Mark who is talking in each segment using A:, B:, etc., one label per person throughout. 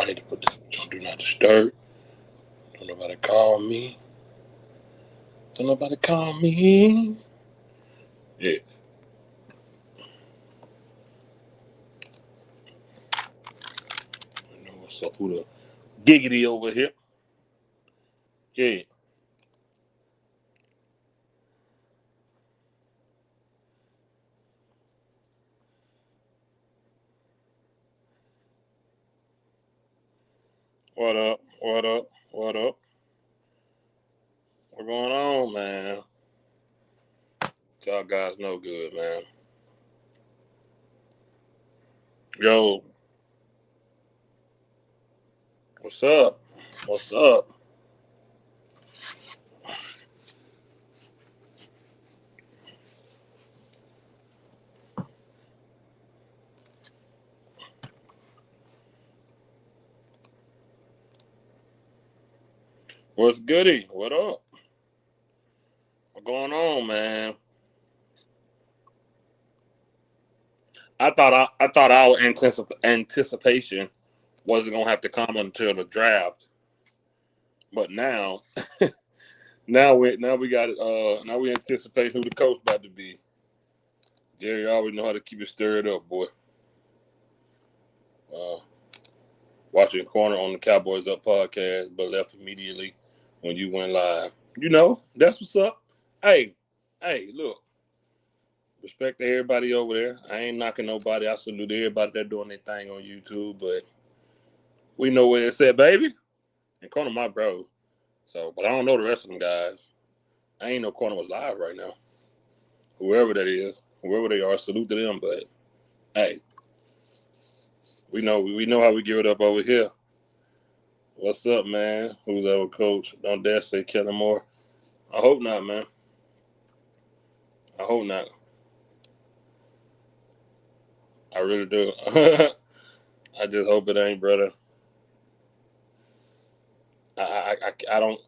A: I need to put this on Do Not Disturb. Don't nobody call me. Don't nobody call me. Yeah. You know what's up? Who the giggity over here? Yeah. What up? What up? What up? What's going on, man? Y'all guys no good, man. Yo, what's up? What's up? What's goody? What up? What's going on, man? I thought our anticipation wasn't gonna have to come until the draft, but now we got now we anticipate who the coach about to be. Jerry always know how to keep it stirred up, boy. Watching Corner on the Cowboys Up podcast, but left immediately when you went live. You know, that's what's up. Hey, look. Respect to everybody over there. I ain't knocking nobody. I salute everybody that doing their thing on YouTube, but we know where it's at, baby. And Corner my bro. So, but I don't know the rest of them guys. I ain't know Corner was live right now. Whoever that is, whoever they are, salute to them. But hey, we know how we give it up over here. What's up, man? Who's our coach? Don't dare say Kellen Moore. I hope not, man. I hope not. I really do. I just hope it ain't, brother. I don't.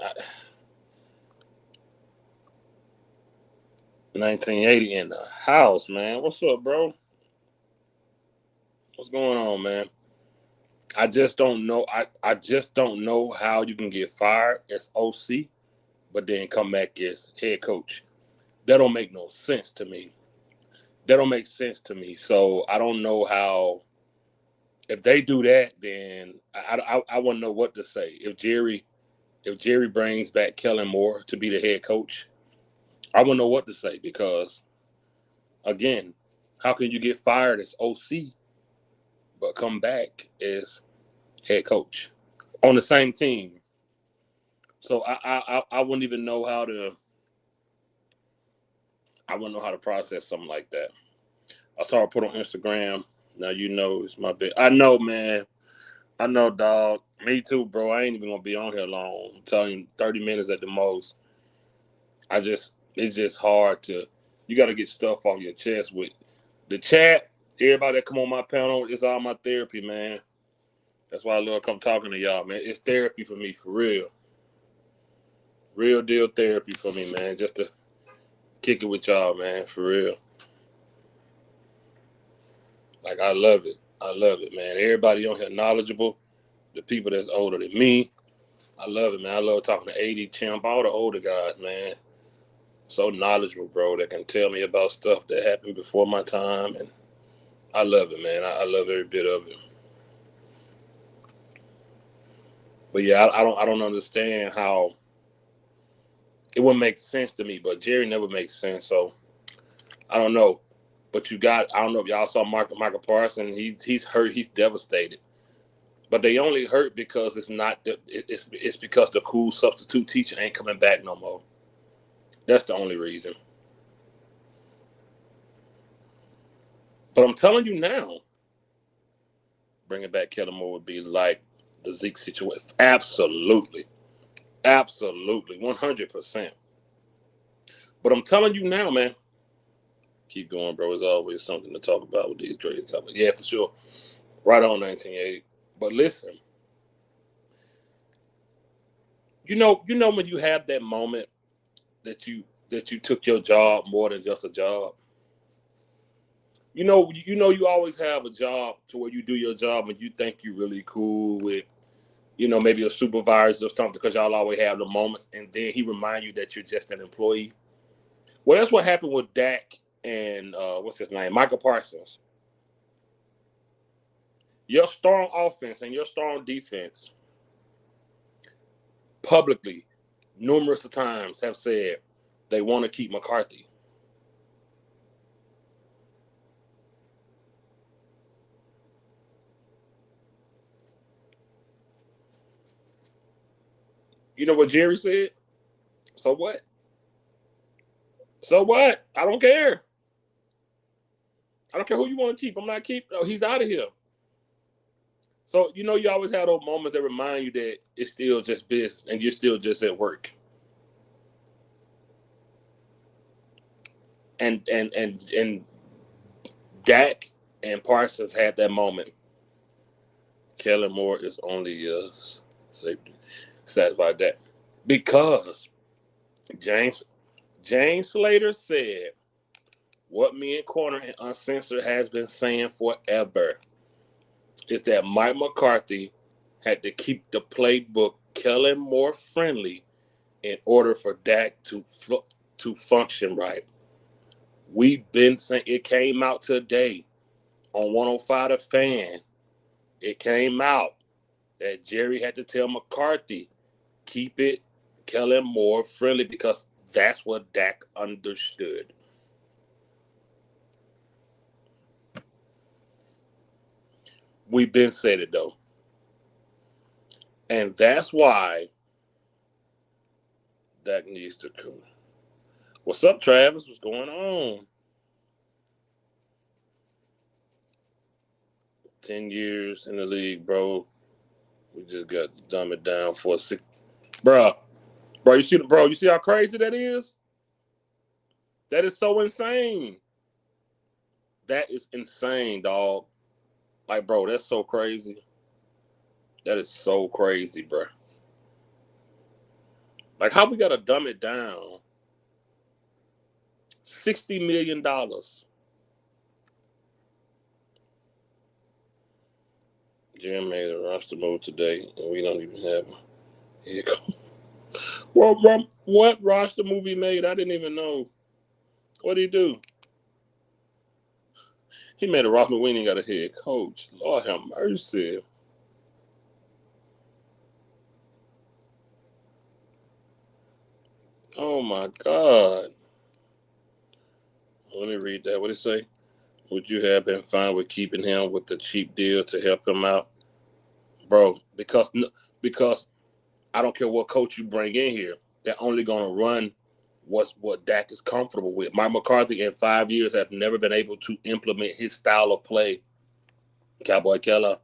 A: 1980 in the house, man. What's up, bro? What's going on, man? I just don't know. I just don't know how you can get fired as OC, but then come back as head coach. That don't make no sense to me. That don't make sense to me. So I don't know how. If they do that, then I wouldn't know what to say. If Jerry brings back Kellen Moore to be the head coach, I wouldn't know what to say because, again, how can you get fired as OC but come back as head coach on the same team? So I wouldn't even know how to. I wouldn't know how to process something like that. I saw it put on Instagram. Now you know it's my bit. I know, man. I know, dog. Me too, bro. I ain't even gonna be on here long. I'm telling you, 30 minutes at the most. It's just hard to. You got to get stuff off your chest with the chat. Everybody that come on my panel, it's all my therapy, man. That's why I love come talking to y'all, man. It's therapy for me, for real. Real deal therapy for me, man. Just to kick it with y'all, man, for real. Like, I love it. I love it, man. Everybody on here knowledgeable. The people that's older than me. I love it, man. I love talking to 80 Champ, all the older guys, man. So knowledgeable, bro, that can tell me about stuff that happened before my time. And I love it, man. I love every bit of it. But yeah, I don't understand how it wouldn't make sense to me. But Jerry never makes sense, so I don't know. But I don't know if y'all saw Michael Parsons. He's hurt. He's devastated. But they only hurt because it's because the cool substitute teacher ain't coming back no more. That's the only reason. But I'm telling you now, bringing back Kellen Moore would be like the Zeke situation. Absolutely. Absolutely. 100%. But I'm telling you now, man. Keep going, bro. There's always something to talk about with these trades. Yeah, for sure. Right on 1980. But listen, you know when you have that moment that you took your job more than just a job. you always have a job to where you do your job and you think you're really cool with, maybe a supervisor or something because y'all always have the moments, and then he remind you that you're just an employee. Well, that's what happened with Dak and what's his name, Michael Parsons. Your strong offense and your strong defense publicly numerous times have said they want to keep McCarthy. You know what Jerry said? So what? So what? I don't care. I don't care who you want to keep. I'm not keeping. No, he's out of here. So you always have those moments that remind you that it's still just business and you're still just at work. And Dak and Parsons had that moment. Kellen Moore is only safety satisfied that because James James Slater said what me and Corner and Uncensored has been saying forever is that Mike McCarthy had to keep the playbook Kellen Moore friendly in order for Dak to function right. We've been saying it came out today on 105 The Fan. It came out that Jerry had to tell McCarthy keep it Kellen Moore friendly because that's what Dak understood. We've been said it though. And that's why Dak needs to come. What's up, Travis? What's going on? 10 years in the league, bro. We just got to dumb it down for a six. Bro, you see how crazy that is? That is so insane. That is insane, dog. Like, bro, that's so crazy. That is so crazy, bro. Like, how we got to dumb it down? $60 million. Jim made a roster move today, and we don't even have him. Here well, what roster move he made? I didn't even know. What did he do? He made a roster move. We ain't got a head coach. Lord have mercy. Oh, my God. Let me read that. What did it say? Would you have been fine with keeping him with the cheap deal to help him out? Bro, because I don't care what coach you bring in here. They're only going to run what Dak is comfortable with. Mike McCarthy in 5 years has never been able to implement his style of play. Cowboy Keller,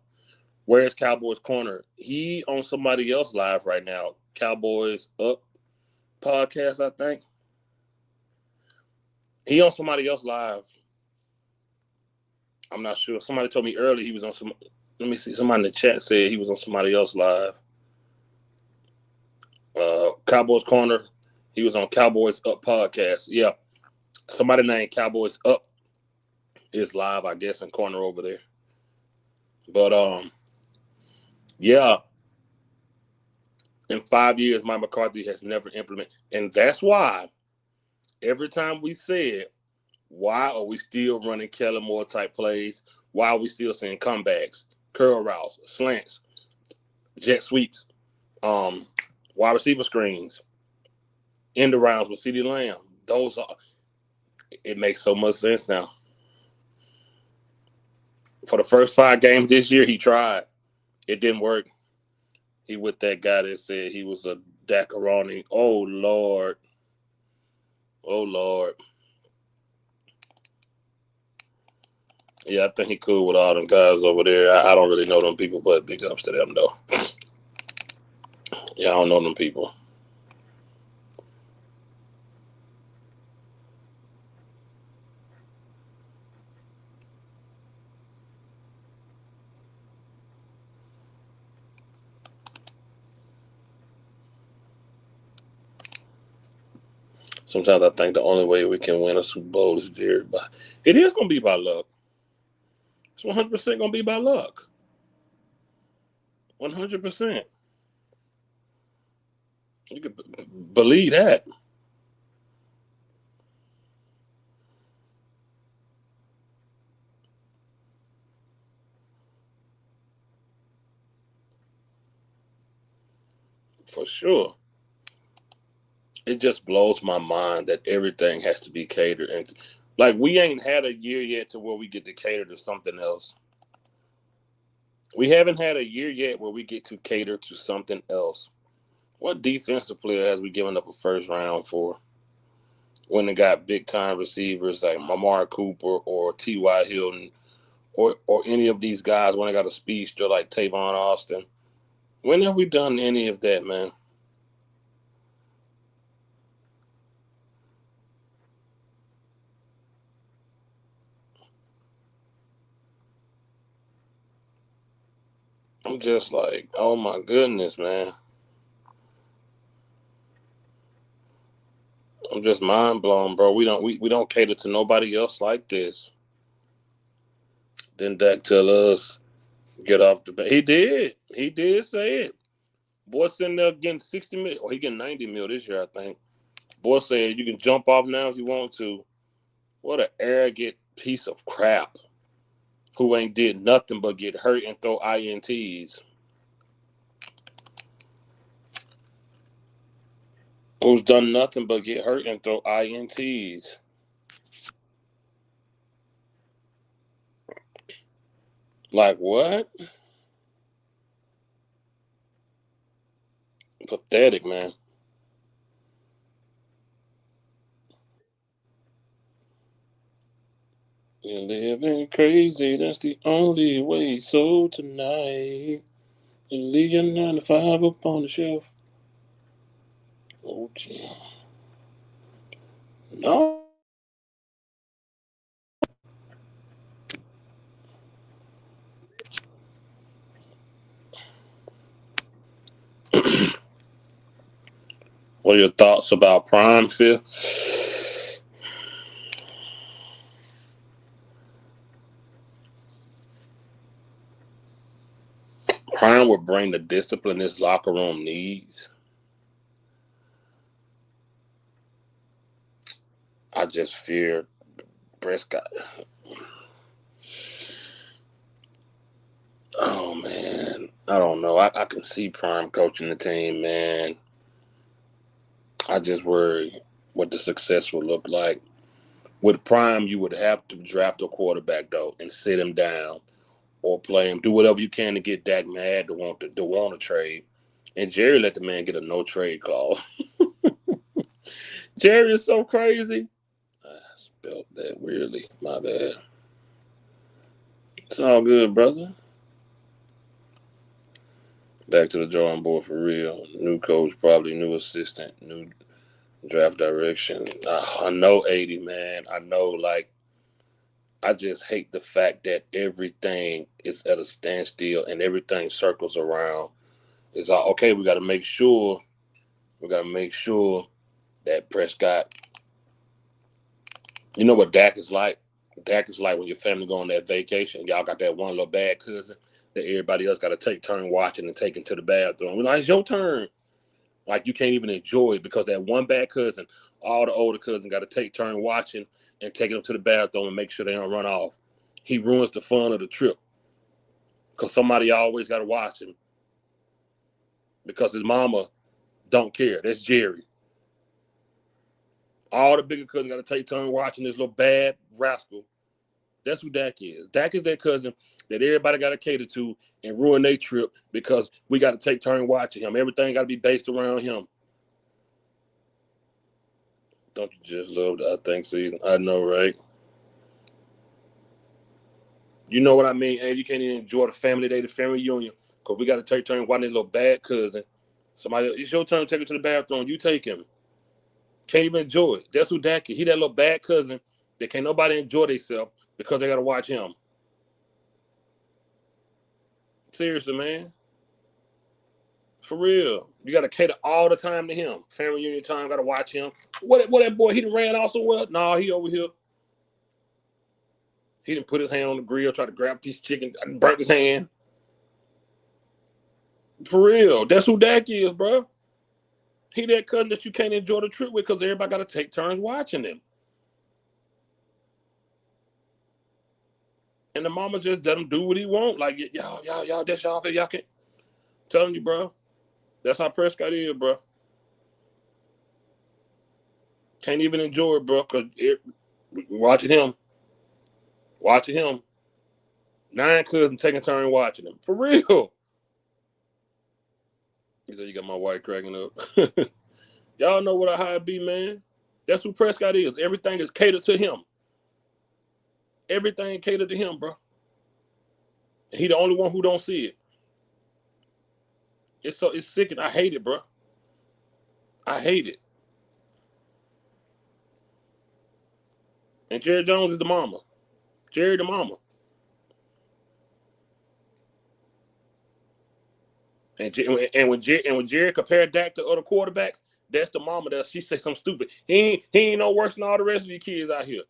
A: where's Cowboys Corner? He on somebody else live right now. Cowboys Up podcast, I think. He on somebody else live. I'm not sure. Somebody told me earlier he was on some. Let me see. Somebody in the chat said he was on somebody else live. Cowboys Corner. He was on Cowboys Up podcast. Yeah, somebody named Cowboys Up is live, I guess, in Corner over there. But yeah. In 5 years, Mike McCarthy has never implemented, and that's why every time we said, why are we still running Kellen Moore type plays? Why are we still seeing comebacks, curl routes, slants, jet sweeps, wide receiver screens, end rounds with CeeDee Lamb? It makes so much sense now. For the first 5 games this year, he tried. It didn't work. He with that guy that said he was a Dakaroni. Oh, Lord. Oh, Lord. Yeah, I think he cool with all them guys over there. I don't really know them people, but big ups to them, though. Yeah, I don't know them people. Sometimes I think the only way we can win a Super Bowl is Jerry. But it is going to be by luck. It's 100% gonna be by luck. 100%. You can believe that. For sure. It just blows my mind that everything has to be catered. And like, we ain't had a year yet to where we get to cater to something else. We haven't had a year yet where we get to cater to something else. What defensive player has we given up a first round for when they got big time receivers like Amari Cooper or T.Y. Hilton or any of these guys when they got a speedster like Tavon Austin? When have we done any of that, man? I'm just like, oh my goodness, man. I'm just mind blown, bro. We don't cater to nobody else like this. Then Dak tell us get off the bench. He did. He did say it. Boy sitting there getting 60 mil. Or he getting 90 mil this year, I think. Boy said you can jump off now if you want to. What an arrogant piece of crap who ain't did nothing but get hurt and throw INTs. Who's done nothing but get hurt and throw INTs. Like what? Pathetic, man. You're living crazy, that's the only way. So tonight, you leave your 9 to 5 up on the shelf. Oh, gee. No. What are your thoughts about Prime Fifth? Prime would bring the discipline this locker room needs. I just fear Prescott. Oh man, I don't know. I can see Prime coaching the team, man. I just worry what the success will look like. With Prime, you would have to draft a quarterback though and sit him down or play him. Do whatever you can to get Dak mad to want to trade. And Jerry let the man get a no trade clause. Jerry is so crazy. I spelled that weirdly. My bad. It's all good, brother. Back to the drawing board for real. New coach, probably new assistant, new draft direction. I know 80, man. I know, like, I just hate the fact that everything is at a standstill and everything circles around. It's all okay. We got to make sure that Prescott. You know what Dak is like? Dak is like when your family go on that vacation. Y'all got that one little bad cousin that everybody else got to take turn watching and taking to the bathroom. We're like, it's your turn. Like you can't even enjoy it because that one bad cousin, all the older cousins got to take turn watching and taking them to the bathroom and make sure they don't run off. He ruins the fun of the trip because somebody always got to watch him because his mama don't care. That's Jerry. All the bigger cousins got to take turn watching this little bad rascal. That's who Dak is. Dak is that cousin that everybody got to cater to and ruin their trip because we got to take turn watching him. Everything got to be based around him. Don't you just love the I think season? I know, right? You know what I mean? And you can't even enjoy the family day, the family reunion, because we got to take turn watching this little bad cousin. Somebody, it's your turn to take him to the bathroom. You take him. Can't even enjoy it. That's who Dak is. He that little bad cousin that can't nobody enjoy themselves because they got to watch him. Seriously, man. For real. You got to cater all the time to him. Family reunion time, got to watch him. What that boy, he done ran off somewhere? Nah, he over here. He didn't put his hand on the grill, try to grab a piece of chicken, burnt his hand. For real. That's who Dak is, bro. He that cousin that you can't enjoy the trip with because everybody got to take turns watching him. And the mama just let him do what he want. Like, y'all, that's y'all. Y'all can't. Telling you, bro. That's how Prescott is, bro. Can't even enjoy it, bro, because watching him. 9 cousins taking turn watching him. For real. He said, you got my wife cracking up. Y'all know what a high be, man. That's who Prescott is. Everything is catered to him. Everything catered to him, bro. And he the only one who don't see it. It's sick, and I hate it, bro. I hate it. And Jerry Jones is the mama. Jerry the mama. And when Jerry compared Dak to other quarterbacks, that's the mama that she say something stupid. He ain't no worse than all the rest of you kids out here.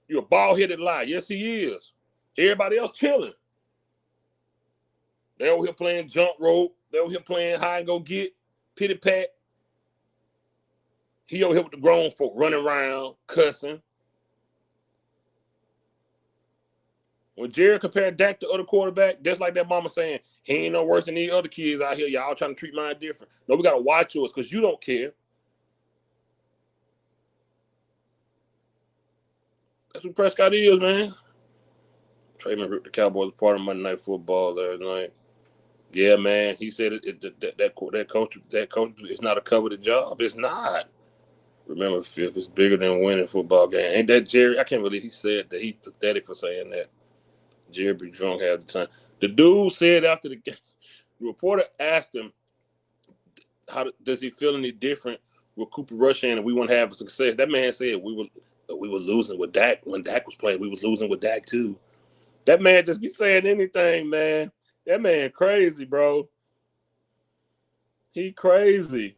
A: You're a bald-headed lie. Yes, he is. Everybody else chilling. They over here playing jump rope. They over here playing hide and go get, pity pat. He over here with the grown folk running around, cussing. When Jerry compared Dak to other quarterback, that's like that mama saying, he ain't no worse than these other kids out here. Y'all trying to treat mine different. No, we got to watch yours because you don't care. That's what Prescott is, man. Trayman ripped the Cowboys apart on Monday Night Football last night. Yeah, man. He said that coach is not a coveted job. It's not. Remember, fifth is bigger than winning football game. Ain't that Jerry? I can't believe he said that. He's pathetic for saying that. Jerry be drunk half the time. The dude said after the game, the reporter asked him, does he feel any different with Cooper Rush and we want to have success? That man said we were losing with Dak. When Dak was playing, we was losing with Dak too. That man just be saying anything, man. That man crazy, bro. He crazy.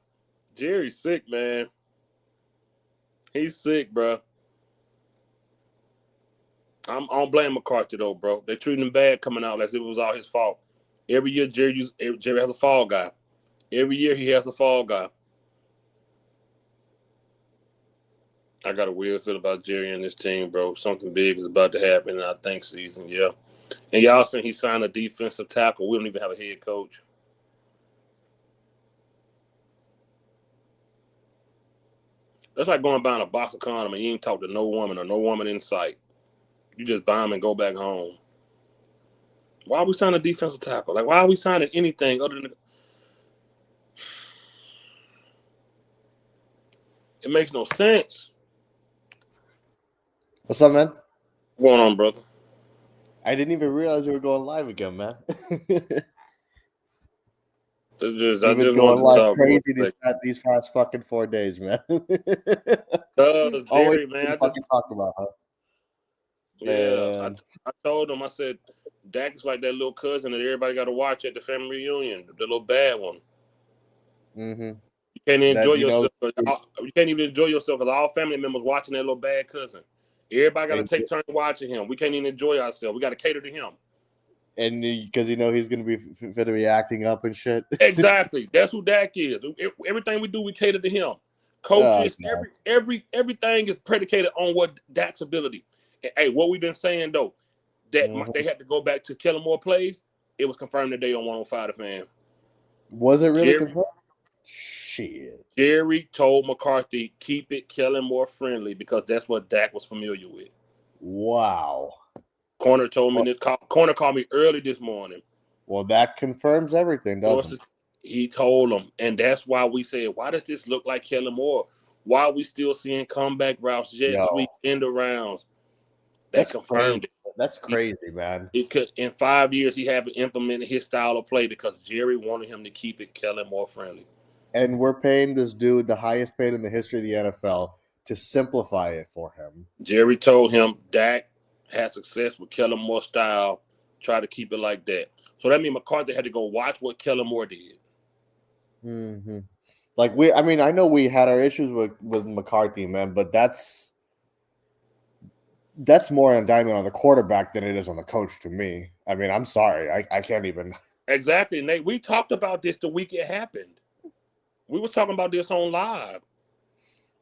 A: Jerry's sick, man. He's sick, bro. I don't blame McCarthy, though, bro. They treating him bad coming out as if it was all his fault. Every year, Jerry has a fall guy. Every year, he has a fall guy. I got a weird feeling about Jerry and this team, bro. Something big is about to happen in our think season, yeah. And y'all saying he signed a defensive tackle. We don't even have a head coach. That's like going buying a box of condoms and you ain't talk to no woman or no woman in sight. You just buy them and go back home. Why are we signing a defensive tackle? Like, why are we signing anything other than... It makes no sense.
B: What's up, man?
A: What's going on, brother?
B: I didn't even realize we were going live again, man.
A: We've
B: been going live crazy these past fucking 4 days, man.
A: Jerry, man,
B: fucking talk about, huh?
A: Yeah, I told him. I said, Dak is like that little cousin that everybody got to watch at the family reunion, the little bad one.
B: Mm-hmm.
A: You can't enjoy yourself. You can't even enjoy yourself because all family members watching that little bad cousin. Everybody got to take turns watching him. We can't even enjoy ourselves. We got to cater to him.
B: And because he's going to be fit to be acting up and shit.
A: Exactly. That's who Dak is. Everything we do, we cater to him. Coaches, everything is predicated on what Dak's ability. And, hey, what we've been saying though, that they had to go back to Kellen Moore plays. It was confirmed today on 105 The Fan.
B: Was it really confirmed? Shit.
A: Jerry told McCarthy, keep it Kellen Moore friendly because that's what Dak was familiar with.
B: Wow.
A: Corner told me Corner called me early this morning.
B: Well, that confirms everything, doesn't it?
A: He told him, and that's why we said, why does this look like Kellen Moore? Why are we still seeing comeback routes, jet sweep, end arounds? That confirmed it.
B: That's crazy, man.
A: It could in 5 years he haven't implemented his style of play because Jerry wanted him to keep it Kellen Moore friendly.
B: And we're paying this dude the highest paid in the history of the NFL to simplify it for him.
A: Jerry told him Dak had success with Kellen Moore style. Try to keep it like that. So that means McCarthy had to go watch what Kellen Moore did.
B: Mm-hmm. Like I know we had our issues with McCarthy, man, but that's that's more an indictment on the quarterback than it is on the coach to me. I mean, I'm sorry. I can't even.
A: Exactly, Nate. We talked about this the week it happened. We was talking about this on live.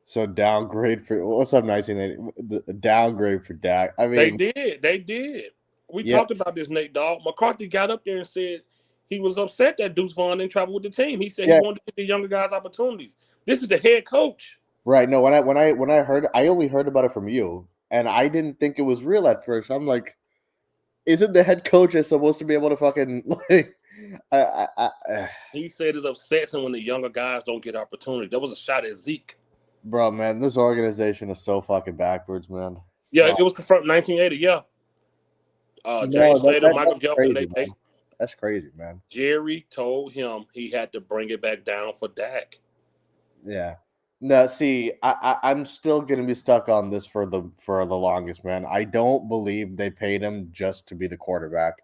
B: So downgrade for what's up, 1980? The downgrade for Dak. I
A: They
B: mean,
A: did. They did. We
B: yeah,
A: talked about this, Nate Dogg. McCarthy got up there and said he was upset that Deuce Vaughn didn't travel with the team. He said he
B: yeah,
A: wanted to get the younger guys opportunities. This is the head coach.
B: right. No, when I heard, I only heard about it from you, and I didn't think it was real at first. I'm like, isn't the head coach is supposed to be able to fucking like? I
A: He said it upsets him when the younger guys don't get opportunity. That was a shot at Zeke.
B: bro, man, this organization is so fucking backwards, man.
A: Yeah,
B: Fuck.
A: it was confirmed 1980. Yeah,
B: No,
A: James Slater, Michael
B: that's
A: Gelfand,
B: crazy,
A: they
B: man. That's crazy, man.
A: Jerry told him he had to bring it back down for Dak.
B: Yeah. No, see, I'm still gonna be stuck on this for the longest, man. I don't believe they paid him just to be the quarterback.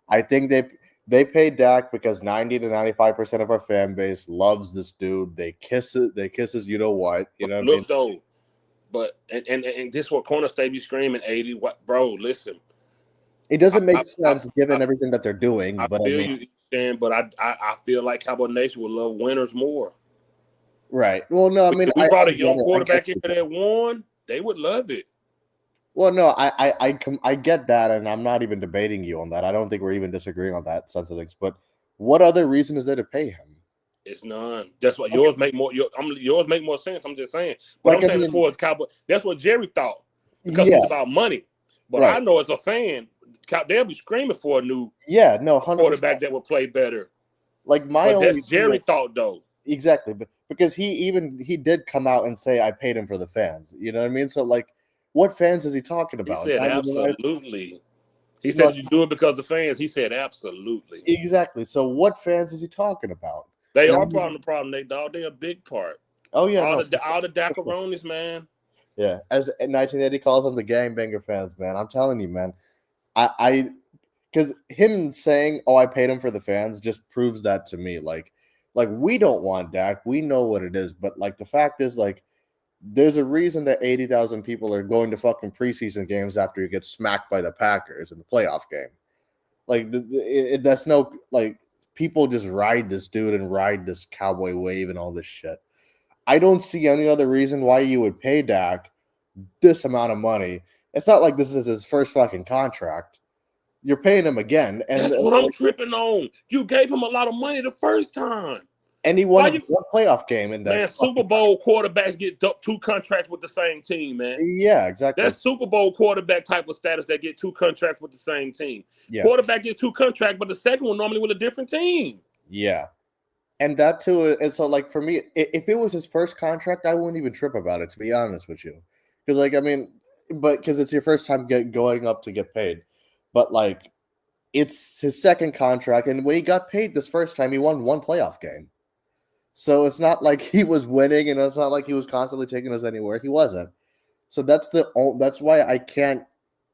B: I think they paid Dak because 90 to 95% of our fan base loves this dude. They kiss his you know what, you know what I mean?
A: Look though, but and this what corner stay be screaming 80. What, bro? Listen,
B: It doesn't
A: I
B: make
A: I,
B: sense given
A: I,
B: everything that they're doing,
A: I
B: but I
A: feel
B: mean,
A: you, Stan, but I feel like Cowboy Nation would love winners more.
B: right. Well, no, I mean,
A: If we
B: I
A: brought a
B: get
A: young
B: it. I get
A: quarterback in
B: it.
A: that won, they would love it.
B: Well, no, I get that, and I'm not even debating you on that. I don't think we're even disagreeing on that sense of things. But what other reason is there to pay him?
A: It's none. That's why
B: Okay,
A: yours make more. Yours make more sense. I'm just saying. But I'm
B: like I
A: saying as
B: mean,
A: far as Cowboy, that's what Jerry thought because
B: yeah,
A: he's about money. But
B: right,
A: I know as a fan, they'll be screaming for a new
B: yeah, no, 100%.
A: quarterback that will play better.
B: Like my
A: But
B: only
A: that's
B: thing
A: Jerry
B: is
A: thought though.
B: exactly, but because he did come out and say I paid him for the fans. You know what I mean? So like, what fans is he talking
A: He
B: about?
A: said
B: 90 to 90
A: absolutely. He
B: no,
A: said you do it because of fans. He said absolutely.
B: exactly. So what fans is he talking about?
A: They
B: You know
A: are
B: what I
A: part
B: mean?
A: of the problem, Nate Dogg. They're a big part.
B: Oh yeah,
A: All
B: no,
A: the all the
B: for sure.
A: Dacaronis, man.
B: Yeah, as 1980 calls them the gangbanger fans, man. I'm telling you, man. I because him saying, "Oh, I paid him for the fans," just proves that to me. Like we don't want Dak. We know what it is, but like the fact is, like there's a reason that 80,000 people are going to fucking preseason games after you get smacked by the Packers in the playoff game. Like that's no like people just ride this dude and ride this cowboy wave and all this shit. I don't see any other reason why you would pay Dak this amount of money. It's not like this is his first fucking contract. You're paying him again,
A: That's what I'm tripping on. You gave him a lot of money the first time.
B: and he
A: Why
B: won
A: you,
B: one playoff game in that
A: man?
B: fucking
A: Super
B: time.
A: Bowl quarterbacks get two contracts with the same team, man.
B: Yeah, exactly.
A: That's Super Bowl quarterback type of status that get two contracts with the same team.
B: Yeah,
A: Quarterback gets two contracts, but the second one normally with a different team.
B: yeah, and that too. And so, like for me, if it was his first contract, I wouldn't even trip about it. To be honest with you, because like I mean, but because it's your first time going up to get paid, but like it's his second contract, and when he got paid this first time, he won one playoff game. So it's not like he was winning, and it's not like he was constantly taking us anywhere. He wasn't. So that's why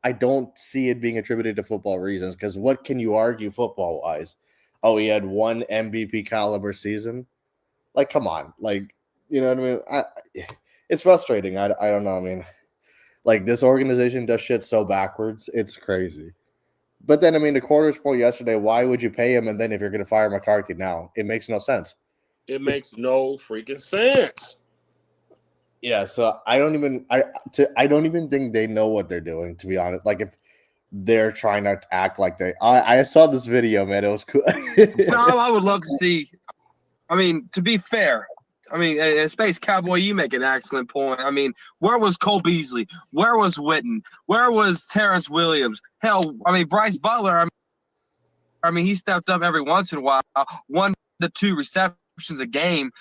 B: I don't see it being attributed to football reasons. Because what can you argue football wise? Oh, he had one MVP caliber season. Like, come on, like you know what I mean? It's frustrating. I don't know. I mean, like this organization does shit so backwards. It's crazy. But then I mean, the quarter's point yesterday. Why would you pay him? And then if you're going to fire McCarthy now, it makes no sense.
A: It makes no freaking sense.
B: Yeah, so I don't even think they know what they're doing, to be honest. Like if they're trying not to act like I saw this video, man. It was cool.
C: No, I would love to see. I mean, to be fair, I mean, Space Cowboy, you make an excellent point. I mean, where was Cole Beasley? Where was Witten? Where was Terrence Williams? Hell, I mean, Bryce Butler. I mean, he stepped up every once in a while, 1 to 2 receptions a game,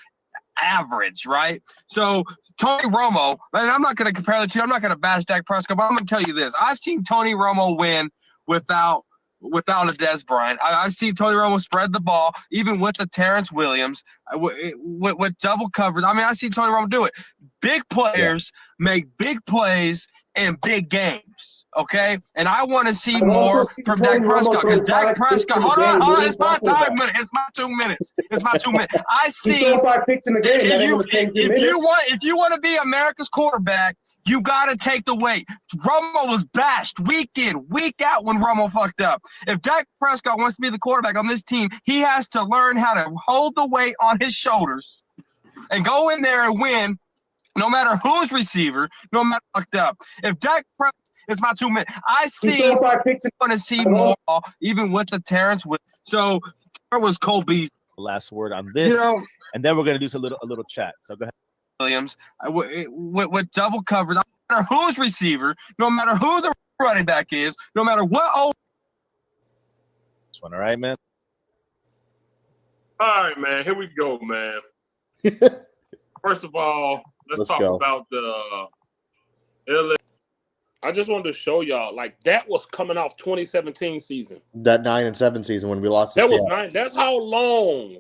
C: average, right? So Tony Romo, and I'm not going to compare the two. I'm not going to bash Dak Prescott, but I'm going to tell you this: I've seen Tony Romo win without a Des Bryant. I've seen Tony Romo spread the ball, even with the Terrence Williams, with double coverage. I mean, I've seen Tony Romo do it. Big
B: Yeah.
C: players make big plays in big games, okay? And I want to see more from Dak Prescott because Dak Prescott. Hold on, it's my time minute. It's my 2 minutes. It's my 2 minutes. I see.
D: He threw 5 picks in the game.
C: If you want to be America's quarterback, You got to take the weight. Romo was bashed week in, week out when Romo fucked up. If Dak Prescott wants to be the quarterback on this team, he has to learn how to hold the weight on his shoulders and go in there and win no matter who's receiver, no matter fucked up. If Dak Prescott is my 2 minutes, I want to see more, even with the Terrence. So there was Cole Beasley.
D: Last word on this, and then we're gonna do a little chat. So go ahead.
C: Williams with double coverage, no matter who's receiver, no matter who the running back is, no matter what.
D: This one, all right, man.
A: All right, man. Here we go, man. First of all, let's talk about the LA. I just wanted to show y'all, like, that was coming off 2017 season.
B: That 9-7 season when we lost.
A: That was 9. That's how long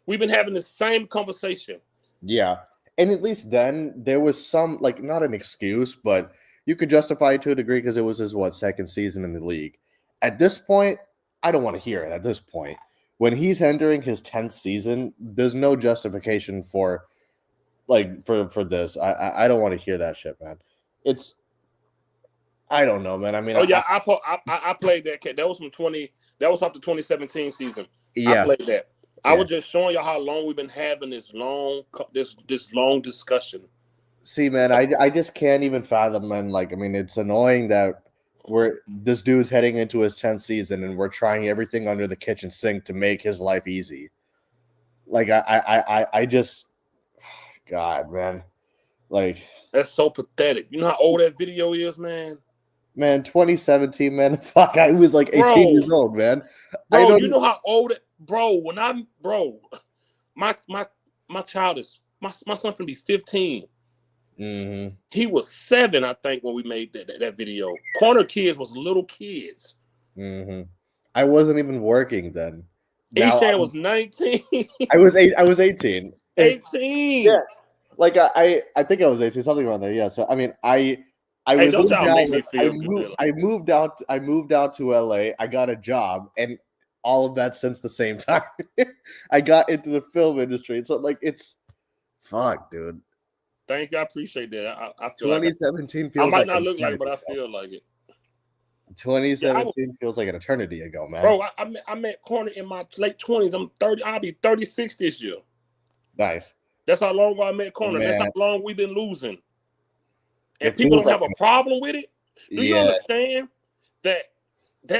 A: we've been having the same conversation.
B: Yeah. And at least then there was some, like, not an excuse, but you could justify it to a degree because it was his, second season in the league. At this point, I don't want to hear it at this point. When he's entering his 10th season, there's no justification for this. I don't want to hear that shit, man. I don't know, man. I mean,
A: I played that. That was from 20. That was off the 2017 season.
B: Yeah.
A: I played that. I was just showing y'all how long we've been having this long discussion.
B: See, man, I just can't even fathom, man. Like, I mean, it's annoying that this dude's heading into his 10th season and we're trying everything under the kitchen sink to make his life easy. Like, I just, God, man, like,
A: that's so pathetic. You know how old that video is, man?
B: Man, 2017, man. Fuck, I was like 18 years old, man.
A: Bro, you know how old it, bro, my child is, my son can be 15.
B: Mm-hmm.
A: He was 7, I think, when we made that video. Corner kids was little kids.
B: Mm-hmm. I wasn't even working then.
A: Eshan was 19.
B: I was 18.
A: 18.
B: Yeah. Like I think I was 18, something around there. Yeah. So I mean, I was in Dallas. I moved out to LA. I got a job, and all of that since the same time. I got into the film industry. So like, it's fuck, dude.
A: Thank you. I appreciate that. I feel
B: 2017
A: I might not look like it, but I feel like it.
B: 2017 feels like an eternity ago, man.
A: Bro, I met Corner in my late 20s. I'm 30. I'll be 36 this year.
B: Nice.
A: That's how long ago I met Corner.
B: Man.
A: That's how long we've been losing. And people don't have a problem with it. Do you understand that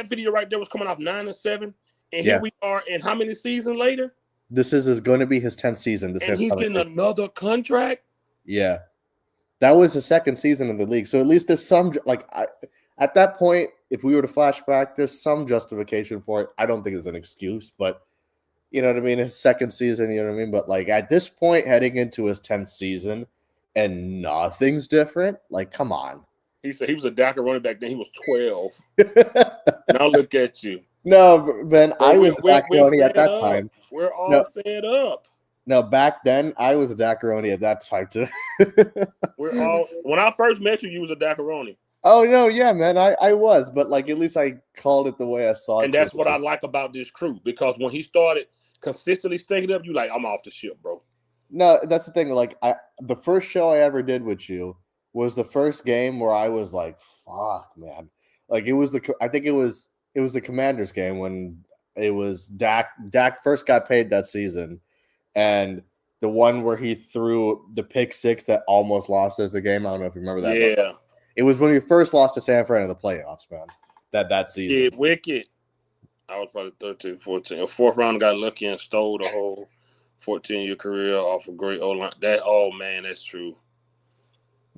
A: video right there was coming off 9-7, and here we are, and how many seasons later?
B: This is going to be his 10th season.
A: And he's getting another contract?
B: Yeah. That was his second season in the league. So at least there's some, at that point, if we were to flash back, there's some justification for it. I don't think it's an excuse, but you know what I mean? His second season, you know what I mean? But like at this point, heading into his 10th season and nothing's different, like, come on.
A: He said he was a Dakar running back then. He was 12. Now look at you.
B: No, Ben, I was a Dacaroni at that time.
A: We're all fed up.
B: No, back then, I was a Dacaroni at that time, too.
A: When I first met you, you was a Dacaroni.
B: Oh, no, yeah, man, I was. But, like, at least I called it the way I saw it.
A: And that's what I like about this crew. Because when he started consistently stinking up, you like, I'm off the ship, bro.
B: No, that's the thing. Like, the first show I ever did with you was the first game where I was like, fuck, man. Like, I think it was the Commanders game when it was Dak first got paid that season. And the one where he threw the pick 6 that almost lost us the game. I don't know if you remember that.
A: Yeah.
B: It was when we first lost to San Fran in the playoffs, man. That season.
A: Yeah, wicked. I was probably 13, 14. A fourth round got lucky and stole the whole 14-year career off a great O-line. Man, that's true.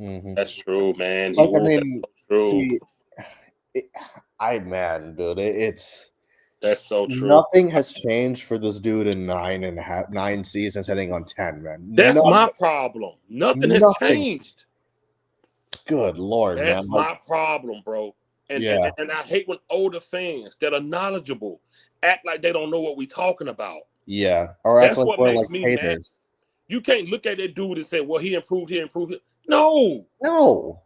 B: Mm-hmm.
A: That's true, man.
B: Like, I mean, see, dude, it's
A: that's so true.
B: Nothing has changed for this dude in 9 seasons, heading on 10, man.
A: That's my problem. Nothing has changed.
B: Good Lord,
A: that's
B: man.
A: My problem, bro. And I hate when older fans that are knowledgeable act like they don't know what we're talking about.
B: Yeah, or act like we're like haters.
A: Mad. You can't look at that dude and say, "Well, he improved here, improved here." No,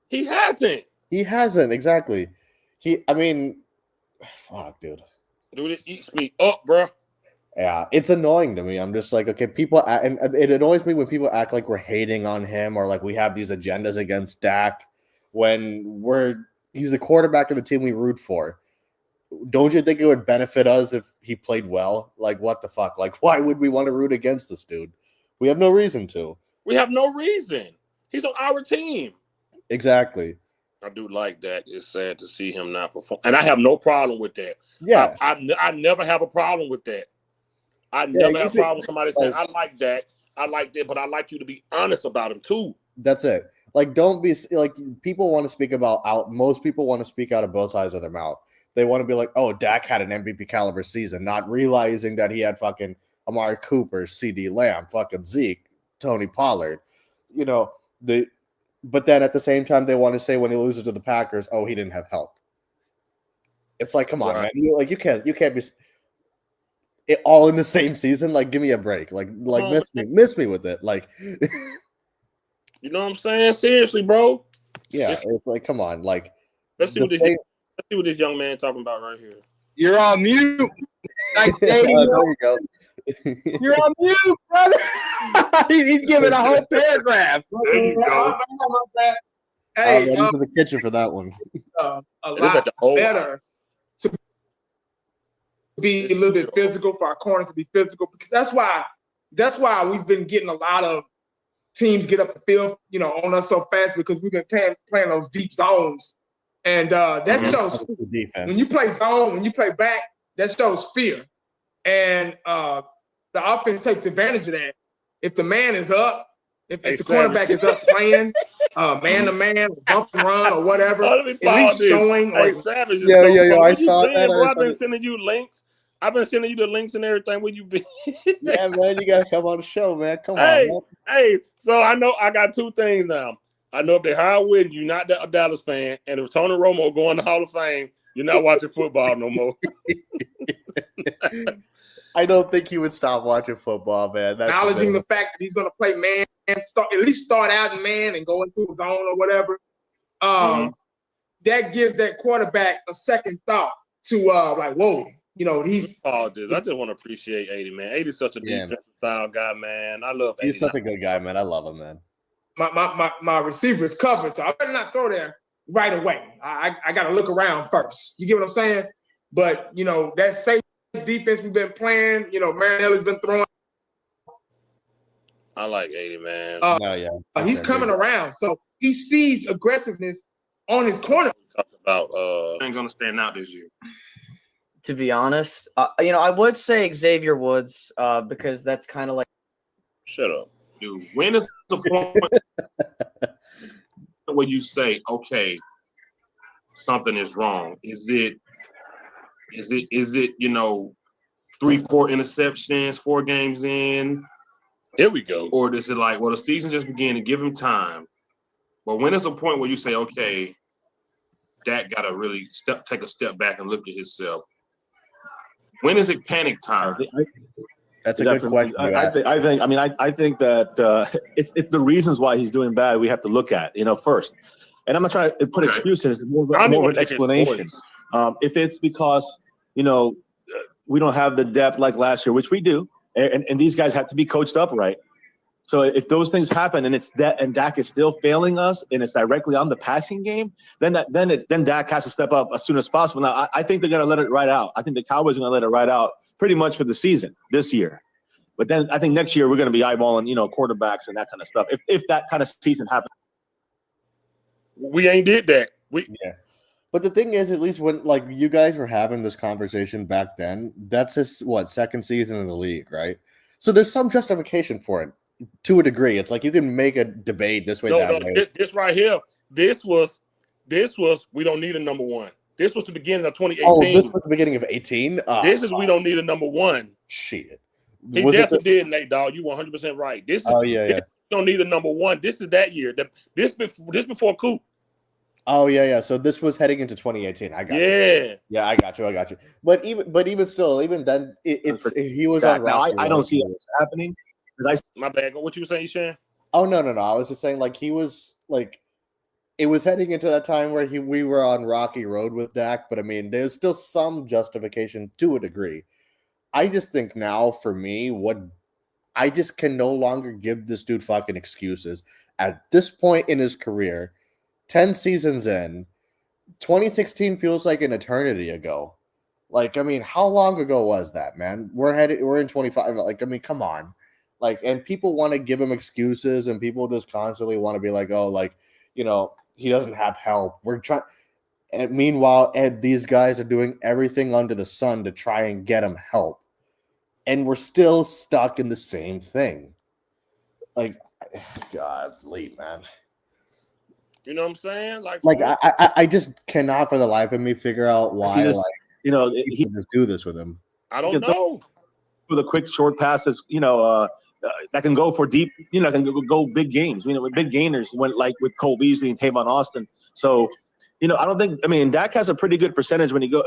A: he hasn't.
B: He hasn't exactly. Fuck, dude.
A: Dude, it eats me up, bro.
B: Yeah, it's annoying to me. I'm just like, okay, and it annoys me when people act like we're hating on him or like we have these agendas against Dak when he's the quarterback of the team we root for. Don't you think it would benefit us if he played well? Like, what the fuck? Like, why would we want to root against this dude? We have no reason to.
A: We have no reason. He's on our team.
B: Exactly.
A: I do like that. It's sad to see him not perform, and I have no problem with that.
B: Yeah,
A: I never have a problem with that. I never have a problem with somebody saying, I like that, but I like you to be honest about him too.
B: That's it. Like, don't be like people want to speak most people want to speak out of both sides of their mouth. They want to be like, oh, Dak had an MVP caliber season, not realizing that he had fucking Amari Cooper, CD Lamb, fucking Zeke, Tony Pollard. But then at the same time, they want to say when he loses to the Packers, oh, he didn't have help. It's like, come on, man. You can't be all in the same season. Like, give me a break. Like miss me with it. Like,
A: you know what I'm saying? Seriously, bro.
B: Yeah, it's like, come on. Like,
A: let's see what this young man talking about right here.
C: You're on mute. Nice day.
B: There you go.
C: You're on mute, brother. He's giving a whole paragraph.
A: There you go.
C: Hey,
B: I'm into the kitchen for that one.
C: A lot better to be a little bit physical, for our corner to be physical, because that's why we've been getting a lot of teams get up the field, on us so fast, because we've been playing those deep zones, and that shows when you play zone, when you play back, that shows fear, and the offense takes advantage of that. If the man is up, if the cornerback is up playing man to man, bump and run or whatever, at least showing.
A: Hey, Savage,
B: I saw that.
A: Bro, I've been sending you links. I've been sending you the links and everything. Where you been?
B: Yeah, man, you gotta come on the show, man. Come on, man.
A: Hey, so I know I got two things now. I know if they hire Witten, you're not a Dallas fan, and if Tony Romo going to Hall of Fame, you're not watching football no more.
B: I don't think he would stop watching football, man. That's
C: acknowledging the fact that he's going to play man, at least start out in man and go into a zone or whatever. That gives that quarterback a second thought to like, whoa, he's.
A: I just want to appreciate 80, man. 80's such a defensive style guy, man. I love 80.
B: He's such a good guy, man. I love him, man.
C: My receiver is covered, so I better not throw there right away. I got to look around first. You get what I'm saying? But that safe defense we've been playing, Marinelli's been throwing.
A: I like 80, man.
C: He's coming around, so he sees aggressiveness on his corner.
A: Talk about ain't gonna stand out this year.
E: To be honest, I would say Xavier Woods because that's kind of like.
A: Shut up, dude. When is the point where you say, okay, something is wrong? Is it 3-4 interceptions, 4 games in? Here we go. Or is it like, well, the season just began to give him time? But when is a point where you say, okay, Dak got to really take a step back and look at himself? When is it panic time?
B: That's a good question.
D: I think that it's the reasons why he's doing bad we have to look at, first. And I'm not trying to put excuses, more of an explanation. If it's because, we don't have the depth like last year, which we do, and these guys have to be coached up right. So if those things happen and Dak is still failing us and it's directly on the passing game, then Dak has to step up as soon as possible. Now I think they're gonna let it ride out. I think the Cowboys are gonna let it ride out pretty much for the season this year. But then I think next year we're gonna be eyeballing, quarterbacks and that kind of stuff. If that kind of season happens.
A: We ain't did that.
B: But the thing is, at least when you guys were having this conversation back then, that's his second season in the league, right? So there's some justification for it to a degree. It's like you can make a debate this way, that way.
A: This right here, this was we don't need a number one. This was the beginning of 2018.
B: Oh, this was the beginning of 18?
A: This is we don't need a number one.
B: Shit.
A: He definitely did, Nate, dog. You 100% right. This is we don't need a number one. This is that year. This before Coop.
B: Oh yeah. So this was heading into 2018. I got
A: you.
B: Yeah, I got you. But even still, even then, he was on.
D: Now I don't see it happening.
A: My bad. What you were saying, Shan?
B: Oh no. I was just saying he was it was heading into that time where we were on rocky road with Dak. But I mean, there's still some justification to a degree. I just think now for me, I just can no longer give this dude fucking excuses. At this point in his career, 10 seasons in, 2016 feels like an eternity ago. Like, I mean, how long ago was that, man? We're in 25. Like, I mean, come on. Like, and people want to give him excuses, and people just constantly want to be like, oh, like, he doesn't have help. We're trying. And meanwhile, these guys are doing everything under the sun to try and get him help. And we're still stuck in the same thing. Like, God, Lee, man.
A: You know what I'm saying? Like
B: I just cannot for the life of me figure out why.
D: See this,
B: he just do this with him.
A: I don't know.
D: With a quick short passes, that can go for deep. Can go big games. With big gainers, went like with Cole Beasley and Tavon Austin. So, I don't think. I mean, Dak has a pretty good percentage when he go,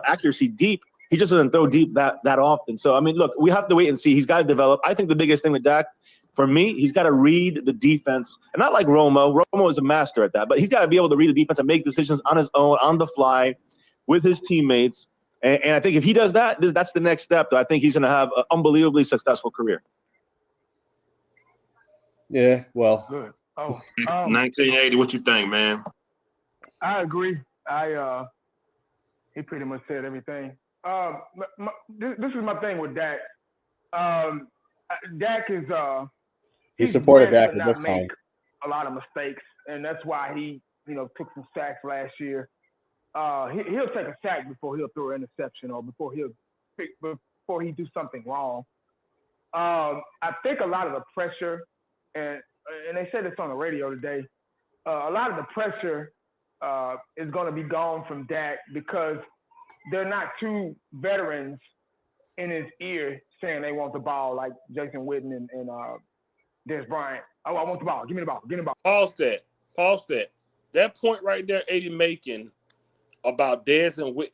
D: accuracy deep. He just doesn't throw deep that often. So, I mean, look, we have to wait and see. He's got to develop. I think the biggest thing with Dak, for me, he's got to read the defense. And not like Romo. Romo is a master at that. But he's got to be able to read the defense and make decisions on his own, on the fly, with his teammates. And I think if he does that, that's the next step. I think he's going to have an unbelievably successful career.
B: Yeah, well.
F: Good.
A: 1980, what you think, man?
F: I agree. He pretty much said everything. This is my thing with Dak. Dak is
B: he supported Dak at this time.
F: A lot of mistakes, and that's why he took some sacks last year. He'll take a sack before he'll throw an interception or before he do something wrong. I think a lot of the pressure, and they said this on the radio today, a lot of the pressure is going to be gone from Dak because they're not two veterans in his ear saying they want the ball like Jason Witten and Des Bryant. Oh, I want the ball. Give me the ball. Give me the ball.
A: Pause that. That point right there, Eddie making about Dez and Whit.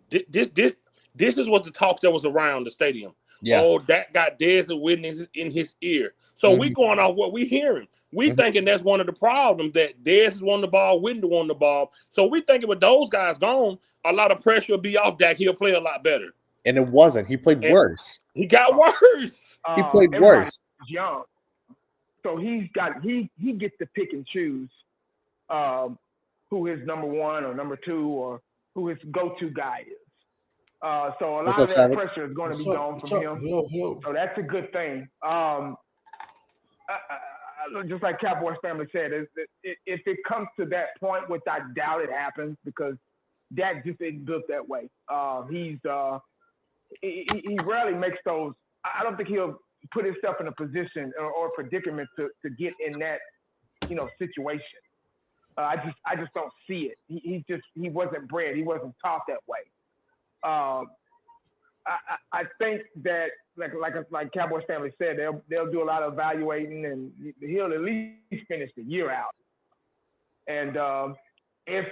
A: This is what the talk that was around the stadium.
B: Yeah.
A: Oh, that got Dez and Whitney in his ear. So we going off what we hearing. We thinking that's one of the problems, that Dez is wanting the ball, Whitney wanting the ball. So we thinking with those guys gone, a lot of pressure will be off Dak. He'll play a lot better.
B: And it wasn't. He played worse.
A: He got worse.
B: He played worse.
F: Young. So he gets to pick and choose who his number one or number two or who his go-to guy is. So a lot of that pressure is going to be gone from him. So that's a good thing. Just like Cowboys family said, if it comes to that point, which I doubt it happens because Dak just isn't built that way. He rarely makes those. I don't think he'll put himself in a position or predicament to get in that situation. I just don't see it. He wasn't bred. He wasn't taught that way. I think that like Cowboys family said, they'll do a lot of evaluating, and he'll at least finish the year out. And if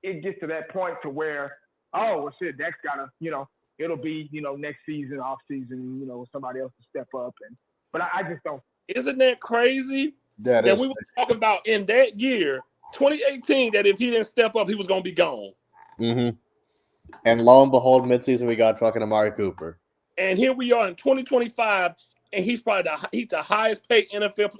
F: it gets to that point to where, oh well, shit, Dak's gotta, it'll be next season, off season, somebody else to step up. But I just don't.
A: Isn't that crazy? That we were talking about in that year, 2018, that if he didn't step up, he was gonna be gone.
B: Mm-hmm. And lo and behold, midseason we got fucking Amari Cooper.
A: And here we are in 2025, and he's probably the highest paid NFL.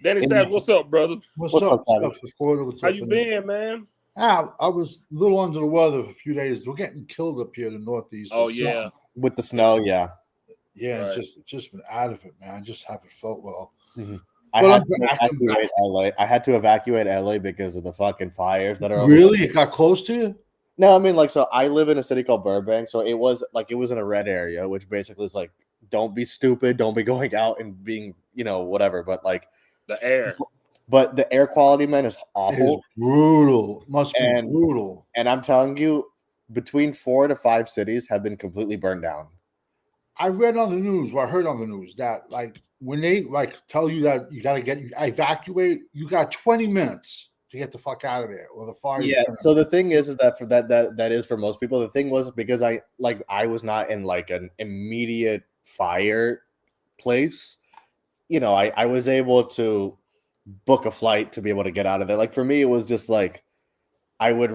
A: Danny said, "What's up, brother?
G: What's up?
A: How you been, man?"
G: I was a little under the weather for a few days. We're getting killed up here in the Northeast.
A: Oh yeah,
B: with the snow, yeah.
G: Right. just been out of it, man. I just haven't felt well.
B: Mm-hmm. I had to evacuate LA because of the fucking fires that are
G: really. It got close to you.
B: No, I mean, so I live in a city called Burbank, so it was in a red area, which basically is like, don't be stupid, don't be going out and being, whatever. But like
A: the air,
B: but the air quality, man, is awful.
G: It's brutal. Must be brutal.
B: And I'm telling you, between 4 to 5 cities have been completely burned down.
G: I read on the news, I heard on the news that when they tell you that you got to evacuate, you got 20 minutes to get the fuck out of there, or the fire.
B: Yeah. So the thing is that for that is for most people. The thing was because I was not in an immediate fire place. I was able to book a flight to be able to get out of there. Like for me, it was just I would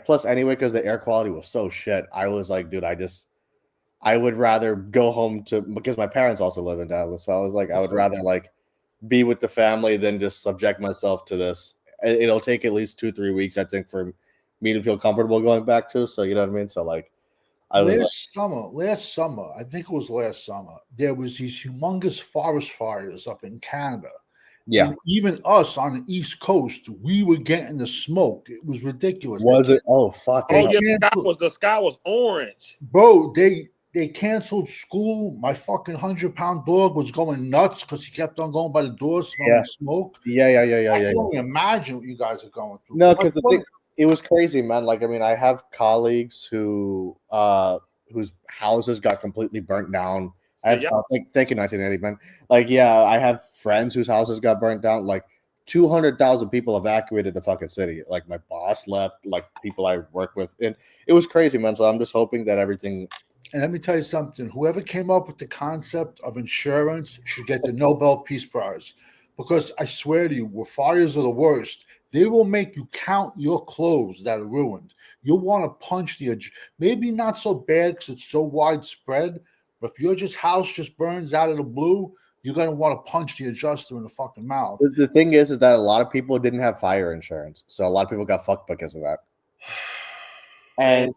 B: plus anyway because the air quality was so shit. I was like, dude, I just I would rather go home because my parents also live in Dallas. So I was like, I would rather like be with the family than just subject myself to this. It'll take at least 2-3 weeks, I think, for me to feel comfortable going back to. So you know what I mean? So like I was
G: last summer, I think it was last summer, there was these humongous forest fires up in Canada.
B: Yeah.
G: And even us on the East Coast, we were getting the smoke. It was ridiculous.
B: Was it? Oh fuck.
A: Oh yeah, the sky was orange.
G: Bro, they canceled school. My fucking 100-pound dog was going nuts because he kept on going by the door smelling smoke.
B: Yeah.
G: I can't even imagine what you guys are going through.
B: No, because the thing, it was crazy, man. Like, I mean, I have colleagues whose houses got completely burnt down. Thank you, 1980, man. Like, yeah, I have friends whose houses got burnt down. Like, 200,000 people evacuated the fucking city. Like, my boss left. Like, people I work with, and it was crazy, man. So I'm just hoping that everything.
G: And let me tell you something. Whoever came up with the concept of insurance should get the Nobel Peace Prize. Because I swear to you, where fires are the worst, they will make you count your clothes that are ruined. You'll want to punch maybe not so bad because it's so widespread, but if your house just burns out of the blue, you're going to want to punch the adjuster in the fucking mouth.
B: The thing is that a lot of people didn't have fire insurance. So a lot of people got fucked because of that. And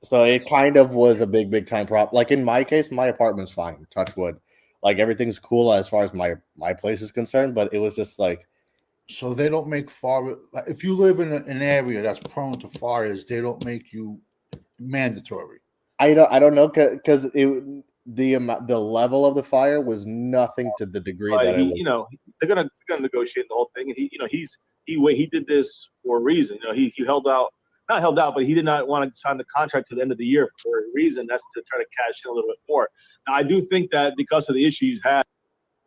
B: so it kind of was a big time problem. Like in my case, my apartment's fine, touch wood. Like everything's cool as far as my place is concerned, but it was just like.
G: So they don't make fire. If you live in an area that's prone to fires, they don't make you mandatory.
B: I don't know because the level of the fire was nothing to the degree that it was.
D: You know, they're gonna negotiate the whole thing, and he did this for a reason. You know, he not held out, but he did not want to sign the contract to the end of the year for a reason. That's to try to cash in a little bit more. Now, I do think that because of the issues he's had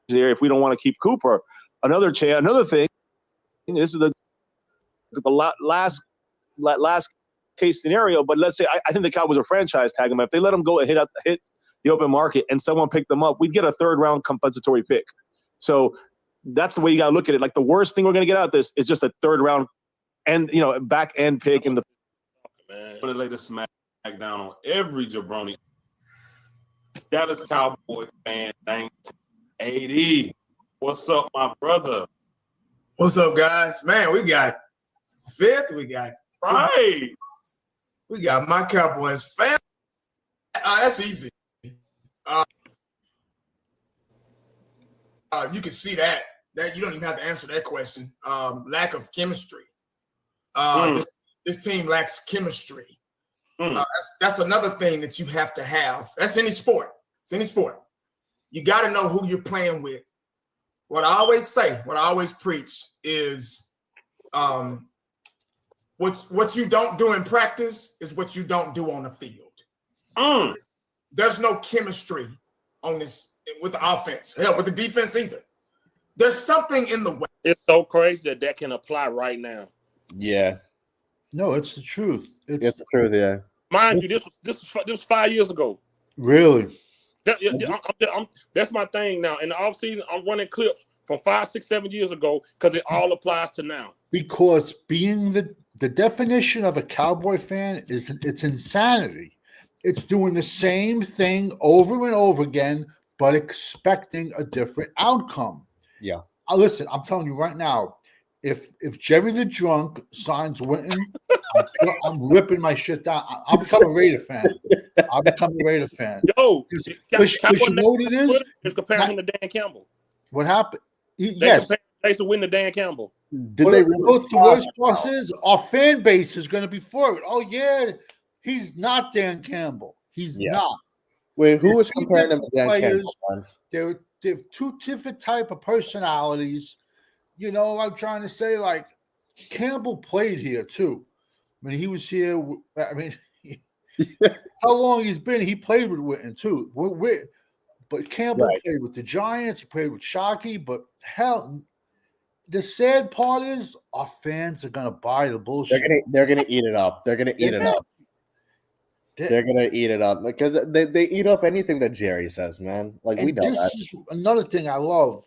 D: there, if we don't want to keep Cooper, another thing. This is the last case scenario, but let's say I think the Cowboys are franchise tag him. If they let him go and hit the open market and someone picked them up, we'd get a third-round compensatory pick. So that's the way you got to look at it. Like the worst thing we're going to get out of this is just a third-round and back end pick in the.
A: Man, I'm gonna lay the smack down on every jabroni. Dallas Cowboy fan, 1980. What's up, my brother?
H: What's up, guys? Man, we got fifth. We got We got my Cowboys fan. That's easy. You can see that you don't even have to answer that question. Lack of chemistry. This team lacks chemistry. That's another thing that you have to have. That's any sport. It's any sport. You got to know who you're playing with. What I always say, what I always preach is what you don't do in practice is what you don't do on the field. There's no chemistry on this with the offense. Hell, with the defense either. There's something in the way.
A: It's so crazy that can apply right now.
B: Yeah.
G: No, it's the truth.
B: It's the truth, yeah.
A: Mind you, this was 5 years ago.
G: Really?
A: That's my thing now. In the offseason, I'm running clips from 5, 6, 7 years ago because it all applies to now.
G: Because being the definition of a Cowboy fan is it's insanity. It's doing the same thing over and over again, but expecting a different outcome.
B: Yeah.
G: Listen, I'm telling you right now, if Jerry the Drunk signs Winton, I'm ripping my shit down. I'll become a Raider fan.
A: Yo,
G: because you know what it is?
A: It's comparing him to Dan Campbell.
G: What happened? Yes.
A: They used to win to Dan Campbell.
G: Did they really? The worst part is our fan base is going to be for it. Oh, yeah. He's not Dan Campbell. He's not.
B: Wait, who was comparing him to Dan Campbell?
G: They're two different type of personalities. You know, I'm trying to say, like, Campbell played here, too. When he was here, I mean, how long he's been, he played with Winton, too. But Campbell played with the Giants. He played with Shockey. But, hell, the sad part is our fans are going to buy the bullshit.
B: They're gonna eat it up. They're going to eat it up. They're going to eat it up. Because they eat up anything that Jerry says, man. Like, we know that. This is
G: another thing I love.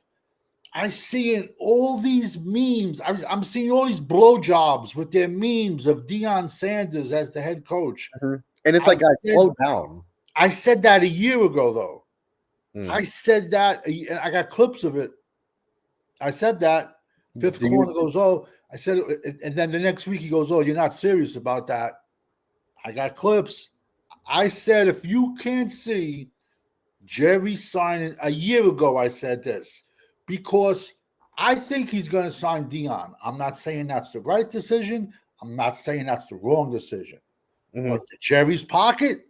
G: I see in all these memes. I'm seeing all these blowjobs with their memes of Deion Sanders as the head coach.
B: And it's like, guys, slow down.
G: I said that a year ago, though.
B: Hmm.
G: I said that. I got clips of it. I said that. Fifth corner goes, oh, I said, and then the next week he goes, oh, you're not serious about that. I got clips. I said, if you can't see Jerry signing a year ago, I said this because I think he's going to sign Dion. I'm not saying that's the right decision. I'm not saying that's the wrong decision.
B: Mhm.
G: But for Jerry's pocket,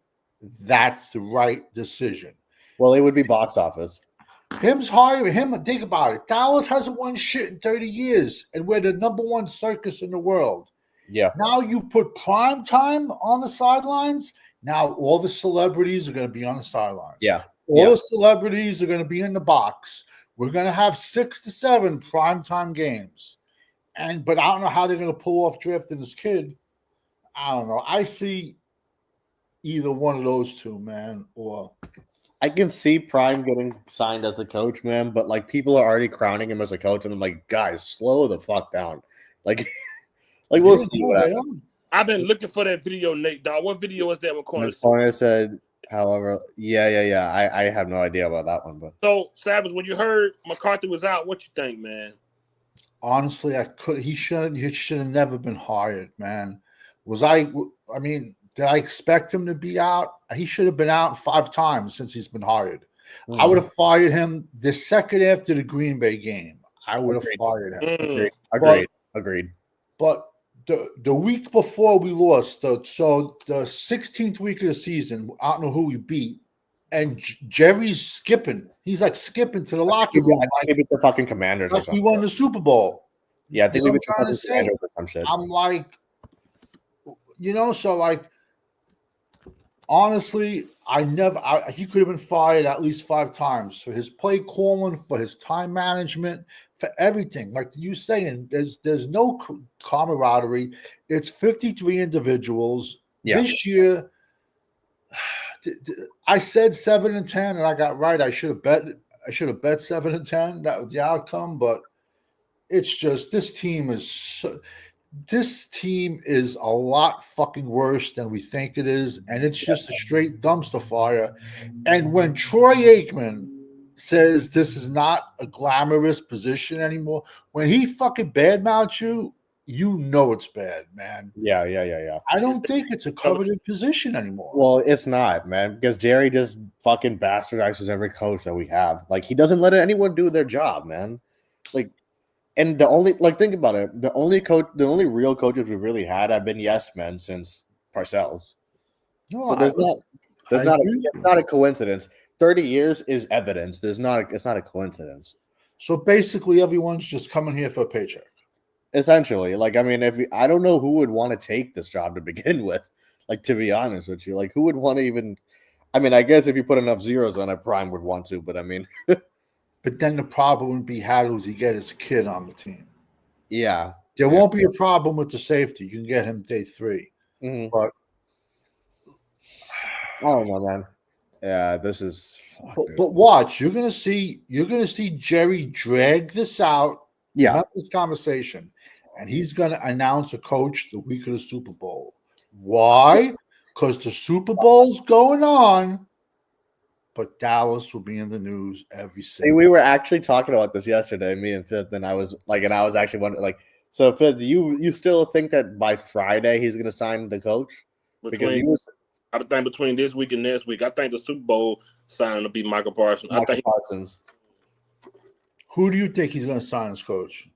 G: that's the right decision.
B: Well, it would be box office.
G: Him's hiring him. Think about it. Dallas hasn't won shit in 30 years, and we're the number one circus in the world.
B: Yeah.
G: Now you put prime time on the sidelines. Now all the celebrities are going to be on the sidelines.
B: Yeah.
G: All the celebrities are going to be in the box. We're going to have 6 to 7 primetime games. But I don't know how they're going to pull off drafting this kid. I don't know. I see either one of those two, man, or
B: I can see Prime getting signed as a coach, man, but like people are already crowning him as a coach, and I'm like, guys, slow the fuck down. Like we'll see what happens.
A: I've been looking for that video, Nate. Dog, what video is that? When
B: Corner said, however, yeah. I have no idea about that one, but
A: so Savage, when you heard McCarthy was out, what you think, man?
G: Honestly, he should have never been hired, man. I mean, did I expect him to be out? He should have been out 5 times since he's been hired. I would have fired him the second after the Green Bay game. I would have fired him.
B: Agreed.
G: But the week before we lost, the 16th week of the season, I don't know who we beat, and Jerry's skipping. He's like skipping to the locker room.
B: Maybe the fucking Commanders or something.
G: We won the Super Bowl.
B: Yeah, I think we
G: trying to say.
B: Some shit.
G: I'm like, so like, honestly, he could have been fired at least 5 times for his play calling, for his time management, for everything. Like you saying, there's no camaraderie. It's 53 individuals.
B: Yeah.
G: This year, I said 7-10, and I got right. I should have bet 7-10. That was the outcome, but it's just this team is a lot fucking worse than we think it is, and it's just a straight dumpster fire. And when Troy Aikman says this is not a glamorous position anymore, when he fucking badmouths you, you know it's bad, man.
B: Yeah.
G: I don't think it's a coveted position anymore.
B: Well, it's not, man, because Jerry just fucking bastardizes every coach that we have. Like, he doesn't let anyone do their job, man. Like, and the only, like, think about it. The only real coaches we've really had have been yes men since Parcells.
G: No,
B: so it's not a coincidence. 30 years is evidence. It's not a coincidence.
G: So basically, everyone's just coming here for a paycheck.
B: Essentially, like, I mean, I don't know who would want to take this job to begin with. Like, to be honest with you, like, who would want to even? I mean, I guess if you put enough zeros on it, Prime would want to. But I mean.
G: But then the problem would be, how does he get his kid on the team?
B: Yeah.
G: There won't be a problem with the safety. You can get him day 3.
B: Mm-hmm.
G: But
B: I don't know, man. Yeah, this is.
G: But watch, you're gonna see Jerry drag this out.
B: Yeah.
G: Have this conversation, and he's gonna announce a coach the week of the Super Bowl. Why? Because the Super Bowl's going on. But Dallas will be in the news every single.
B: We were actually talking about this yesterday, me and Fifth, and I was actually wondering, like, so Fifth, you still think that by Friday he's going to sign the coach?
A: I think between this week and next week, I think the Super Bowl signing will be Michael Parsons.
B: Parsons.
G: Who do you think he's going to sign as coach?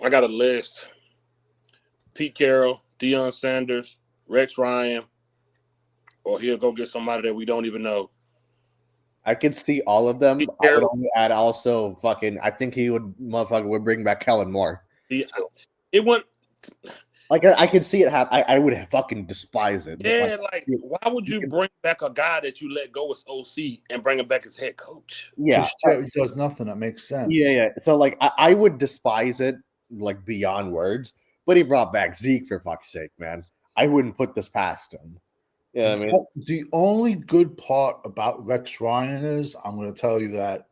A: I got a list: Pete Carroll, Deion Sanders, Rex Ryan, or he'll go get somebody that we don't even know.
B: I could see all of them. I would only add also I think he would bring back Kellen Moore.
A: It wouldn't.
B: Like, I could see it happen. I would fucking despise it.
A: Yeah, why would you bring back a guy that you let go as OC and bring him back as head coach?
B: Yeah.
G: He does nothing. That makes sense.
B: Yeah. So, like, I would despise it, like, beyond words. But he brought back Zeke, for fuck's sake, man. I wouldn't put this past him. Yeah, I mean,
G: the only good part about Rex Ryan is, I'm going to tell you that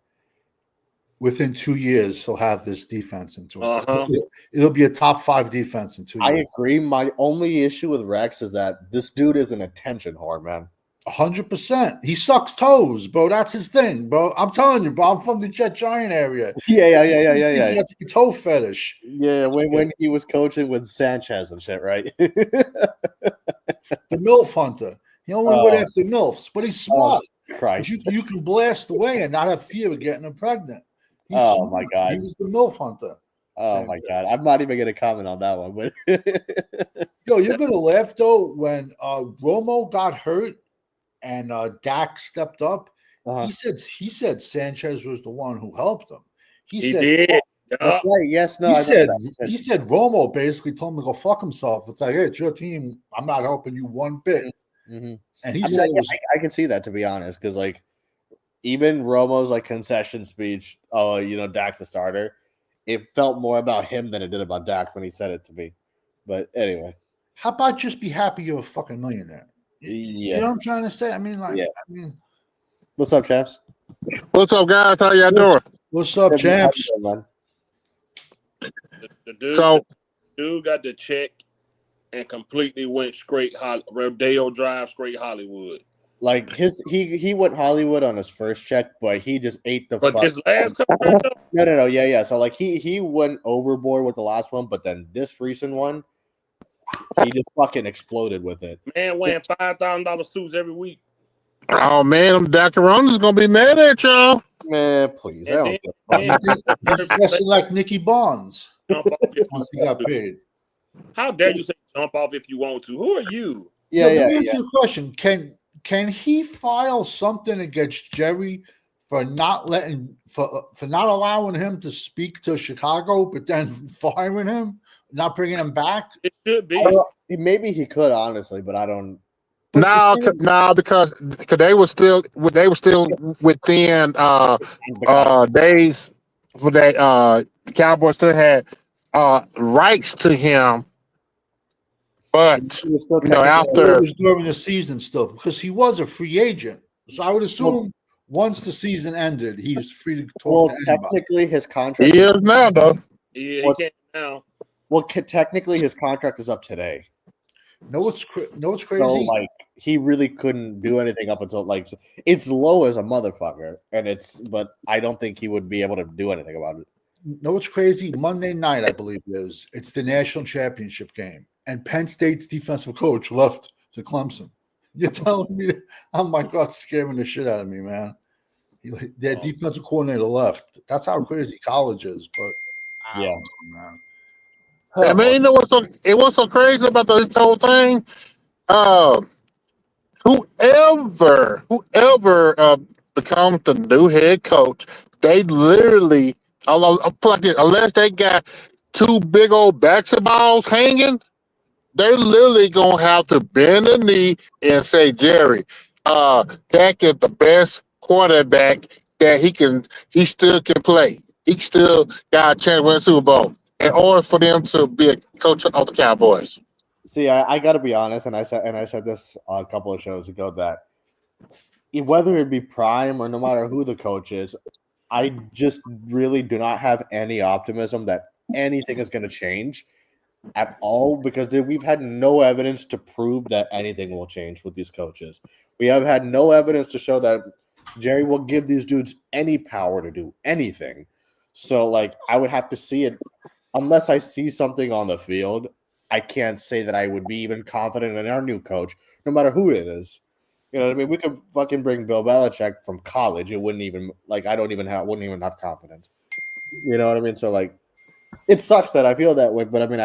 G: within 2 years he'll have this defense into it. It'll be a top 5 defense in 2 years.
B: I agree. My only issue with Rex is that this dude is an attention whore, man.
G: 100%. He sucks toes, bro. That's his thing, bro. I'm telling you, bro. I'm from the Jet Giant area.
B: Yeah.
G: He has a toe fetish.
B: Yeah, when he was coaching with Sanchez and shit, right?
G: The MILF hunter. He only went after MILFs, but he's smart.
B: Christ.
G: You can blast away and not have fear of getting him pregnant. He's
B: Oh,
G: smart.
B: my God.
G: He was the MILF hunter.
B: Oh my God. I'm not even gonna comment on that one, but
G: Yo, you're gonna laugh though when Romo got hurt and Dak stepped up. He said Sanchez was the one who helped him. He said
A: did.
B: That's right. Yes, no.
G: He said Romo basically told him to go fuck himself. It's like, hey, it's your team. I'm not helping you one bit.
B: Mm-hmm.
G: And he said
B: I can see that, to be honest, because like even Romo's like concession speech, Dak's the starter. It felt more about him than it did about Dak when he said it to me. But anyway,
G: how about just be happy you're a fucking millionaire?
B: Yeah.
G: You know what I'm trying to say? I mean,
B: what's up, champs?
I: What's up, guys? How y'all doing?
G: What's up, champs?
A: The dude got the check and completely went straight Rodeo Drive, straight Hollywood.
B: Like he went Hollywood on his first check, but he just ate the.
A: But this last contract,
B: no, yeah. So like he went overboard with the last one, but then this recent one, he just fucking exploded with it.
A: Man, wearing $5,000 suits every week.
I: Oh man, them Dacaronis gonna be mad at y'all.
B: Man, please.
G: He's dressing like Nicky Barnes.
A: Once
G: he got paid.
A: How dare you say jump off if you want to? Who are you?
G: Let me ask you a question. Can he file something against Jerry for not allowing him to speak to Chicago, but then firing him, not bringing him back?
A: It should be.
B: Maybe he could, honestly, but I don't.
I: No, because they were still within days for that. The Cowboys still had rights to him, but after
G: it was during the season still, because he was a free agent. So I would assume once the season ended, he's free to talk to anybody.
B: Technically, his contract.
I: He is now, though.
A: Yeah, he can't now.
B: Well, technically, his contract is up today.
G: No, what's crazy?
B: So, like, he really couldn't do anything up until it's low as a motherfucker, but I don't think he would be able to do anything about it.
G: No, what's crazy? Monday night, I believe it is. It's the national championship game, and Penn State's defensive coach left to Clemson. You're telling me? Oh my God, scaring the shit out of me, man. Their defensive coordinator left. That's how crazy college is. But
B: yeah,
G: man.
I: I mean, it was so crazy about this whole thing. Whoever becomes the new head coach, they literally, unless they got two big old basketballs hanging, they literally gonna have to bend the knee and say, Jerry, Dak is the best quarterback that he still can play. He still got a chance to win the Super Bowl in order for them to be a coach of the Cowboys.
B: See, I got to be honest, and I said this a couple of shows ago, that whether it be Prime or no matter who the coach is, I just really do not have any optimism that anything is going to change at all, because we've had no evidence to prove that anything will change with these coaches. We have had no evidence to show that Jerry will give these dudes any power to do anything. So, like, I would have to see it. Unless I see something on the field, I can't say that I would be even confident in our new coach, no matter who it is. You know what I mean? We could fucking bring Bill Belichick from college. It wouldn't even wouldn't even have confidence. You know what I mean? So like, it sucks that I feel that way, but I mean,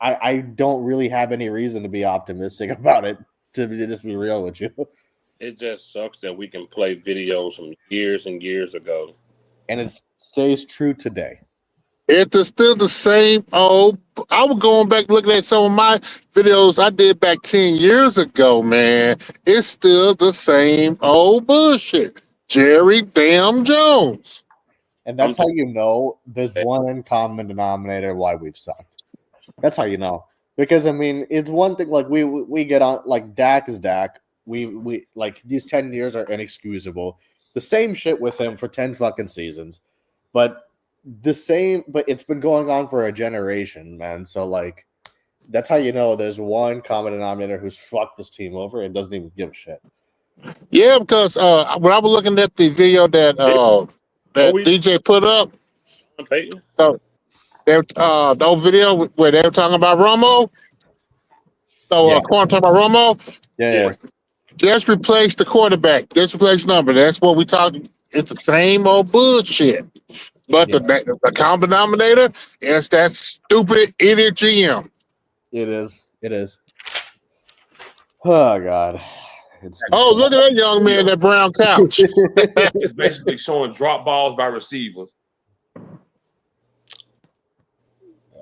B: I don't really have any reason to be optimistic about it. To just be real with you,
A: it just sucks that we can play videos from years and years ago,
B: and it stays true today.
I: It's still the same old. I was going back looking at some of my videos I did back 10 years ago, man. It's still the same old bullshit. Jerry damn Jones.
B: And that's how you know there's one in common denominator why we've sucked. That's how you know. Because, I mean, it's one thing, like, we get on, like, Dak is Dak. We like, these 10 years are inexcusable. The same shit with him for 10 fucking seasons. But it's been going on for a generation, man. So, like, That's how you know there's one common denominator who's fucked this team over and doesn't even give a shit.
I: Yeah, because when I was looking at the video that DJ put up, those video where they were talking about Romo. So Quan talking about Romo.
B: Yeah.
I: Just replace the quarterback. Just replace number. That's what we talking. It's the same old bullshit. But the common denominator is that stupid idiot GM.
B: It is. It is. Oh God.
I: Look at that young man, that brown couch.
A: It's basically showing drop balls by receivers.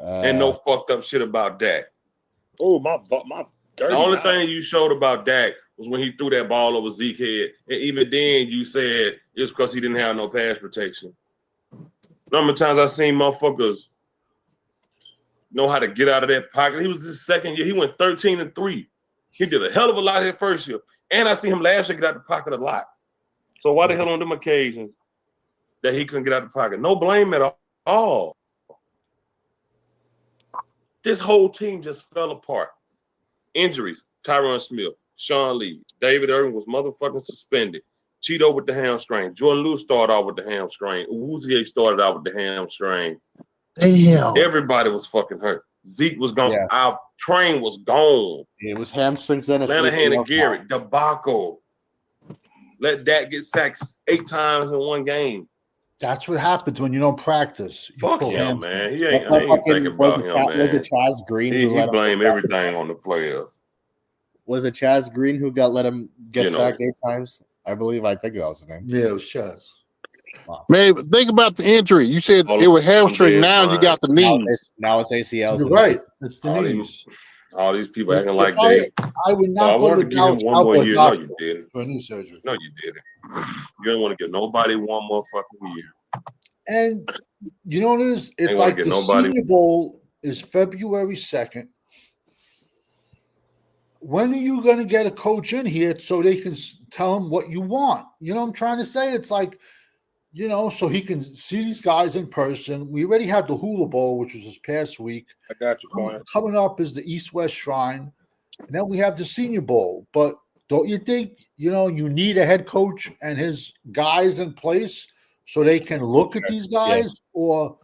A: And no fucked up shit about Dak.
J: Oh, my
A: the only thing you showed about Dak was when he threw that ball over Zeke's head. And even then you said it's because he didn't have no pass protection. Number of times I've seen motherfuckers know how to get out of that pocket. He was his second year. He went 13-3. He did a hell of a lot his first year. And I see him last year get out the pocket a lot. So why the hell on them occasions that he couldn't get out the pocket? No blame at all. This whole team just fell apart. Injuries, Tyron Smith, Sean Lee, David Irvin was motherfucking suspended. Cheeto with the hamstring. Jordan Lewis started off with the hamstring. Uwuzie started out with the hamstring.
I: Damn.
A: Everybody was fucking hurt. Zeke was gone.
B: Yeah.
A: Our train was gone.
B: It was hamstrings then.
A: Lanahan and Garrett, debacle. Let Dak get sacked 8 times in one game.
G: That's what happens when you don't practice. You
A: Fuck
G: pull
A: him,
G: hamstrings.
A: man. He ain't, I ain't thinking about him, man.
B: Was it Chaz Green who
A: he blame everything on the players.
B: Was it Chaz Green who let him get sacked 8 times? I think that was his name.
G: Yeah, it was Chaz.
B: Wow.
I: Man, think about the injury. You said it was hamstring. Now you got the knees.
B: Now it's ACLs.
G: You're right. It's the knees.
A: All these people acting like
G: I would not go to the Dallas Cowboys doctor for a knee surgery.
A: No, you didn't. You don't want to give nobody one more fucking year.
G: And you know what it is? It's like the Senior Bowl is February 2nd. When are you going to get a coach in here so they can tell him what you want? You know what I'm trying to say? It's like, so he can see these guys in person. We already had the Hula Bowl, which was this past week.
J: I got you, Quan.
G: Coming up is the East-West Shrine. And then we have the Senior Bowl. But don't you think, you need a head coach and his guys in place so they can look at these guys? Yeah. Or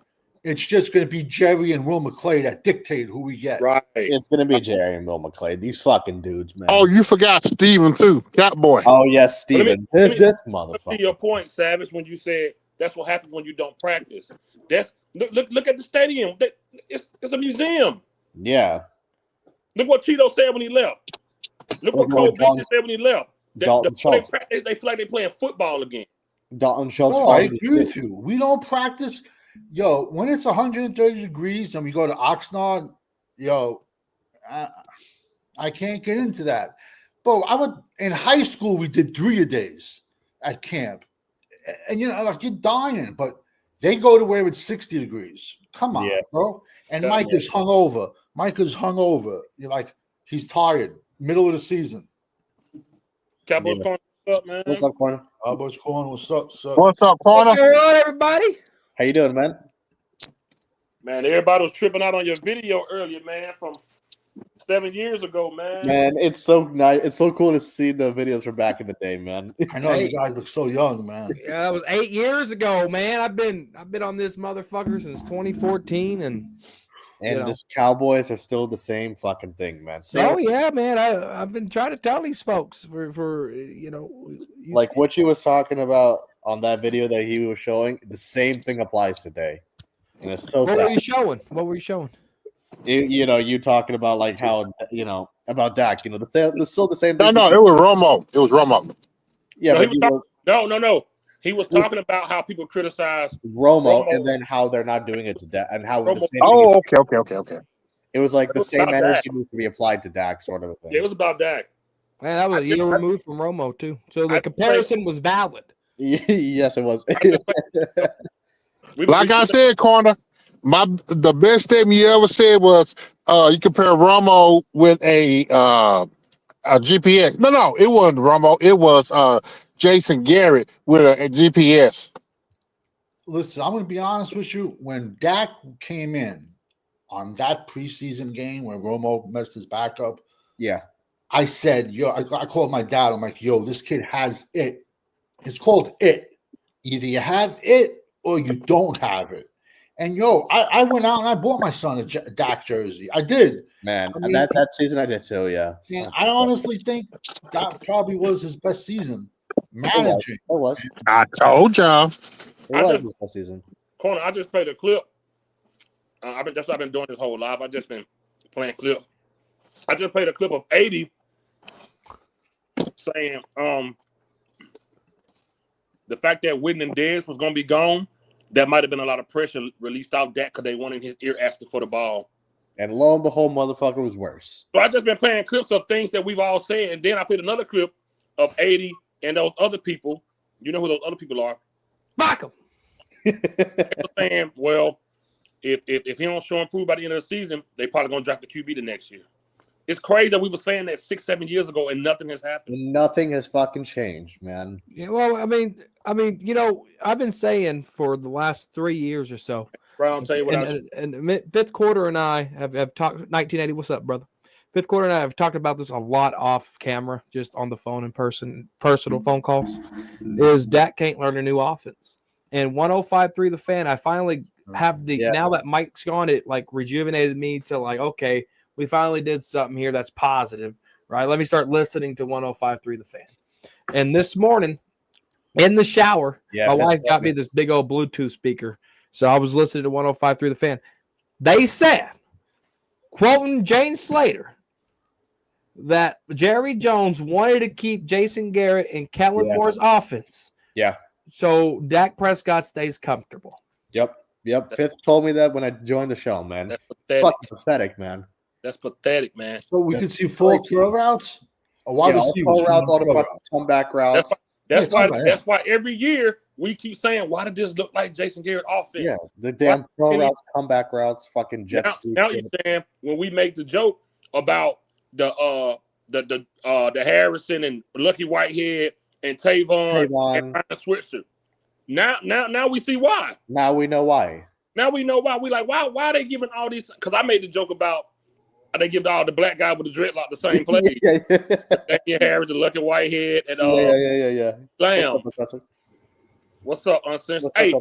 G: it's just going to be Jerry and Will McClay that dictate who we get?
J: Right.
B: It's going to be Jerry and Will McClay. These fucking dudes, man.
I: Oh, you forgot Steven, too. Cowboy.
B: Oh, yes, Steven. This motherfucker.
J: To your point, Savage, when you said that's what happens when you don't practice. That's look at the stadium. It's a museum.
B: Yeah.
J: Look what Cheeto said when he left. Look what Cole Beasley said when he left. They feel like they're playing football again.
B: Dalton Schultz.
G: I agree with you. We don't practice. Yo, when it's 130 degrees and we go to Oxnard, I can't get into that. But in high school, we did 3-a-days at camp. And, like you're dying, but they go to where it's 60 degrees. Come on, bro. And Mike is hungover. You're like, he's tired. Middle of the season.
J: Cowboys Corner, what's up, man?
B: What's up, Corner?
G: Cowboys Corner, what's up, sir?
I: What's up, Corner?
E: What's going on, everybody?
B: How you doing, man?
J: Man, everybody was tripping out on your video earlier, man, from 7 years ago, man.
B: Man, it's so nice. It's so cool to see the videos from back in the day, man.
G: I know you guys look so young, man.
K: Yeah, that was 8 years ago, man. I've been on this motherfucker since 2014, and
B: just Cowboys are still the same fucking thing, man.
K: Yeah, man. I've been trying to tell these folks for
B: like what you was talking about on that video that he was showing. The same thing applies today, and it's so.
K: What were you showing?
B: You talking about like how about Dak. It's still the same thing.
I: No, it was Romo.
B: Yeah,
J: no. He was talking about how people criticize
B: Romo and then how they're not doing it to Dak and how the same.
I: Oh, okay.
B: It was like the same energy needs to be applied to Dak, sort of a thing.
J: Yeah, it was about Dak.
K: Man, that was a year removed from Romo too, so the comparison was valid.
B: Yes, it was.
I: Like I said, Corner, the best statement you ever said was you compare Romo with a GPS. No, it wasn't Romo. It was Jason Garrett with a GPS.
G: Listen, I'm going to be honest with you. When Dak came in, on that preseason game where Romo messed his back up.
B: Yeah.
G: I said, yo, I called my dad. I'm like, yo, this kid has it. It's called it. Either you have it or you don't have it. And yo, I went out and I bought my son a Dak jersey. I did.
B: Man,
G: I mean,
B: that season I did too, yeah.
G: And I honestly think that probably was his best season managing.
B: It was.
I: I told y'all.
B: It was his best season.
J: Corner, I just played a clip. That's what I've been doing this whole life. I've just been playing clips. I just played a clip of 80 saying the fact that Whitney and Dez was going to be gone, that might have been a lot of pressure released off Dak because they wanted his ear asking for the ball.
B: And lo and behold, motherfucker was worse.
J: So I just been playing clips of things that we've all said, and then I played another clip of 80 and those other people. You know who those other people are?
K: Fuck them.
J: They were saying, well, if he don't show improve by the end of the season, they probably gonna draft the QB the next year. It's crazy that we were saying that 6-7 years ago and nothing has happened.
B: Nothing has fucking changed, man.
K: Yeah, well, I mean, you know, I've been saying for the last 3 years or so.
J: Bro, I'll tell you what.
K: And fifth quarter and I have talked. 1980, what's up, brother? Fifth quarter and I have talked about this a lot off camera, just on the phone in person, personal phone calls. Is Dak can't learn a new offense. And 105.3 The Fan, I finally have now that Mike's gone, it like rejuvenated me to like, okay, we finally did something here that's positive, right? Let me start listening to 105.3 The Fan. And this morning, in the shower, my wife got me this big old Bluetooth speaker. So I was listening to 105.3 The Fan. They said, quoting Jane Slater, that Jerry Jones wanted to keep Jason Garrett and Kellen Moore's offense.
B: Yeah.
K: So Dak Prescott stays comfortable.
B: Yep. Fifth told me that when I joined the show, man.
J: That's
B: it's fucking pathetic, man.
J: That's pathetic, man.
G: So we could see full throw routes? Or wide receivers?
B: Routes, all the fucking comeback routes.
J: That's why every year we keep saying, why did this look like Jason Garrett offense?
B: Yeah, the damn throw routes, comeback routes, fucking jet sweeps.
J: Now you're saying when we make the joke about the Harrison and Lucky Whitehead and Tavon and Ryan Switzer. Now we see why.
B: Now we know why.
J: We like, why are they giving all these? Because I made the joke about they give all the black guy with the dreadlock the same play. Daniel Harris and Lucky Whitehead and Lamb. What's up, uncensored? Hey,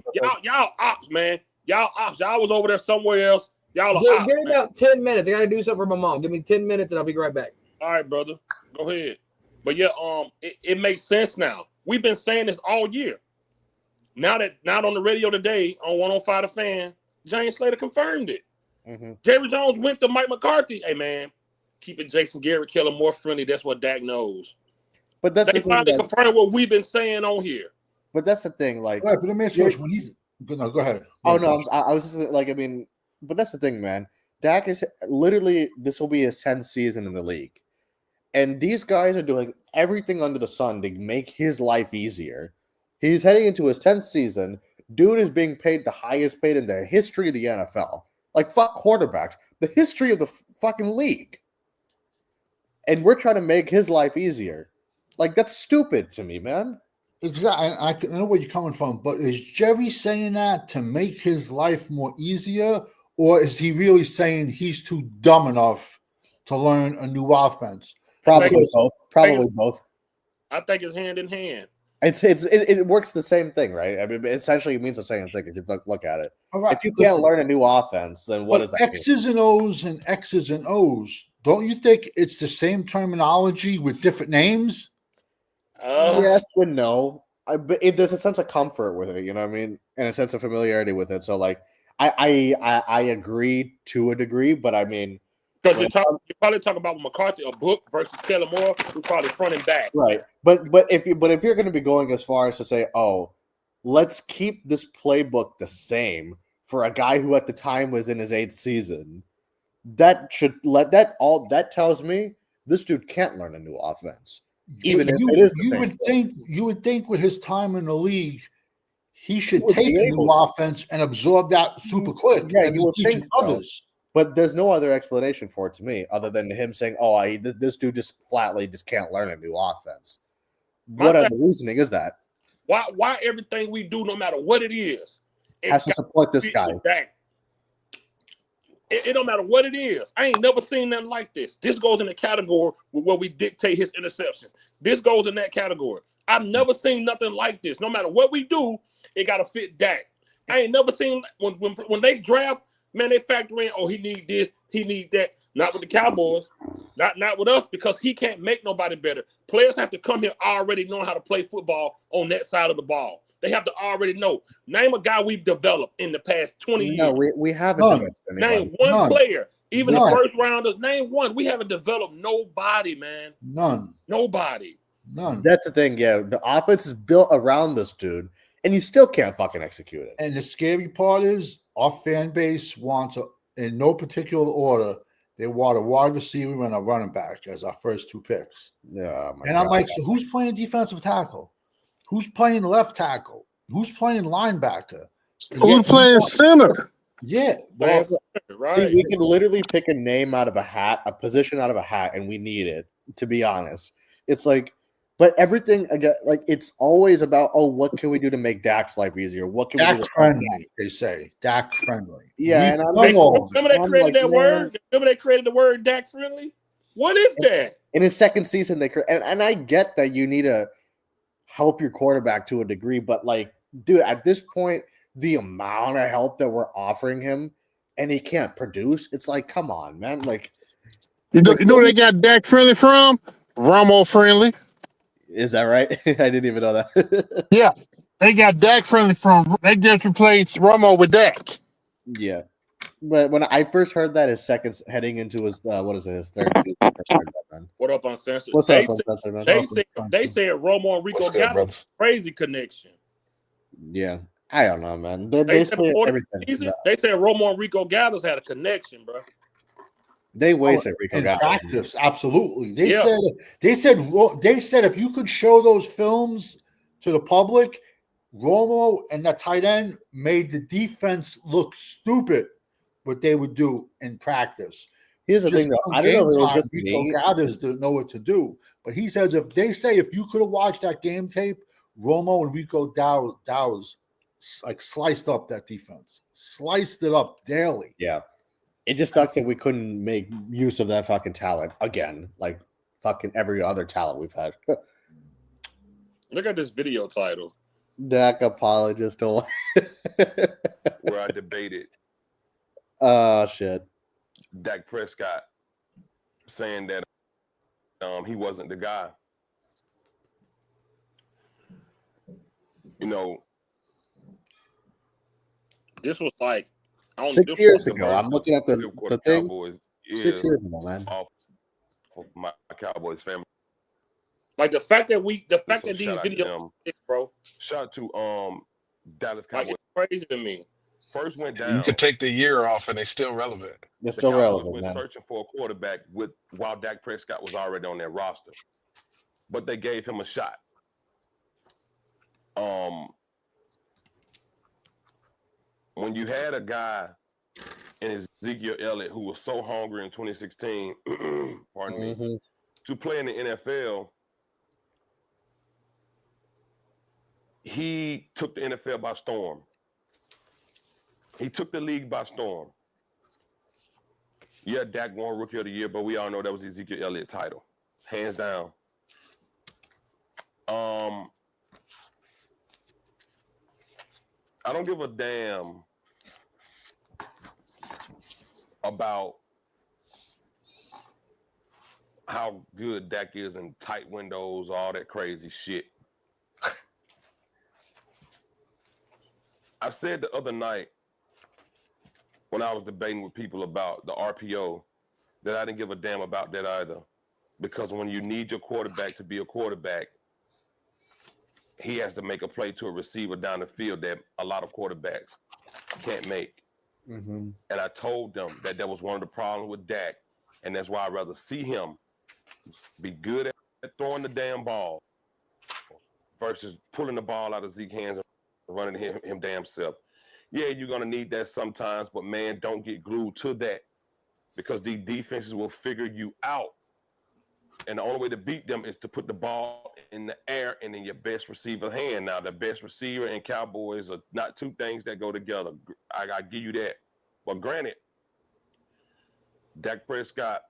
J: y'all ops, man. Y'all ops. Y'all was over there somewhere else. Y'all are ops.
K: Give me about 10 minutes. I gotta do something for my mom. Give me 10 minutes and I'll be right back.
J: All right, brother. Go ahead. But yeah, it makes sense now. We've been saying this all year. Now that not on the radio today on 105 The Fan, James Slater confirmed it. Mm-hmm. Jerry Jones went to Mike McCarthy. Hey man, keeping Jason Garrett, Kellen Moore friendly. That's what Dak knows.
B: But that's
J: they finally confirmed what we've been saying on here.
B: But that's the thing, like.
G: Right, but let me ask you when he's go ahead.
B: Oh no, I was just like, I mean, but that's the thing, man. Dak is literally, this will be his 10th season in the league, and these guys are doing everything under the sun to make his life easier. He's heading into his 10th season. Dude is being paid the highest paid in the history of the NFL. Like, fuck quarterbacks. The history of the fucking league. And we're trying to make his life easier. Like, that's stupid to me, man.
G: Exactly. I know where you're coming from, but is Jerry saying that to make his life more easier, or is he really saying he's too dumb enough to learn a new offense?
B: Probably both. Probably both.
J: I think it's hand in hand.
B: It works the same thing, right? I mean, essentially, it means the same thing if you look at it.
G: All right,
B: if you can't learn a new offense, then what does that mean?
G: X's and O's and X's and O's. Don't you think it's the same terminology with different names?
B: Yes and no. But there's a sense of comfort with it, you know what I mean? And a sense of familiarity with it. So, like, I agree to a degree, but I mean,
J: because you're probably talking about McCarthy, a book versus Kellen Moore, who's probably front and back.
B: Right. But if you're going to be going as far as to say, oh, let's keep this playbook the same for a guy who at the time was in his 8th season, that tells me this dude can't learn a new offense. Even if it is the same thing.
G: You would think with his time in the league, he should take a new offense and absorb that super quick.
B: Yeah, you would think others. But there's no other explanation for it to me other than him saying, "Oh, this dude just flatly just can't learn a new offense." What other reasoning is that?
J: Why everything we do, no matter what it is,
B: has to support this guy?
J: It don't matter what it is. I ain't never seen nothing like this. This goes in the category where we dictate his interceptions. This goes in that category. I've never seen nothing like this. No matter what we do, it got to fit Dak. I ain't never seen when they draft, man, they factor in, oh, he need this, he need that. Not with the Cowboys. Not with us, because he can't make nobody better. Players have to come here already knowing how to play football on that side of the ball. They have to already know. Name a guy we've developed in the past 20 years.
B: No, we haven't developed anybody.
J: Name one player. Even the first rounders, name one. We haven't developed nobody, man. Nobody.
G: None.
B: That's the thing, yeah. The offense is built around this dude, and you still can't fucking execute it.
G: And the scary part is our fan base wants, in no particular order, they want a wide receiver and a running back as our first two picks.
B: Yeah,
G: I'm like, so who's playing defensive tackle? Who's playing left tackle? Who's playing linebacker?
I: Who's playing center?
G: Yeah,
B: well, right. See, we can literally pick a name out of a hat, a position out of a hat, and we need it. To be honest, it's like, but everything again, like it's always about, oh, what can we do to make Dak's life easier? What can we do?
G: Dak's friendly, they say. Dak's friendly.
B: Yeah, and
J: remember they created that word. Remember they created the word Dak friendly. What is that?
B: In his second season, they and I get that you need to help your quarterback to a degree, but like, dude, at this point, the amount of help that we're offering him, and he can't produce, it's like, come on, man. Like,
I: you know where they got Dak friendly from? Romo friendly.
B: Is that right? I didn't even know that.
I: Yeah, they got Dak friendly from. They just replaced Romo with Dak.
B: Yeah, but when I first heard that, his second heading into his his third season.
J: What up, Uncensored?
B: What's up, Uncensored, man?
J: They said Romo and Rico got a crazy connection.
B: Yeah, I don't know, man. They say everything.
J: They said Romo and Rico Gallows had a connection, bro.
B: They wasted Rico Gallows.
G: Practice, absolutely. They said if you could show those films to the public, Romo and that tight end made the defense look stupid. What they would do in practice.
B: Here's the thing, though. I don't know if it was just
G: Rico Gallows didn't know what to do, but he says if you could have watched that game tape, Romo and Rico Gallows like sliced up that defense, sliced it up daily.
B: Yeah. It just sucks that we couldn't make use of that fucking talent again, like fucking every other talent we've had.
J: Look at this video title.
B: Dak apologist.
L: Where I debated.
B: Oh, shit.
L: Dak Prescott saying that he wasn't the guy. You know.
J: This was like
B: 6 years ago. I'm looking at the thing.
L: Cowboys
B: 6 years ago, man.
L: Off of my Cowboys family.
J: Like the fact that these videos, bro.
L: Shout out to Dallas Cowboys.
J: Like, it's crazy to me.
L: First went down.
M: You could take the year off and they're still relevant.
B: They're still relevant,
L: man. Searching for a quarterback while Dak Prescott was already on their roster, but they gave him a shot. When you had a guy in Ezekiel Elliott who was so hungry in 2016, pardon me, to play in the NFL, he took the NFL by storm. He took the league by storm. Yeah, Dak won Rookie of the Year, but we all know that was the Ezekiel Elliott title, hands down. I don't give a damn about how good Dak is in tight windows, all that crazy shit. I said the other night when I was debating with people about the RPO that I didn't give a damn about that either. Because when you need your quarterback to be a quarterback, he has to make a play to a receiver down the field that a lot of quarterbacks can't make. And I told them that was one of the problems with Dak, and that's why I'd rather see him be good at throwing the damn ball versus pulling the ball out of Zeke's hands and running him damn self. Yeah, you're going to need that sometimes, but man, don't get glued to that because these defenses will figure you out. And the only way to beat them is to put the ball in the air and in your best receiver's hand. Now, the best receiver and Cowboys are not two things that go together. I give you that. But granted, Dak Prescott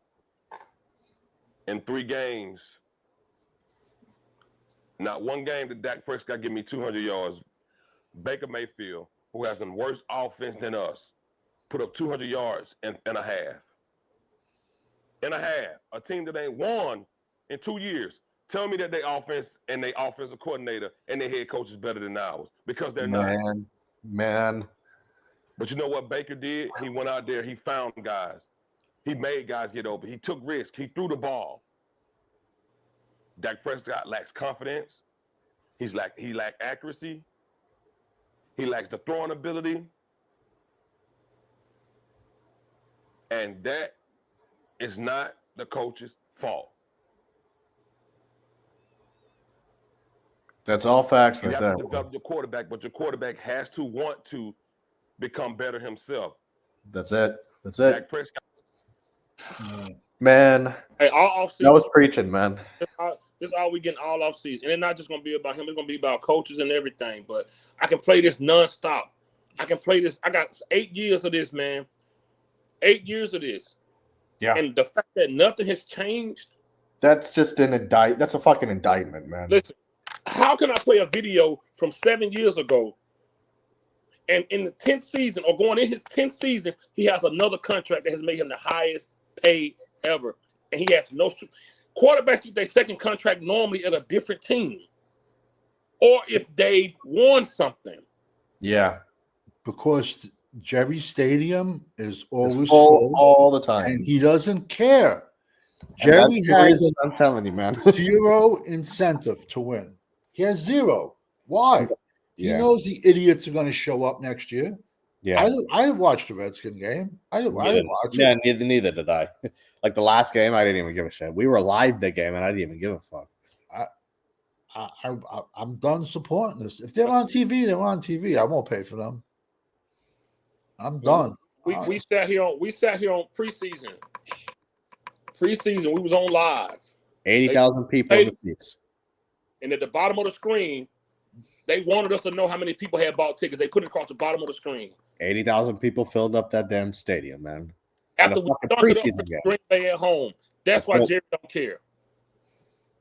L: in 3 games. Not one game did Dak Prescott give me 200 yards. Baker Mayfield, who has a worse offense than us, put up 200 yards and a half. And a half. A team that ain't won in 2 years. Tell me that their offense and their offensive coordinator and their head coach is better than ours, because they're not.
B: Man.
L: But you know what Baker did? He went out there. He found guys. He made guys get open. He took risks. He threw the ball. Dak Prescott lacks confidence. He lacked accuracy. He lacks the throwing ability. And that is not the coach's fault.
B: That's all facts
L: You
B: right
L: have
B: there.
L: to develop your quarterback, but your quarterback has to want to become better himself.
B: That's it.
L: Dak Prescott.
B: Man.
J: Hey, all off season.
B: That was preaching, man.
J: This all we getting all off season. And it's not just going to be about him. It's going to be about coaches and everything. But I can play this nonstop. I can play this. I got 8 years of this, man. 8 years of this.
B: Yeah.
J: And the fact that nothing has changed.
B: That's just that's a fucking indictment, man.
J: Listen, how can I play a video from 7 years ago, and in the 10th season, or going in his 10th season, he has another contract that has made him the highest paid ever, and he has no quarterbacks get their second contract normally at a different team, or if they won something.
B: Yeah,
G: because Jerry Stadium is always
B: full all the time,
G: and he doesn't care. Jerry has,
B: I'm telling you, man,
G: zero incentive to win. He has zero. Why?
B: Yeah.
G: He knows the idiots are going to show up next year.
B: Yeah,
G: I didn't watch the Redskin game. I didn't watch it.
B: Yeah, neither did I. Like the last game, I didn't even give a shit. We were live the game, and I didn't even give a fuck.
G: I'm done supporting this. If they're on TV, they're on TV. I won't pay for them. I'm done.
J: We sat here on preseason. Preseason, we was on live.
B: 80,000 people in the seats.
J: And at the bottom of the screen, they wanted us to know how many people had bought tickets. They put it across the bottom of the screen.
B: 80,000 people filled up that damn stadium, man.
J: After we started up Green Bay at home. That's why Jerry don't care.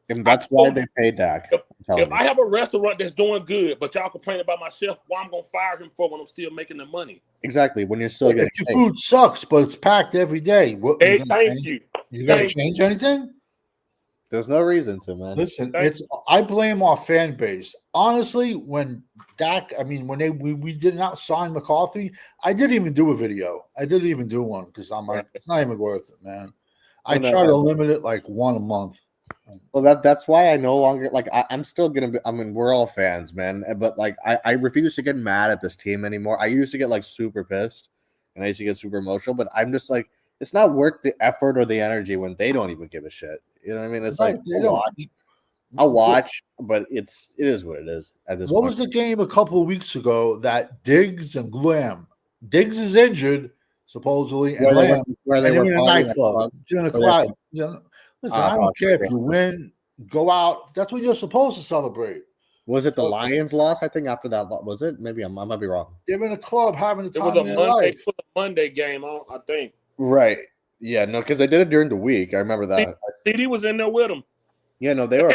B: And that's why they paid Dak.
J: If I have a restaurant that's doing good, but y'all complain about my chef, well, I'm going to fire him for when I'm still making the money.
B: Exactly. When you're still getting
G: your food sucks, but it's packed every day.
J: Hey, thank you.
G: You going to change anything?
B: There's no reason to, man.
G: Listen, I blame our fan base. Honestly, when Dak, we did not sign McCarthy, I didn't even do a video. I didn't even do one because I'm like, it's not even worth it, man. I try to limit it like one a month.
B: Well, that's why I no longer I'm still gonna be. I mean, we're all fans, man. But like, I refuse to get mad at this team anymore. I used to get like super pissed, and I used to get super emotional. But I'm just like, it's not worth the effort or the energy when they don't even give a shit. You know what I mean? It's like I'll watch, but it is what it is at this point.
G: What was the game a couple of weeks ago that Diggs and Lamb? Diggs is injured supposedly, and Lamb were in a nightclub doing a club. Listen, I don't care if you win, go out. That's what you're supposed to celebrate.
B: Was it the Lions loss? I think after that, was it? Maybe I might be wrong.
G: They're in a club having a time
J: of their life. It was a Monday game, I think.
B: Right. Yeah, no, because they did it during the week. I remember that.
J: CD was in there with them.
B: Yeah, no, they were.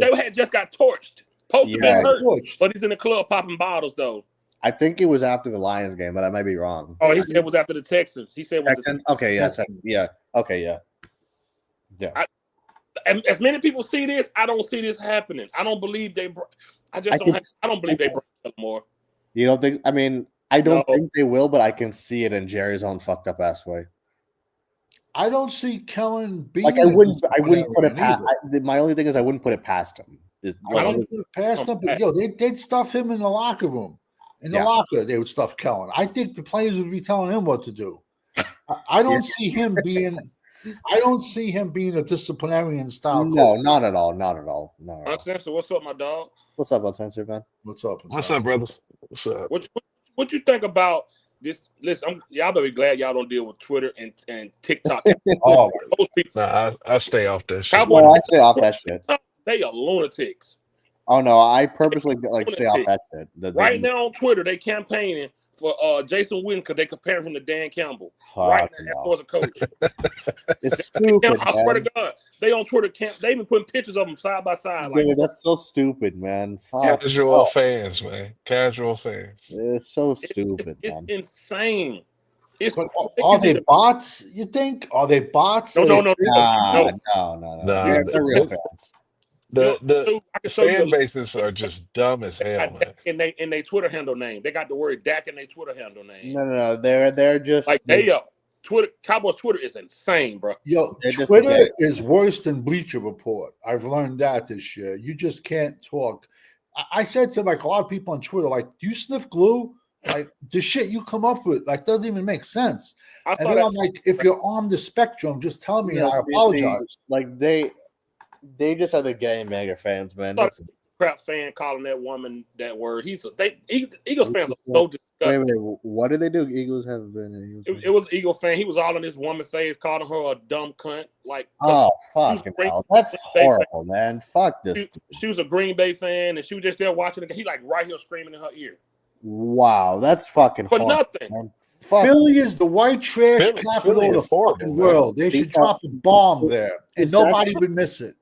J: They had just got torched. Supposed to be hurt, but he's in the club popping bottles, though.
B: I think it was after the Lions game, but I might be wrong.
J: Oh, he said it was after the Texans. He said it was
B: Texans. Okay, yeah, Texans. Yeah. Okay, yeah. Yeah.
J: As many people see this, I don't see this happening. I don't believe they. I don't believe they brought more.
B: You don't think? I mean, I don't think they will, but I can see it in Jerry's own fucked up ass way.
G: I don't see Kellen being
B: like I wouldn't put it past. My only thing is I wouldn't put it past him.
G: I don't put it past him, but they'd stuff him in the locker room. In the locker, they would stuff Kellen. I think the players would be telling him what to do. I don't see him being. I don't see him being a disciplinarian style.
B: No, not at all. Not at all. No.
J: Uncensored, what's up, my dog?
B: What's up, Uncensored, man?
G: What's up?
M: What's up, brothers? What's up?
J: What you think about this? Listen, y'all better be glad y'all don't deal with Twitter and TikTok.
M: Oh, most people. Nah, I stay off that shit.
B: No, I stay off that shit.
J: They are lunatics.
B: Oh no, I purposely stay off that shit.
J: Right now on Twitter, they campaigning for Jason Witten because they compare him to Dan Campbell.
B: Fuck
J: Right now, as a coach.
B: It's stupid.
J: I swear to God, they on Twitter they've been putting pictures of them side by side.
B: Dude,
J: like,
B: that's so stupid, man. Fuck.
M: Casual fans, man. Casual fans.
B: It's so stupid,
J: it's
B: man.
J: insane. It's
G: Are they bots? You think? Are they bots?
J: No.
B: No.
M: Nah,
B: They're real fans.
M: The fan bases are just dumb as hell, man.
J: In their Twitter handle name, they got the word Dak in their Twitter handle name.
B: No. They're just
J: like they up. Twitter Cowboys Twitter is insane, bro.
G: Yo, Twitter is worse than Bleacher Report. I've learned that this year. You just can't talk. I said to like a lot of people on Twitter, like, do you sniff glue? Like the shit you come up with, like, doesn't even make sense. And then I'm like, if you're on the spectrum, just tell me. I apologize.
B: Like they just are the game mega fans, man. That's
J: crap fan calling that woman that word. Eagles fans are so disgusting.
B: Wait, what did they do? Eagles haven't been in Eagles.
J: It was an Eagle fan. He was all in this woman face, calling her a dumb cunt. Like,
B: oh fucking hell, that's horrible, man. Fuck this.
J: She was a Green Bay fan, and she was just there watching it. He like right here screaming in her ear.
B: Wow, that's fucking
J: for
B: horrible,
J: nothing.
B: Man.
G: Philly is the white trash capital of the fucking world. They should drop a bomb there, and nobody would miss it.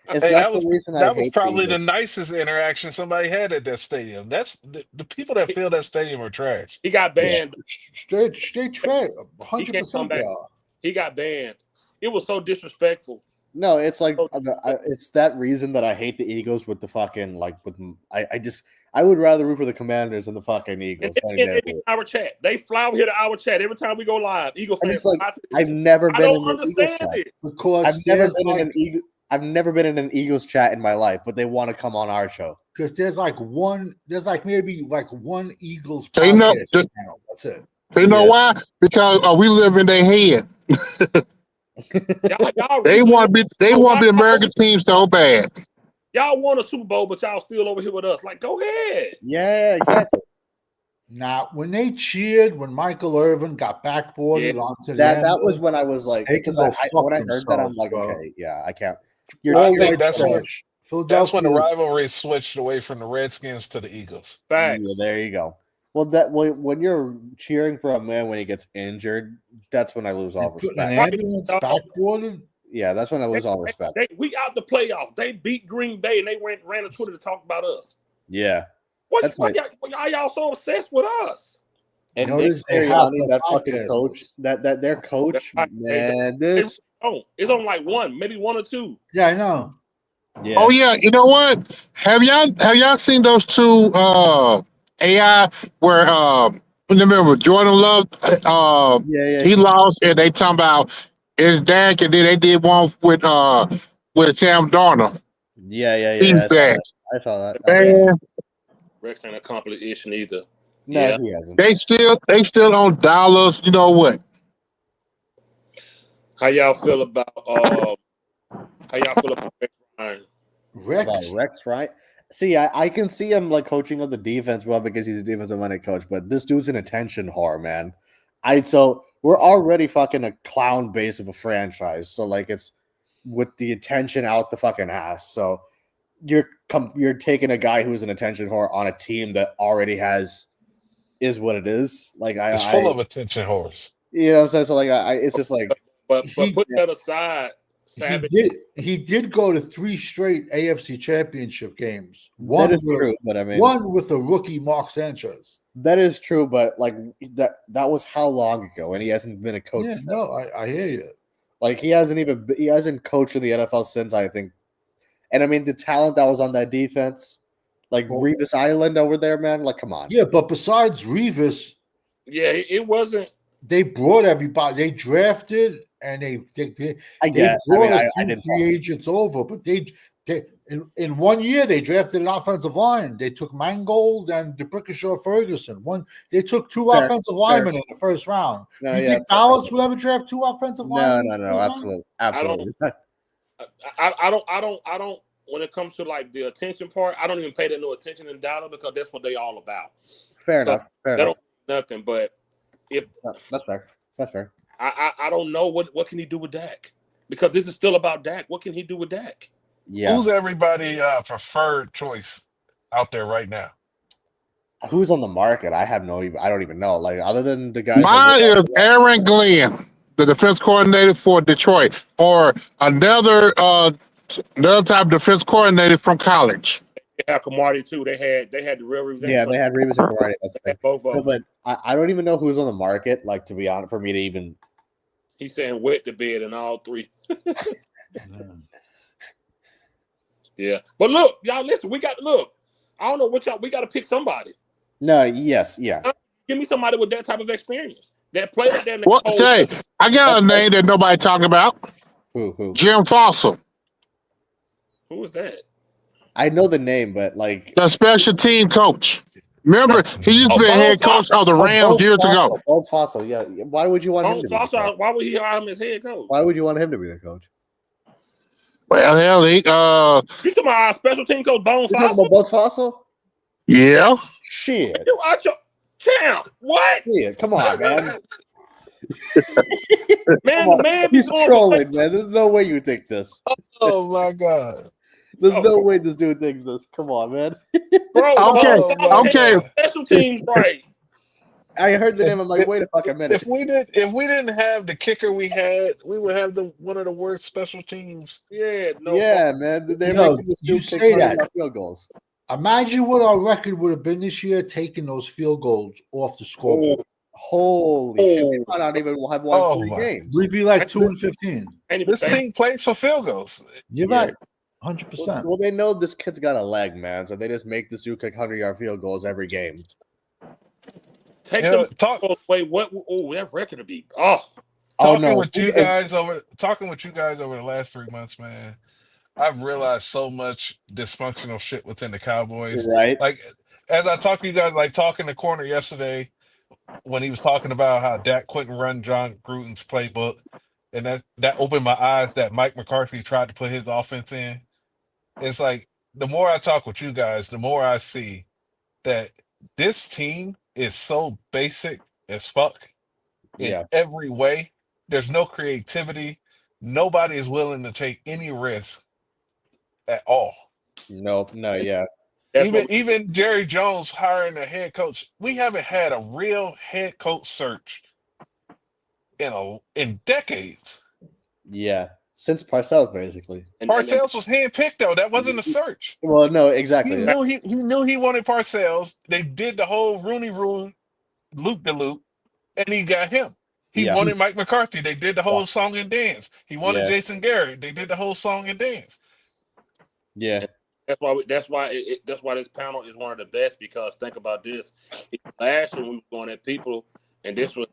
M: That was probably the nicest interaction somebody had at that stadium. That's the people that fill that stadium are trash.
J: He got banned.
G: Straight trash. 100%.
J: He got banned. It was so disrespectful.
B: No, it's like it's that reason that I hate the Eagles with the fucking I would rather root for the Commanders than the fucking Eagles.
J: In our chat, they fly over here to our chat every time we go live. Eagle fans,
B: I've never been in an Eagles chat.
G: Because
B: I've never been in an Eagles chat in my life, but they want to come on our show.
G: Because there's maybe one Eagles
I: they know,
G: channel. That's it.
I: They know why? Because we live in their head. They want the American team so bad.
J: Y'all won a Super Bowl, but y'all still over here with us. Like, go ahead.
B: Yeah, exactly.
G: Now, when they cheered when Michael Irvin got backboarded onto
B: that was when I was like, because when I heard that, I'm like, okay, yeah, I can't.
M: That's when the rivalry switched away from the Redskins to the Eagles.
B: Yeah, there you go. Well, when you're cheering for a man when he gets injured, that's when I lose all respect.
G: An ambulance backboarded?
B: Yeah, that's when I lose all respect.
J: We out the playoffs. They beat Green Bay and they ran to Twitter to talk about us.
B: Yeah.
J: Why y'all so obsessed with us?
B: And Nick Sirianni, that fucking coach, that their coach, man, this
J: it's on like maybe one or two.
G: Yeah, I know.
B: Yeah.
I: Oh yeah, you know what? Have y'all seen those two AI where remember Jordan Love he lost and they talking about his dad, and then they did one with Sam Darnold.
B: Yeah.
I: He's there.
B: I saw that.
I: Man.
J: Rex ain't accomplished either.
B: No, he hasn't.
I: They still on dollars. You know what?
J: How y'all feel about Rex Ryan?
G: Rex,
B: right? See, I can see him like coaching of the defense well because he's a defensive-minded coach, but this dude's an attention whore, man. So we're already fucking a clown base of a franchise, so like it's with the attention out the fucking ass. So you're taking a guy who's an attention whore on a team that already is what it is. Like
M: it's full of attention whores.
B: You know what I'm saying? So like it's just like,
J: but put that aside.
G: He did go to 3 straight AFC Championship games.
B: That is true, but I mean,
G: one with the rookie Mark Sanchez.
B: That is true, but like that was how long ago, and he hasn't been a coach since.
G: No, I hear you.
B: Like he hasn't coached in the NFL since, I think. And I mean the talent that was on that defense, like Revis Island over there, man. Like, come on.
G: Yeah, but besides Revis,
J: it wasn't.
G: They brought everybody. They drafted and they brought a few free agents over, but they in 1 year they drafted an offensive line. They took Mangold and DeBrickashaw Ferguson. They took 2 offensive linemen in the first round. You think Dallas would ever draft 2 offensive linemen?
B: No, absolutely.
J: I don't. When it comes to like the attention part, I don't even pay that no attention in Dallas because that's what they all about.
B: Fair enough.
J: Don't nothing, but
B: that's fair.
J: I don't know what can he do with Dak because this is still about Dak. What can he do with Dak?
M: Yeah. Who's everybody preferred choice out there right now?
B: Who's on the market? I don't even know. Like other than the guys.
I: Mine is Aaron Glenn, the defense coordinator for Detroit, or another type of defense coordinator from college.
J: They have Camardi too. They had the real Reeves.
B: Yeah, they had Reeves and Camardi. That's the thing.
J: Both of them.
B: But I don't even know who's on the market. Like to be honest, for me to even.
J: He's saying wet the bed in all three. Yeah, but look, y'all listen. We got look. I don't know what y'all. We got to pick somebody.
B: No. Yes. Yeah.
J: Give me somebody with that type of experience that played at that.
I: What say? I got a name that nobody talking about.
B: Who?
I: Jim Fossel.
J: Who is that?
B: I know the name, but like
I: the special team coach. Remember, he used to be the head coach of the Rams years ago.
B: Bones Fossil, yeah. Why would you want him to be the coach?
J: Why would he hire him as head coach?
B: Why would you want him to be the coach?
I: Well, hell,
J: you talking about our special team coach, Bones Fossil?
B: You talking about Bones Fossil?
I: Yeah.
B: Shit.
J: You out your champ? What?
B: Yeah, come on, man.
J: man,
B: he's trolling, man. There's no way you think this.
M: Oh my god.
B: There's no way this dude thinks this. Come on, man.
J: Bro,
I: okay.
J: Special teams, right?
B: I heard the name. I'm like, wait a fucking minute.
M: If we didn't have the kicker we had, we would have one of the worst special teams.
J: Yeah,
B: man. They're making this
G: you
B: dude
G: say
B: take
G: that.
B: field goals.
G: Imagine what our record would have been this year taking those field goals off the scoreboard.
B: Holy shit! We might not even have won 3 games.
G: We'd be like 2-15.
M: This team plays for field goals.
G: You're right. 100%.
B: Well, they know this kid's got a leg, man, so they just make this dude kick 100-yard field goals every game.
J: Take them away. What? Oh, that record to be.
M: Talking with you guys over the last 3 months, man. I've realized so much dysfunctional shit within the Cowboys.
B: Right.
M: Like as I talked to you guys, like talking to Corner yesterday when he was talking about how Dak couldn't run John Gruden's playbook, and that opened my eyes that Mike McCarthy tried to put his offense in. It's like the more I talk with you guys, the more I see that this team is so basic as fuck in every way. There's no creativity. Nobody is willing to take any risk at all.
B: No, yeah.
M: Even Jerry Jones hiring a head coach. We haven't had a real head coach search in decades.
B: Yeah. Since Parcells, basically.
M: Parcells was handpicked though. That wasn't a search.
B: Well, no, exactly.
M: He knew he wanted Parcells. They did the whole Rooney Rule loop-de-loop, and he got him. He wanted Mike McCarthy. They did the whole song and dance. He wanted Jason Garrett. They did the whole song and dance.
B: Yeah.
J: That's why this panel is one of the best, because think about this. Last year we were going at people, and this was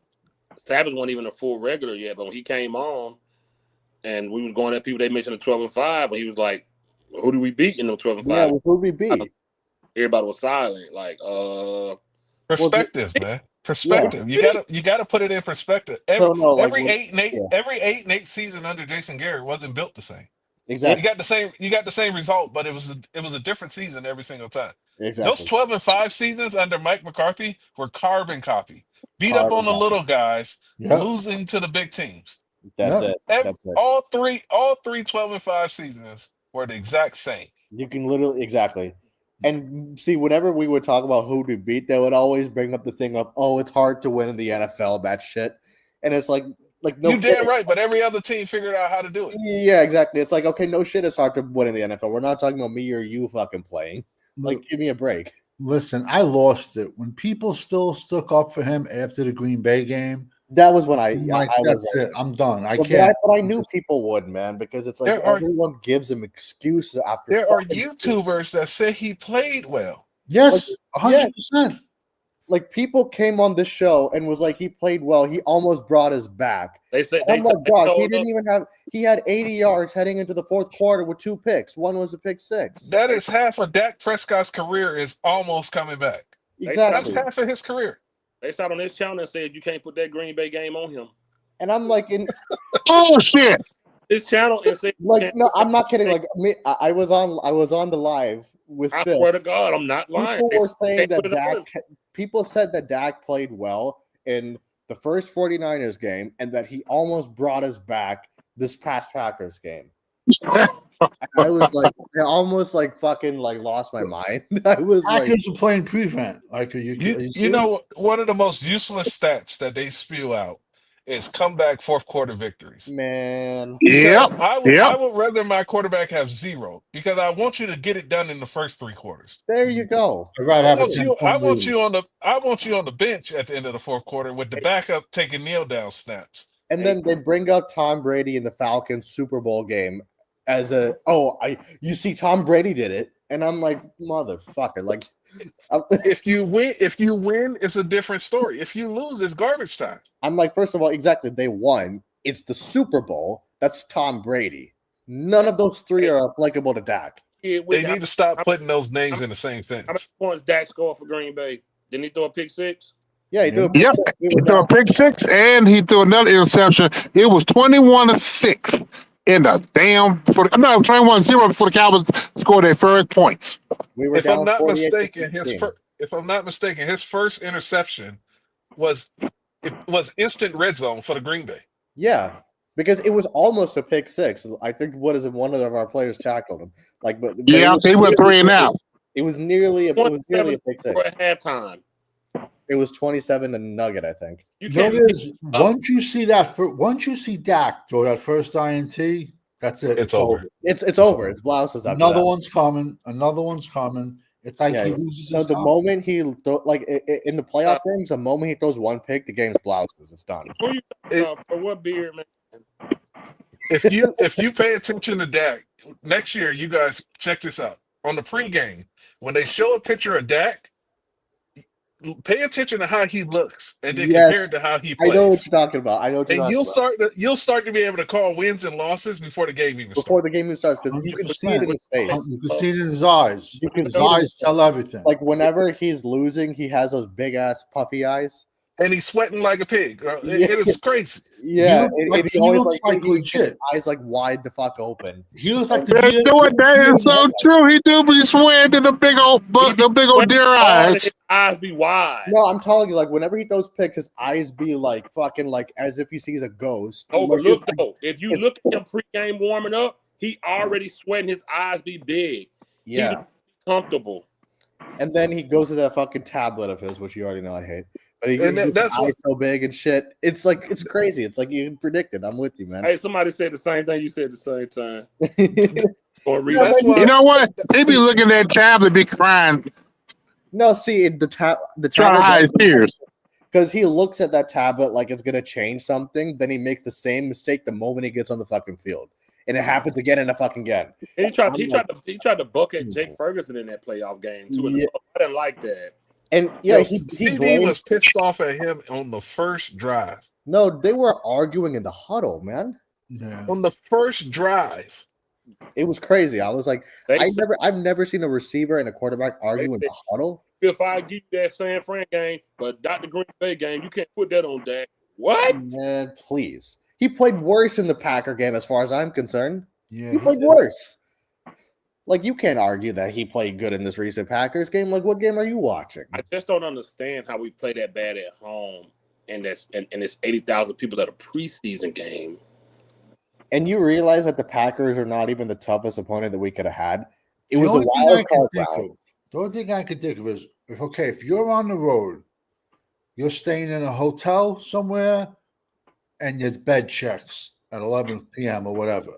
J: Savage wasn't even a full regular yet, but when he came on and we was going at people, they mentioned the 12-5, and he was like, who do we beat in the 12-5?
B: Yeah, who do we beat?
J: Everybody was silent. Like,
M: perspective, man. Perspective. Yeah. You gotta put it in perspective. Every 8-8 season under Jason Garrett wasn't built the same.
B: Exactly.
M: You got the same result, but it was a different season every single time.
B: Exactly.
M: Those 12-5 seasons under Mike McCarthy were carbon copy. Beat up on the little guys, losing to the big teams.
B: That's it. That's it.
M: All three 12-5 seasons were the exact same.
B: You can literally and see, whenever we would talk about who to beat, they would always bring up the thing of, oh, it's hard to win in the NFL, that shit. And it's like no.
M: You're damn right, but every other team figured out how to do it.
B: Yeah, exactly. It's like, okay, no shit, it's hard to win in the NFL. We're not talking about me or you fucking playing. Like, give me a break.
G: Listen, I lost it when people still stuck up for him after the Green Bay game.
B: That was when
G: that's it. I'm done. I can't.
B: But I knew people would, man, because it's like everyone gives him excuses after.
M: There are YouTubers that say he played well.
G: Yes, 100%.
B: Like, people came on this show and was like, he played well. He almost brought us back.
J: They said,
B: oh my God, he didn't even have. He had 80 yards heading into the fourth quarter with 2 picks. One was a pick 6.
M: That is half of Dak Prescott's career is almost coming back.
B: Exactly.
M: That's half of his career.
J: They sat on this channel and said you can't put that Green Bay game on him.
B: And I'm like,
I: oh shit!
J: This channel and said,
B: like, no, I'm not kidding. Like, I was on the live with
J: I
B: Phil.
J: swear to God, I'm not lying.
B: People were saying that Dak. People said that Dak played well in the first 49ers game and that he almost brought us back this past Packers game. I was like, I almost like fucking like lost my mind. I was like,
G: Packers are playing prevent. Like, are you
M: You know, one of the most useless stats that they spew out is comeback fourth quarter victories.
B: man.
M: Because
I: Yep.
M: I
I: Yep.
M: would rather my quarterback have 0 because I want you to get it done in the first 3 quarters.
B: There you go.
G: I'd rather
M: I
G: have a
M: want
G: 10-point lead.
M: you on the bench at the end of the fourth quarter with the backup taking kneel down snaps.
B: And then they bring up Tom Brady in the Falcons Super Bowl game as you see Tom Brady did it, and I'm like, motherfucker, like
M: if you win, it's a different story. If you lose, it's garbage time.
B: I'm like, first of all, exactly, they won. It's the Super Bowl. That's Tom Brady. None of those three are applicable to Dak.
M: They need to stop putting those names in the same sentence.
J: How many points Dak scored for Green Bay? Didn't he throw a pick six?
B: Yeah, he threw a pick
I: Yep.
B: six.
I: He threw a pick six, and he threw another interception. It was 21-6 in the damn. 21-0 before the Cowboys scored their first points.
B: We were
M: If
B: down
M: I'm not
B: 48
M: mistaken, his first interception was instant red zone for the Green Bay.
B: Yeah, because it was almost a pick six. I think one of our players tackled him. Like, but
I: Yeah, they went 3 and out.
B: It was nearly a pick six.
J: At halftime.
B: It was 27 and nugget, I think.
G: Once you see Dak throw that first INT, that's it.
M: It's over.
B: It's over. It's blouses.
G: Another one's coming. It's like he loses.
B: So the moment he in the playoff games, the moment he throws one pick, the game's blouses. It's done.
J: Who you talking about? For what beer, man?
M: If you pay attention to Dak next year, you guys check this out on the pregame when they show a picture of Dak. Pay attention to how he looks, and then compare it to how he plays.
B: I know what you're talking about.
M: You'll start to be able to call wins and losses before the game even starts.
B: Before the game even starts, because you can see it in his face.
G: You can see it in his eyes. His eyes tell everything.
B: Like whenever he's losing, he has those big ass puffy eyes,
M: and he's sweating like a pig. It is crazy.
B: Yeah,
G: he looks like legit.
B: Eyes like wide the fuck open.
G: He looks like
I: That is so true. He do be sweating in the big old deer eyes.
J: His eyes be wide.
B: No, I'm telling you, like whenever he throws picks, his eyes be like fucking like as if he sees a ghost.
J: Oh, but look though, if you look at him pregame warming up, he already sweating. His eyes be big.
B: Yeah,
J: he comfortable.
B: And then he goes to that fucking tablet of his, which you already know I hate. But
M: that's
B: eyes so big and shit. It's like it's crazy. It's like you can predict it. I'm with you, man.
J: Hey, somebody said the same thing you said at the same time.
I: You know what? They be looking at that tablet, be crying.
B: No, see the tablet.
I: High tears.
B: Because he looks at that tablet like it's gonna change something, then he makes the same mistake the moment he gets on the fucking field, and it happens again and again.
J: And he tried to buck at Jake Ferguson in that playoff game too.
B: Yeah.
J: I didn't like that.
B: And yeah,
M: CD was pissed off at him on the first drive.
B: No, they were arguing in the huddle, man.
G: Yeah.
M: On the first drive.
B: It was crazy. I was like, I've never seen a receiver and a quarterback argue in the huddle.
J: If I give you that San Fran game, but not the Green Bay game, you can't put that on Dak. What?
B: Man, please. He played worse in the Packer game as far as I'm concerned.
G: Yeah,
B: he played worse. Like, you can't argue that he played good in this recent Packers game. Like, what game are you watching?
J: I just don't understand how we play that bad at home and it's 80,000 people at a preseason game.
B: And you realize that the Packers are not even the toughest opponent that we could have had. It was the wild card round.
G: The only thing I could think of is, if you're on the road, you're staying in a hotel somewhere, and there's bed checks at 11 p.m. or whatever.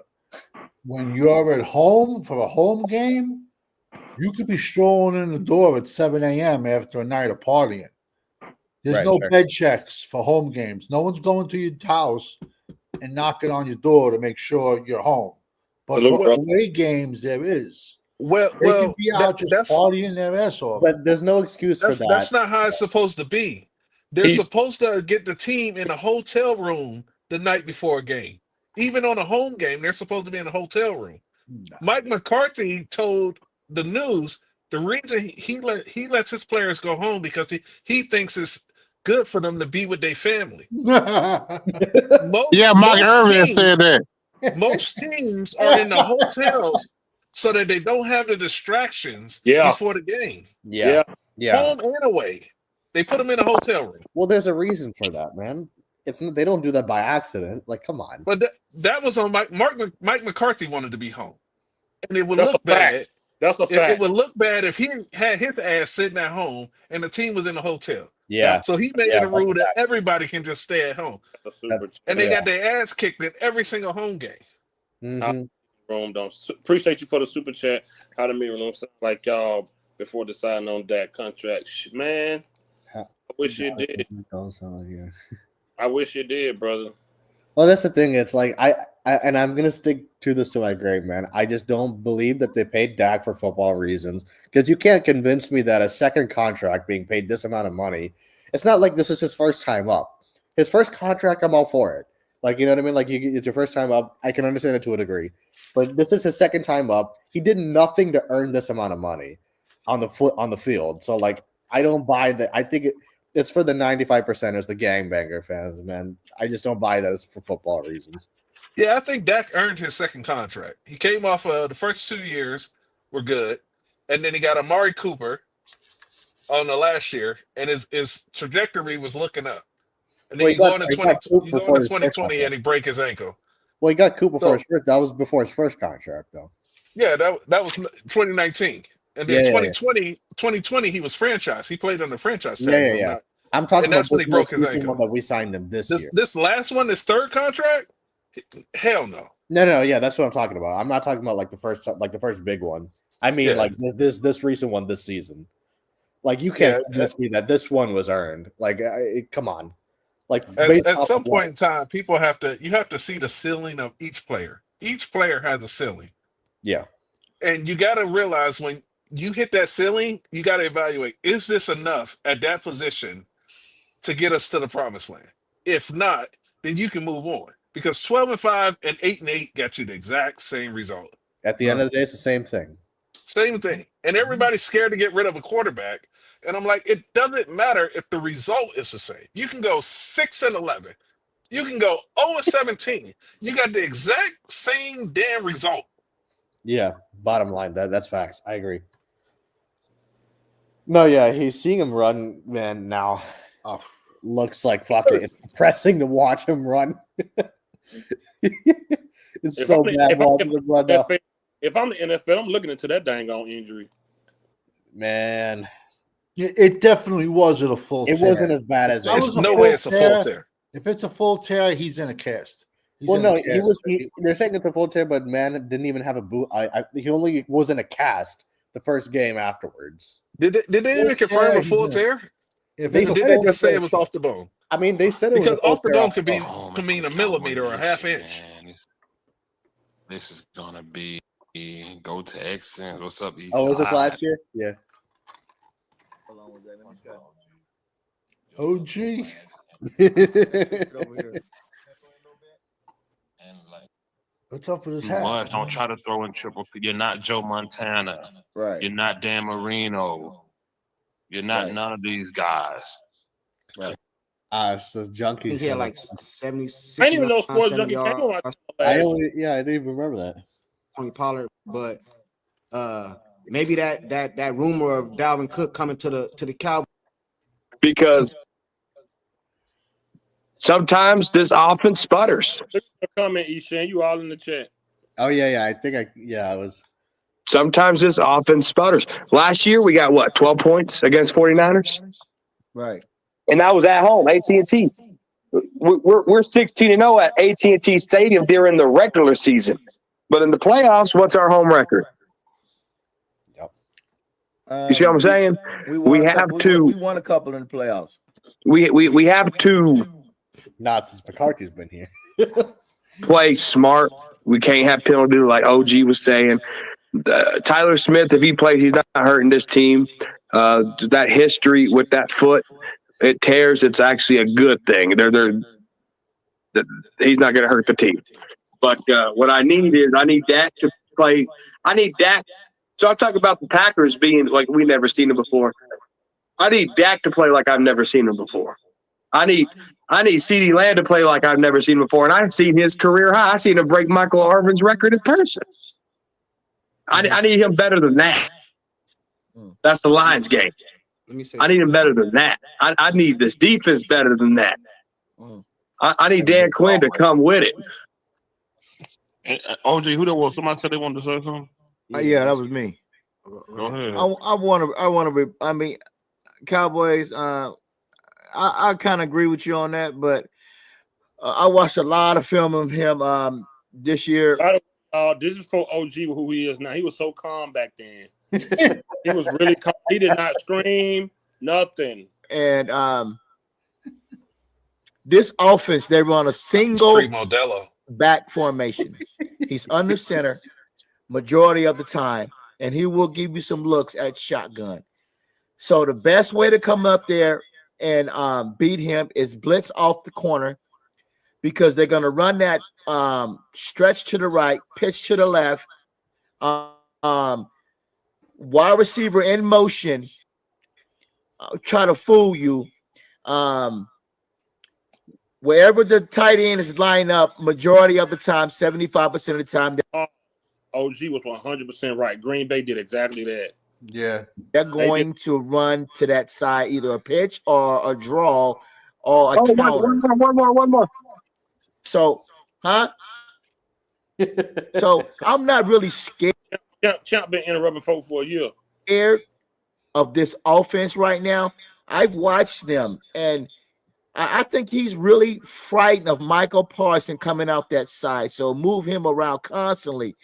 G: When you're at home for a home game, you could be strolling in the door at 7 a.m. after a night of partying. There's no bed checks for home games. No one's going to your house and knocking on your door to make sure you're home. But for away games, there is.
M: Well,
G: they can be out just partying their ass off.
B: But there's no excuse for that.
M: That's not how it's supposed to be. They're supposed to get the team in a hotel room the night before a game. Even on a home game, they're supposed to be in a hotel room. Nah. Mike McCarthy told the news the reason he lets his players go home because he thinks it's good for them to be with their family.
I: Mike Irvin said that.
M: Most teams are in the hotels so that they don't have the distractions before the game.
B: Yeah.
M: Home and away. They put them in a hotel room.
B: Well, there's a reason for that, man. They don't do that by accident. Like, come on.
M: But that was on Mike McCarthy wanted to be home, and it would
J: That's
M: look
J: a fact.
M: bad.
J: That's a
M: It
J: fact.
M: would look bad if he had his ass sitting at home and the team was in the hotel.
B: Yeah.
M: So he made it a rule that everybody can just stay at home. And they got their ass kicked in every single home game.
J: Room don't appreciate you for the super chat. How the meeting room sound like y'all before deciding on that contract, man. I wish you did. I wish you did, brother.
B: Well, that's the thing. It's like and I'm gonna stick to this to my grave, man. I just don't believe that they paid Dak for football reasons, because you can't convince me that a second contract being paid this amount of money. It's not like this is his first time up. His first contract, I'm all for it. Like, you know what I mean? Like, it's your first time up. I can understand it to a degree, but this is his second time up. He did nothing to earn this amount of money on the field. So, like, I don't buy that. I think it's for the 95%ers, the gangbanger fans, man. I just don't buy that it's for football reasons.
M: Yeah, I think Dak earned his second contract. He came off the first 2 years were good, and then he got Amari Cooper on the last year, and his trajectory was looking up. And then you go into 2020 and he break his ankle.
B: Well, he got Cooper for his first. That was before his first contract, though.
M: Yeah, that was 2019. And then 2020, he was franchise. He played on the franchise tag.
B: Yeah. I'm talking
M: and that's
B: about
M: when he broke his ankle.
B: one that we signed him this year.
M: This last one, this third contract, hell no.
B: No, yeah, that's what I'm talking about. I'm not talking about like the first big one. I mean, like this recent one this season. Like, you can't convince me that this one was earned. Like, come on. Like,
M: at some point in time, you have to see the ceiling of each player. Each player has a ceiling.
B: Yeah.
M: And you got to realize when you hit that ceiling, you got to evaluate, is this enough at that position to get us to the promised land? If not, then you can move on, because 12-5 and 8-8 got you the exact same result.
B: At the end of the day, it's the same thing.
M: Same thing. And everybody's scared to get rid of a quarterback. And I'm like, it doesn't matter if the result is the same. You can go 6-11. You can go 0-17. You got the exact same damn result.
B: Yeah, bottom line, that's facts. I agree. No, yeah, he's seeing him run, man. Now, looks like fucking. It's depressing to watch him run. It's
J: If
B: so
J: I'm
B: bad watching him run now.
J: If I'm the NFL, I'm looking into that dang on injury.
B: Man,
G: it definitely wasn't a full tear.
B: It wasn't as bad as
M: there's no way it's a full tear.
G: If it's a full tear, he's in a cast.
B: They're saying it's a full tear, but man didn't even have a boot. He only was in a cast the first game afterwards.
M: Did they even confirm a full tear?
G: If
M: they didn't just say it was off the bone.
B: I mean, they said it
M: because
B: was a
M: off the bone could
N: mean
M: a millimeter or a half inch.
N: This is gonna be go to X-Sense. What's up, East
B: was this
N: Side?
B: last year? Yeah.
G: OG. What's up with his hat?
N: Much. Don't try to throw in triple. You're not Joe Montana.
B: Right.
N: You're not Dan Marino. You're not none of these guys.
B: Right. So Junkie.
O: He had like 76.
J: I didn't even know Sports Junkie came on.
B: I didn't even remember that.
O: Tony Pollard, but maybe that rumor of Dalvin Cook coming to the Cowboys,
C: because sometimes this offense sputters.
J: Comment, Eshan. You all in the chat.
B: Oh yeah. I think I was.
C: Sometimes this offense sputters. Last year we got 12 points against 49ers.
O: Right.
C: And that was at home, AT&T. We're 16-0 at AT&T Stadium during the regular season. But in the playoffs, what's our home record?
B: Yep.
C: You see what I'm saying? We
O: won a couple in the playoffs.
C: We have to
B: not since McCarthy's been here.
C: play smart. We can't have penalty like OG was saying. Tyler Smith, if he plays, he's not hurting this team. That history with that foot, it tears. It's actually a good thing. He's not going to hurt the team. But what I need is Dak to play. I need Dak. So I talk about the Packers being like we never seen them before. I need Dak to play like I've never seen him before. I need CeeDee Lamb to play like I've never seen him before. And I've seen his career high. I seen him break Michael Irvin's record in person. I need him better than that. That's the Lions game. I need him better than that. I need this defense better than that. I need Dan Quinn to come with it.
N: And, OG, who that was? Somebody said they wanted to say something.
O: Yeah, that was me.
N: Go ahead.
O: I want to. I mean, Cowboys. I kind of agree with you on that, but I watched a lot of film of him this year.
J: This is for OG who he is now. He was so calm back then. He was really calm. He did not scream, nothing.
O: And this offense, they run a single back formation. He's under center majority of the time, and he will give you some looks at shotgun. So the best way to come up there and beat him is blitz off the corner, because they're going to run that stretch to the right, pitch to the left, wide receiver in motion, try to fool you. Wherever the tight end is lined up, majority of the time, 75% of the time,
J: OG was 100% right. Green Bay did exactly that.
B: Yeah.
O: They're going to run to that side, either a pitch or a draw or a counter.
N: One more.
O: So, so I'm not really scared.
J: Champ been interrupting folks for a year.
O: Scared of this offense right now. I've watched them, and I think he's really frightened of Michael Parsons coming out that side. So move him around constantly.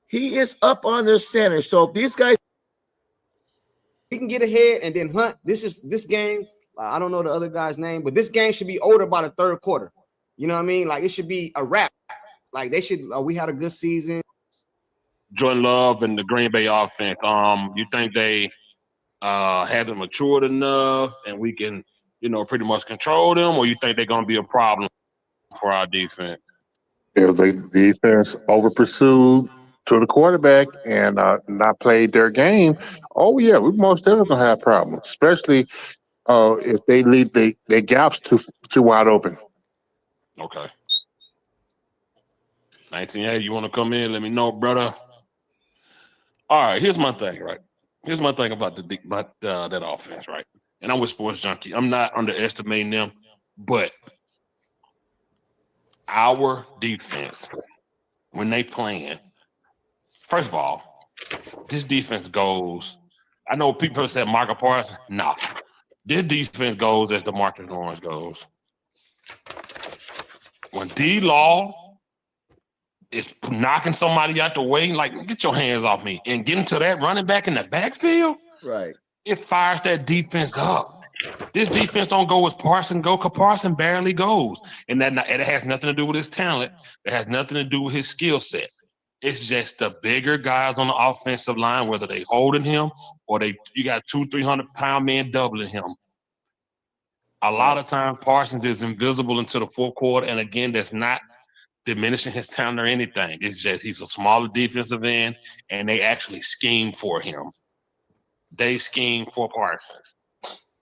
O: He is up on the center. So if these guys,
P: he can get ahead and then Hunt. This game. I don't know the other guy's name, but this game should be over by the third quarter. You know what I mean? Like, it should be a wrap. Like, they should. We had a good season.
N: Jordan Love and the Green Bay offense. You think they haven't matured enough, and we can, pretty much control them, or you think they're going to be a problem for our defense?
I: If the defense over pursued to the quarterback and not played their game, oh yeah, we most definitely gonna have problems, especially if they leave their gaps too wide open.
N: Okay. 1980, you want to come in? Let me know, brother. All right, here's my thing, right? Here's my thing about that offense, right? And I'm with Sports Junkie. I'm not underestimating them, but our defense, when they playing, first of all, this defense goes. I know people said Michael Parsons. Nah, this defense goes as the Marcus Lawrence goes. When D-Law is knocking somebody out the way, like, get your hands off me, and get into that running back in the backfield,
O: right?
N: It fires that defense up. This defense don't go as Parsons go, because Parsons barely goes. And it has nothing to do with his talent. It has nothing to do with his skill set. It's just the bigger guys on the offensive line, whether they holding him or you got 200-300-pound men doubling him. A lot of times Parsons is invisible until the fourth quarter. And again, that's not diminishing his talent or anything. It's just he's a smaller defensive end, and they actually scheme for him. They scheme for Parsons.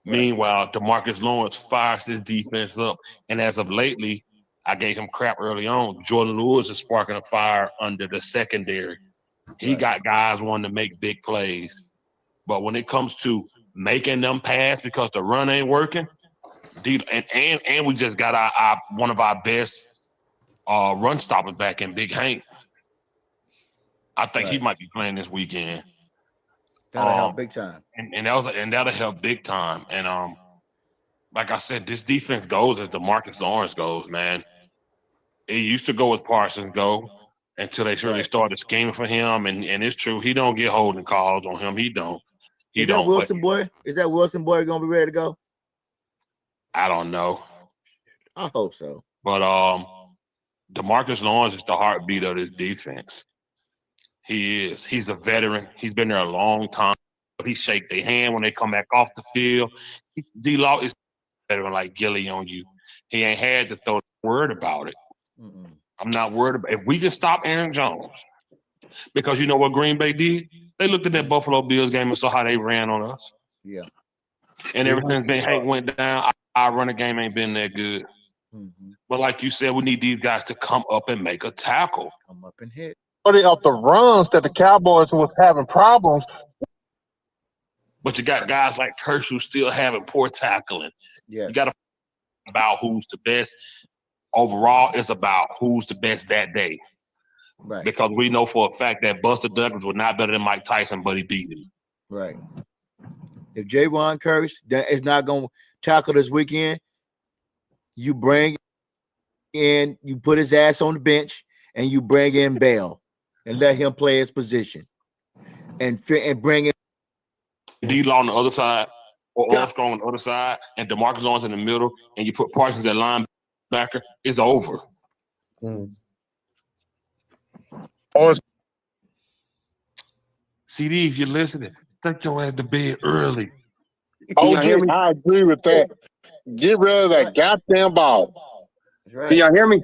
N: Meanwhile, DeMarcus Lawrence fires his defense up. And as of lately, I gave him crap early on. Jordan Lewis is sparking a fire under the secondary. He got guys wanting to make big plays. But when it comes to making them pass because the run ain't working, and we just got our one of our best run stoppers back in Big Hank. I think he might be playing this weekend.
O: That'll help big time.
N: And that'll help big time. And like I said, this defense goes as DeMarcus Lawrence goes, man. It used to go as Parsons go until they really started scheming for him. And it's true, he don't get holding calls on him. He don't.
O: Is that Wilson boy? Is that Wilson boy gonna be ready to go?
N: I don't know.
O: I hope so.
N: But DeMarcus Lawrence is the heartbeat of this defense. He is. He's a veteran. He's been there a long time. He shake their hand when they come back off the field. D-Law is better like Gilly on you. He ain't had to throw a word about it. I'm not worried about it. If we can stop Aaron Jones, because you know what Green Bay did? They looked at that Buffalo Bills game and saw how they ran on us.
O: Yeah.
N: And ever since Hank went down, our running game ain't been that good. But like you said, we need these guys to come up and make a tackle.
O: Come up and hit.
I: Of the runs that the Cowboys was having problems.
N: But you got guys like Kershaw still having poor tackling.
O: Yeah.
N: You got about who's the best overall. It's about who's the best that day.
O: Right.
N: Because we know for a fact that Buster Douglas was not better than Mike Tyson, but he beat him.
O: Right. If Javon Curry that is not going to tackle this weekend, you bring in, you put his ass on the bench, and you bring in Bell and let him play his position, and bring in
N: D-Law on the other side, or Armstrong on the other side, and DeMarcus Lawrence in the middle, and you put Parsons at linebacker. It's over. CD, if you're listening, take your ass to bed early.
I: OG, I agree with that. Get rid of that goddamn ball.
O: Right.
C: Can y'all hear me?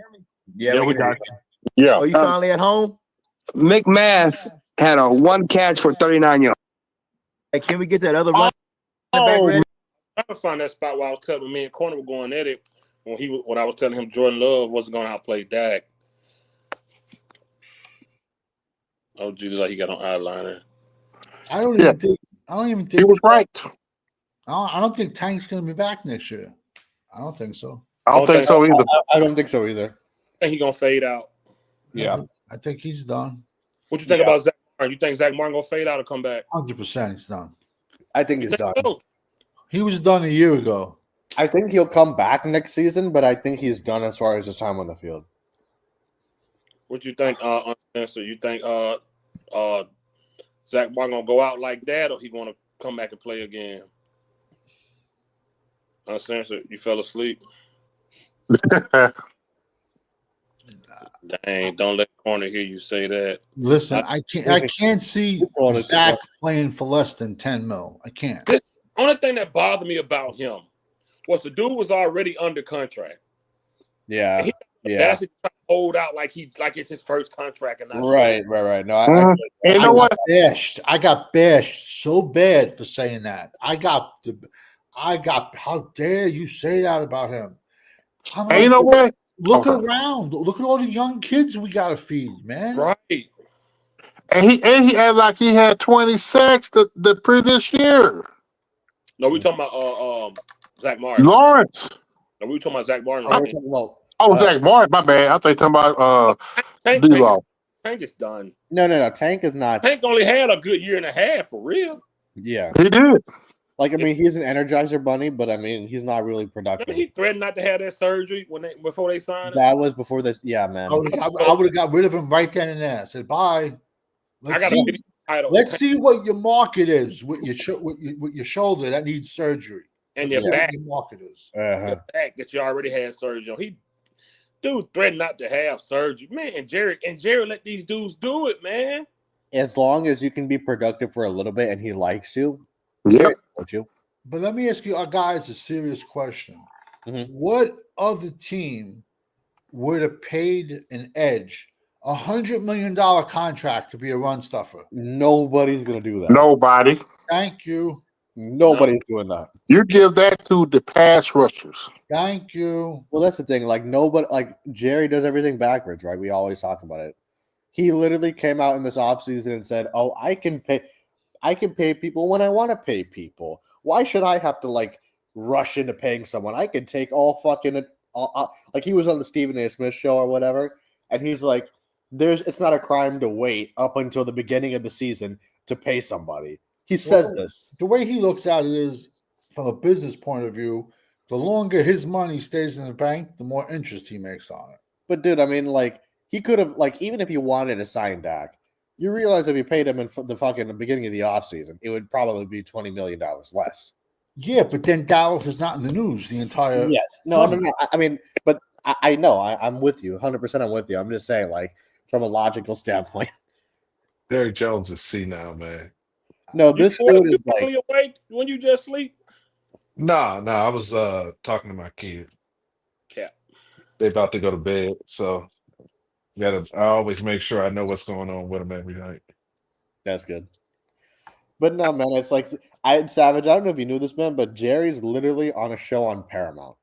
O: Yeah,
N: we got
O: you.
I: Yeah.
O: Oh, you finally at home?
C: McMath had a 1 catch for 39 yards.
O: Hey, can we get that other run back ready?
J: I'm trying to find that spot where I was telling me and Corner were going at it when I was telling him Jordan Love wasn't going to outplay Dak. Oh, geez, like he got on eyeliner.
G: I don't even think
I: he was right.
G: I don't think Tank's going to be back next year. I don't think so.
I: I don't think so either.
B: I don't think so either.
J: I think he's going to fade out.
B: Yeah.
G: I think he's done.
J: What you think about Zach Martin? You think Zach Martin going to fade out or come back?
G: 100% he's done.
B: I think he's done.
J: So?
G: He was done a year ago.
B: I think he'll come back next season, but I think he's done as far as his time on the field.
J: What you think, Spencer? You think Zach Martin gonna go out like that, or he gonna come back and play again? Spencer, you fell asleep. Dang! Don't let Corner hear you say that.
G: Listen, I can't see Zach playing for less than 10 mil. I can't.
J: The only thing that bothered me about him was the dude was already under contract.
B: Yeah.
J: That's trying to hold out like it's his first contract, and not
B: right. No,
G: I got bashed so bad for saying that. I got. How dare you say that about him?
I: And you know what?
G: Look around. Look at all the young kids we got to feed, man.
J: Right.
I: And he had like he had 20 sacks the previous year.
J: No, we talking about Zach Martin.
I: Lawrence.
J: No, we talking about Zach Martin.
I: Zach Martin. My bad. I think talking about D-Law.
J: Tank is done.
B: No. Tank is not.
J: Tank only had a good year and a half for real.
B: Yeah,
I: he did.
B: Like, I mean, he's an Energizer bunny, but I mean, he's not really productive.
J: He threatened not to have that surgery before they signed him.
B: That was before this. Yeah, man.
G: I would have got rid of him right then and there. I said, bye. Let's see what your market is with your shoulder that needs surgery.
J: And your back.
G: Your market is.
J: Your back that you already had surgery on. Dude threatened not to have surgery. Man, and Jerry let these dudes do it, man.
B: As long as you can be productive for a little bit and he likes you.
I: Yeah.
G: But let me ask you guys a serious question.
B: Mm-hmm.
G: What other team would have paid an edge $100 million contract to be a run stuffer?
B: Nobody's gonna do that.
I: Nobody.
G: Thank you.
B: Nobody's doing that.
I: You give that to the pass rushers.
G: Thank you.
B: Well, that's the thing. Like nobody, like Jerry does everything backwards, right? We always talk about it. He literally came out in this offseason and said, "Oh, I can pay people when I want to pay people. Why should I have to like rush into paying someone? I can take all fucking like he was on the Stephen A. Smith show or whatever, and he's like, it's not a crime to wait up until the beginning of the season to pay somebody." He says this.
G: The way he looks at it is, from a business point of view, the longer his money stays in the bank, the more interest he makes on it.
B: But dude, I mean, like he could have, like, even if he wanted to sign Dak, you realize if he paid him in the beginning of the offseason, it would probably be $20 million less.
G: Yeah, but then Dallas is not in the news the entire.
B: Yes, no. I mean, but I know I'm with you, 100%. I'm with you. I'm just saying, like, from a logical standpoint.
M: Derrick Jones is senile, man.
B: No, this dude is like
J: awake when you just sleep.
M: Nah. I was talking to my kid.
J: Cap.
M: They about to go to bed, so I always make sure I know what's going on with them every night.
B: That's good. But no, man, it's like Savage. I don't know if you knew this, man, but Jerry's literally on a show on Paramount.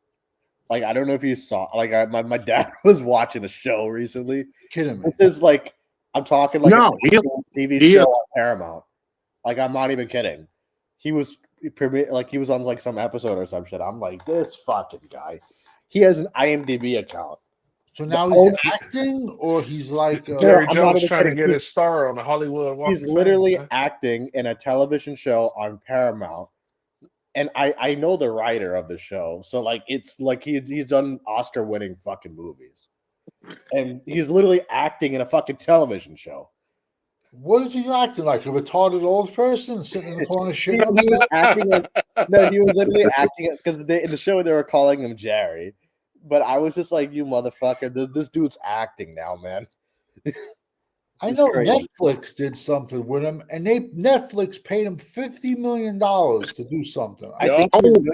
B: Like, I don't know if you saw. Like, my dad was watching a show recently.
G: Kidding me.
B: This is like I'm talking like a TV show on Paramount. Like, I'm not even kidding. He was on like some episode or some shit. I'm like, this fucking guy. He has an IMDb account.
G: So now he's acting, or he's like
M: Jerry Jones trying to get his star on the Hollywood Walk
B: He's
M: of Fame,
B: literally
M: man.
B: acting in a television show on Paramount. And I know the writer of the show. So like it's like he's done Oscar-winning fucking movies. And he's literally acting in a fucking television show.
G: What is he acting like? A retarded old person sitting in the corner shit?
B: He was acting like he was literally acting because in the show they were calling him Jerry. But I was just like, you motherfucker, this dude's acting now, man.
G: I know Netflix did something with him, and Netflix paid him $50 million to do something.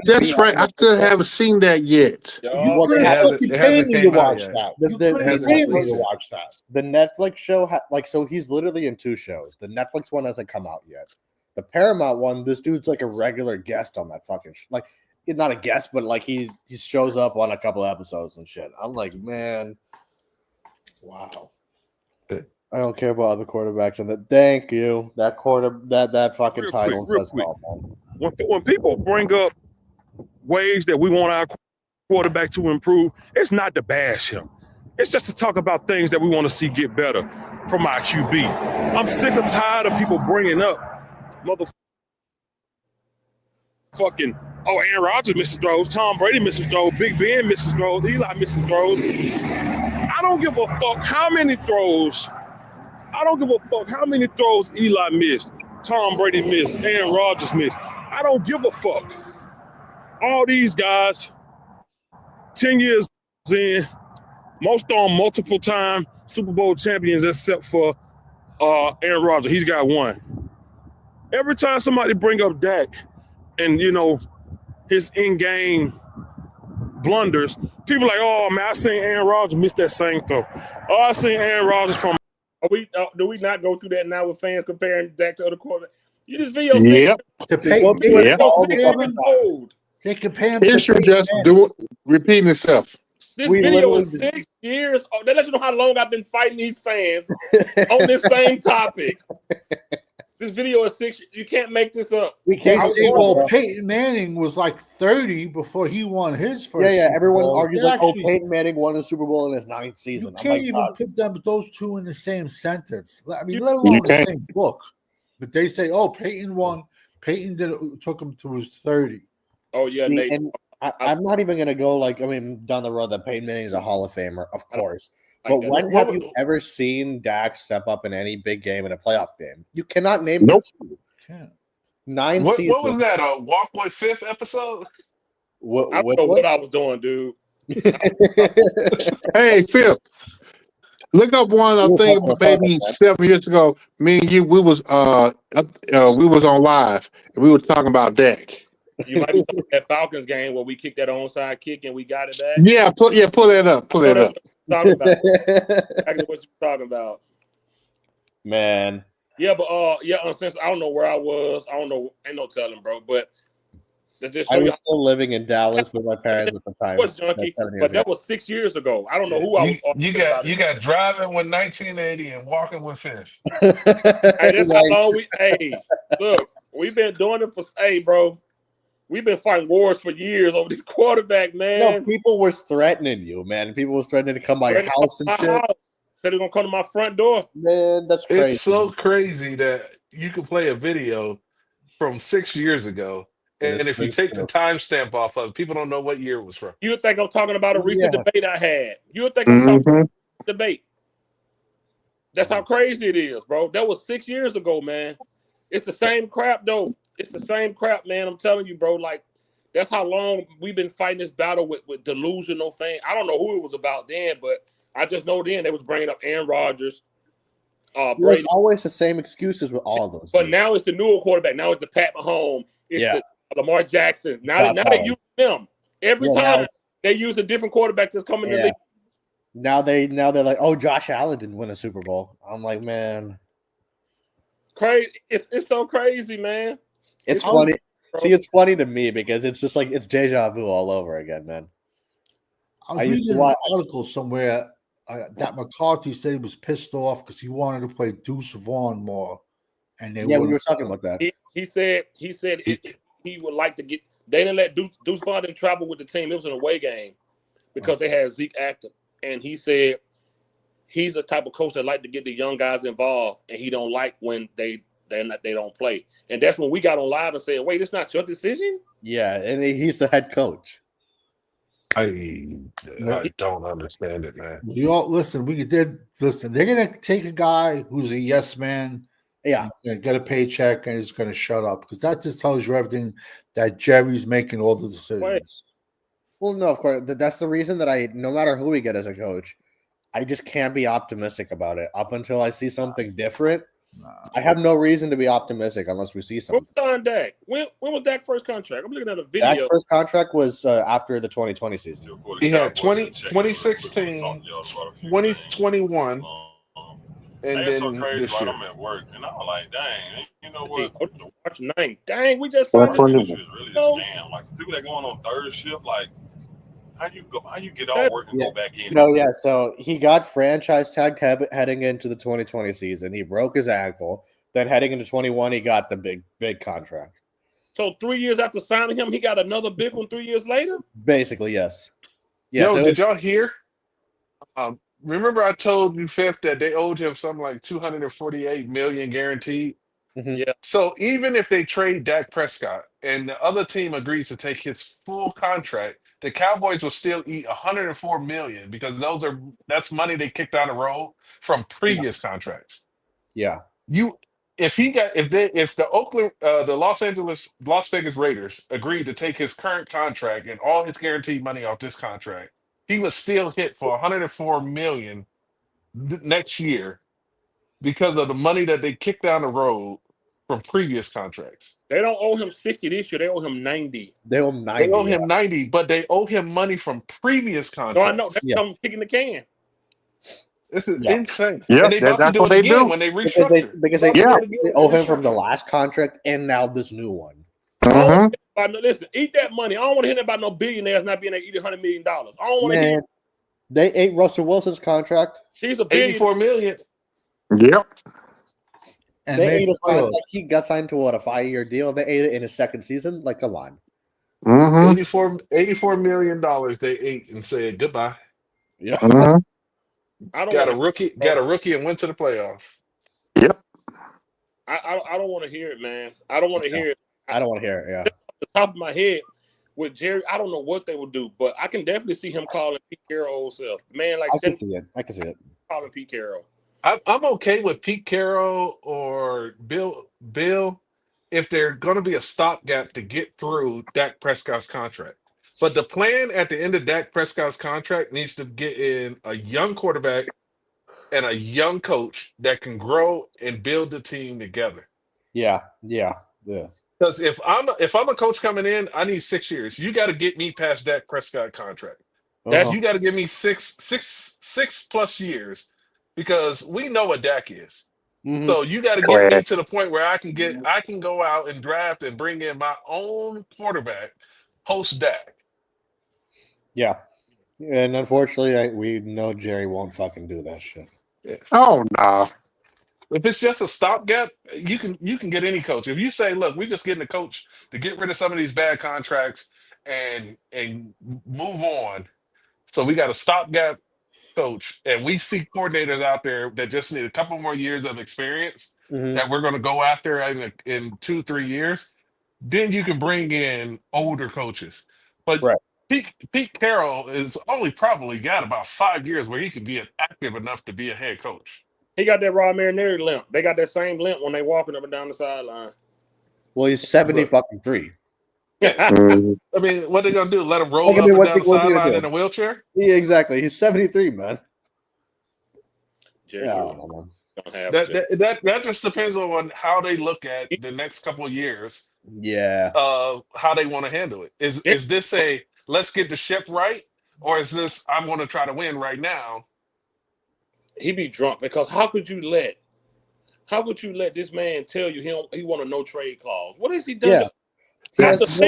I: That's right. I still haven't seen that yet.
G: You couldn't fucking pay me to watch that. You couldn't pay me to watch that.
B: The Netflix show, so he's literally in 2 shows. The Netflix one hasn't come out yet. The Paramount one, this dude's like a regular guest on that fucking like, not a guest, but like he shows up on a couple episodes and shit. I'm like, man,
G: wow.
B: I don't care about other quarterbacks, and thank you. That fucking title says it all, man.
J: When people bring up ways that we want our quarterback to improve, it's not to bash him. It's just to talk about things that we want to see get better from our QB. I'm sick and tired of people bringing up Aaron Rodgers misses throws, Tom Brady misses throws, Big Ben misses throws, Eli misses throws. I don't give a fuck how many throws. I don't give a fuck how many throws Eli missed, Tom Brady missed, Aaron Rodgers missed. I don't give a fuck. All these guys, 10 years in, most of them multiple time Super Bowl champions except for Aaron Rodgers. He's got 1. Every time somebody bring up Dak and, his in-game blunders, people like, oh, man, I seen Aaron Rodgers miss that same throw. Oh, I seen Aaron Rodgers from... do we not go through that now with fans comparing Dak to other quarterbacks? You just video
G: They compare him
I: History just repeating itself.
J: This video is 6 years old. That lets you know how long I've been fighting these fans on this same topic. This video is 6 years. You can't make this up.
G: We can't say, well, Peyton Manning was like 30 before he won his first.
B: Yeah,
G: Super
B: everyone
G: Bowl.
B: argues like, Peyton Manning won a Super Bowl in his 9th season.
G: You can't even put those two in the same sentence. I mean, let alone the same book. But they say, oh, Peyton won. Peyton took him to his 30.
J: Oh, yeah.
B: And I'm not even going to go down the road that Peyton Manning is a Hall of Famer, of course. But when have you ever seen Dak step up in any big game in a playoff game? You cannot name
I: Nope.
B: it. 9
M: What
B: seasons.
M: was that? A Walkway 5th episode?
J: I don't know what I was doing, dude.
I: Hey, Phil. Look up one. I think maybe 7 years ago. Me and you, we was on live and we were talking about Dak.
J: You might be talking about that Falcons game where we kicked that onside kick and we got it back.
I: Yeah, pull that up. Pull that up.
J: Talking about exactly what you're talking about,
B: man.
J: Yeah, but since I don't know where I was, I don't know, ain't no telling, bro. But
B: I was still living in Dallas with my parents at the time.
J: Was junkie, but that was 6 years ago. I don't know who I was.
M: You got driving with 1980 and walking with 5th.
J: Hey, that's how long we. Hey, look, we've been doing it for. Hey, bro. We've been fighting wars for years over this quarterback, man.
B: No, people were threatening you, man. People was threatening to come by your house and shit.
J: Said they're gonna come to my front door.
B: Man, that's crazy.
M: It's so crazy that you can play a video from 6 years ago, and if you take the timestamp off of it, people don't know what year it was from.
J: You would think I'm talking about a recent debate I had. You would think I'm talking about a debate. That's how crazy it is, bro. That was 6 years ago, man. It's the same crap, though. It's the same crap, man. I'm telling you, bro. Like, that's how long we've been fighting this battle with delusional fans. I don't know who it was about then, but I just know then they was bringing up Aaron Rodgers.
B: It's always the same excuses with all of those.
J: But now it's the newer quarterback. Now it's the Pat Mahomes. It's the Lamar Jackson. Now they use them. Every time they use a different quarterback that's coming in the league.
B: Now they're like, oh, Josh Allen didn't win a Super Bowl. I'm like, man.
J: Crazy. It's so crazy, man.
B: It's funny. See, it's funny to me because it's just like it's deja vu all over again, man.
G: I was reading an article somewhere that McCarthy said he was pissed off because he wanted to play Deuce Vaughn more, and
B: we were talking about that.
J: He said he would like to get. They didn't let Deuce Vaughn travel with the team. It was an away game, because they had Zeke active, and he said he's the type of coach that like to get the young guys involved, and he don't like when they don't play. And that's when we got on live and said, "Wait, it's not your decision."
B: Yeah, and he's the head coach.
M: I don't understand it, man.
G: You all listen. They're gonna take a guy who's a yes man.
B: Yeah,
G: get a paycheck and is gonna shut up because that just tells you everything that Jerry's making all the decisions.
B: Well, no, of course. That's the reason that no matter who we get as a coach, I just can't be optimistic about it up until I see something different. I have no reason to be optimistic unless we see something.
J: What's on Dak? When was Dak's first contract? I'm looking at a video.
B: Dak's first contract was after the 2020 season.
M: He had 2016, 2021, and then
A: so crazy,
M: this year.
A: I'm at work, and I'm like, dang, you know what?
J: Watch 9. Dang, we just signed
A: Really a scam. Like people that going on third shift, like how you get off work and go back in?
B: So he got franchise tag heading into the 2020 season. He broke his ankle. Then heading into 21, he got the big contract.
J: So 3 years after signing him, he got another big one 3 years later?
B: Basically, yes. Yeah,
M: Yo, did y'all hear? Remember I told you, Fifth, that they owed him something like $248 million guaranteed?
B: Mm-hmm.
J: Yeah.
M: So even if they trade Dak Prescott and the other team agrees to take his full contract, the Cowboys will still eat $104 million because that's money they kicked down the road from previous contracts.
B: Yeah.
M: If the Las Vegas Raiders agreed to take his current contract and all his guaranteed money off this contract, he was still hit for $104 million next year because of the money that they kicked down the road from previous contracts.
J: They don't owe him 60 this year. They owe him 90.
B: They owe him 90.
M: They owe him 90, but they owe him money from previous contracts.
J: No, I know. That's them kicking the can.
M: This is insane.
I: Yeah,
M: And they about to
I: that's
M: do
I: what
M: it
I: they
M: again
I: do.
M: when they restructure.
B: Because they owe him from the last contract and now this new one.
J: Listen, eat that money. I don't want to hear about no billionaires not being able to eat $100 million. I don't want to hear.
B: They ate Russell Wilson's contract.
J: He's a billionaire.
M: $84 million.
I: Yep.
B: And they ate like he got signed to a 5-year deal. They ate it in his second season. Like, come on.
M: $84 million they ate and said goodbye.
B: Yeah.
J: I don't
M: got a rookie and went to the playoffs.
I: Yep.
J: I don't want to hear it, man. I don't want to hear it.
B: I don't want to hear it. Yeah.
J: Off the top of my head, with Jerry, I don't know what they will do, but I can definitely see him calling Pete Carroll old self. Man, like
B: I can see it.
J: Calling Pete Carroll.
M: I'm okay with Pete Carroll or Bill if they're going to be a stopgap to get through Dak Prescott's contract. But the plan at the end of Dak Prescott's contract needs to get in a young quarterback and a young coach that can grow and build the team together.
B: Yeah.
M: Because if I'm a coach coming in, I need 6 years. You got to get me past Dak Prescott contract. You got to give me six plus years because we know what Dak is.
B: Mm-hmm.
M: So you got to get me to the point where I can go out and draft and bring in my own quarterback post Dak.
B: Yeah. And unfortunately, we know Jerry won't fucking do that shit.
M: Yeah.
I: Oh no.
M: If it's just a stopgap, you can get any coach. If you say, look, we're just getting a coach to get rid of some of these bad contracts and move on. So we got a stopgap coach, and we see coordinators out there that just need a couple more years of experience that we're going to go after in 2-3 years. Then you can bring in older coaches. But Pete Carroll is only probably got about 5 years where he could be active enough to be a head coach.
J: He got that raw marinara limp. They got that same limp when they walking up and down the sideline.
B: Well, he's 73.
M: I mean, what are they gonna do? Let him roll up and down the sideline in a wheelchair?
B: Yeah, exactly. He's 73, man.
M: That just depends on how they look at the next couple of years.
B: Yeah.
M: How they want to handle it. Is this a let's get the ship right, or is this I'm going to try to win right now?
J: He be drunk because how could you let this man tell you he want a no trade clause? What has he done?
B: Yeah.
J: This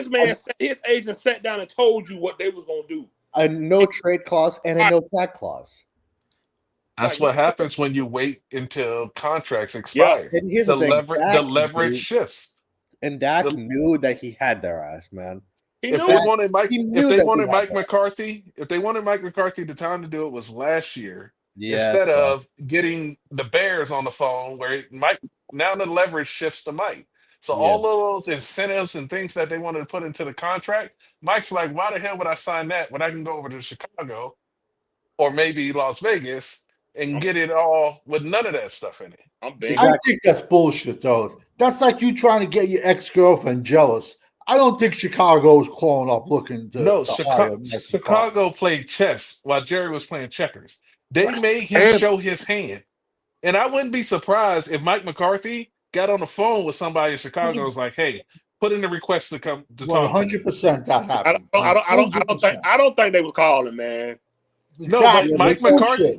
J: man, his agent sat down and told you what they was gonna do.
B: A no trade clause and a no tag clause.
M: That's what happens when you wait until contracts expire.
B: Yeah. And here's
M: the
B: the thing,
M: leverage shifts.
B: And Dak knew that he had their ass, man.
M: If they wanted Mike McCarthy, the time to do it was last year. Instead of getting the Bears on the phone, where Mike now the leverage shifts to Mike. So all of those incentives and things that they wanted to put into the contract, Mike's like, why the hell would I sign that when I can go over to Chicago or maybe Las Vegas and get it all with none of that stuff in it?
G: I think that's bullshit, though. That's like you trying to get your ex-girlfriend jealous. I don't think Chicago is calling up looking to.
M: No,
G: to hire
M: Chicago played chess while Jerry was playing checkers. They made him show his hand. And I wouldn't be surprised if Mike McCarthy got on the phone with somebody in Chicago and was like, hey, put in a request to come to talk to me.
G: 100% that happened.
J: I don't think they was calling, man.
M: No, but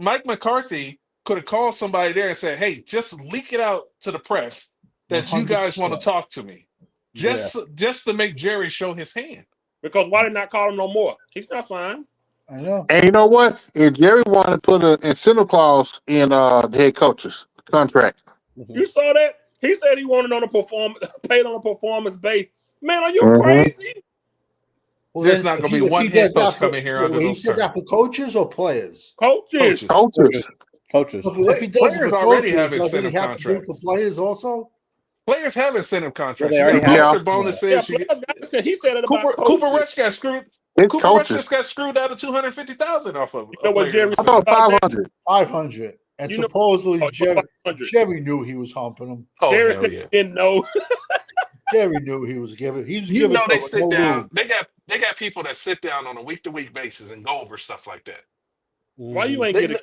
M: Mike McCarthy could have called somebody there and said, hey, just leak it out to the press that you guys want to talk to me. Just to make Jerry show his hand.
J: Because why did not call him no more? He's not signed.
G: I know.
I: And you know what? If Jerry wanted to put an incentive clause in the head coach's contract.
J: You saw that? He said he wanted paid on a performance base. Man, are you crazy?
G: Well,
M: there's not going to be one head coach coming here under
G: he
M: those
G: said
M: terms.
G: that for coaches or players?
J: Coaches.
G: If he does
M: Players
G: it for
M: already
G: coaches,
M: have
G: doesn't
M: incentive
G: he have to do it for
M: contracts.
G: players also?
M: Players have incentive contracts.
J: Well,
M: You
J: they
M: got
J: already
M: roster
J: have.
M: bonuses.
J: He said it about
M: Cooper Rush got screwed.
I: It's
M: Cooper Rush
I: coaches.
M: just got screwed out of $250,000 off of.
J: You know what Jerry
I: I thought 500.
G: 500. And supposedly Jerry knew he was humping him.
M: Oh,
J: Jerry
M: hell yeah.
J: didn't know.
G: Jerry knew he was giving. He was
M: You
G: giving.
M: know they
G: to him
M: sit
G: no
M: down.
G: room.
M: They got people that sit down on a week-to-week basis and go over stuff like that.
J: Why you ain't getting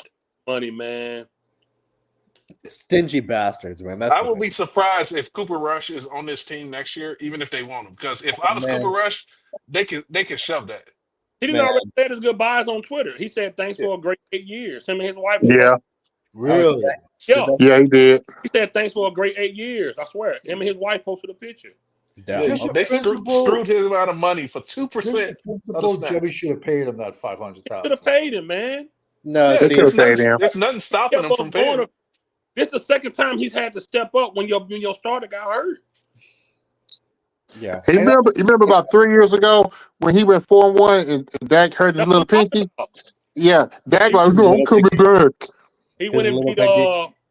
J: money, man?
B: Stingy bastards, man.
M: I will be surprised if Cooper Rush is on this team next year, even if they want him. Because if I was Cooper Rush, they can shove that.
J: He didn't already said his goodbyes on Twitter. He said thanks for a great 8 years. Him and his wife.
I: Yeah.
G: Really?
J: Yeah.
I: Yeah, he did.
J: He said thanks for a great 8 years. I swear. Him and his wife posted a picture.
M: They screwed him out of money for 2% of the snaps.
G: Jerry should have paid him that $500,000.
J: Should have paid him, man.
B: No,
M: there's nothing stopping him from paying him.
J: This is the second time he's had to step up when your starter got hurt.
B: Yeah.
I: You remember about 3 years ago when he went 4-1 and Dak hurt his little pinky? Yeah, Dak like, no, I'm coming back.
J: He went and beat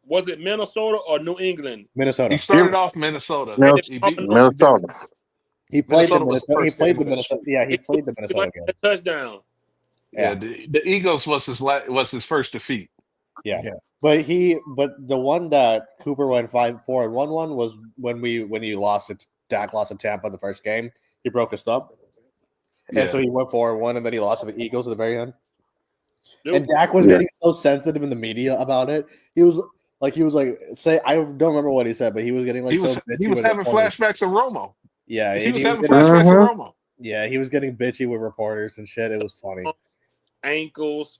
J: was it Minnesota or New England?
B: Minnesota.
M: He started off Minnesota.
I: He beat Minnesota.
B: He played the
M: Minnesota.
B: Minnesota. He played the Minnesota. Yeah, he played the Minnesota game.
J: Touchdown.
M: Yeah, the Eagles was his first defeat.
B: Yeah. But the one that Cooper went 5-4 and 1-1 was when he lost it. Dak lost to Tampa in the first game. He broke his thumb, and so he went 4-1, and then he lost to the Eagles at the very end. And Dak was getting so sensitive in the media about it. He was like, say, I don't remember what he said, but he was getting like
M: he was having flashbacks of Romo.
B: Yeah,
M: he was having flashbacks of Romo.
B: Yeah, he was getting bitchy with reporters and shit. It was funny.
J: Ankles,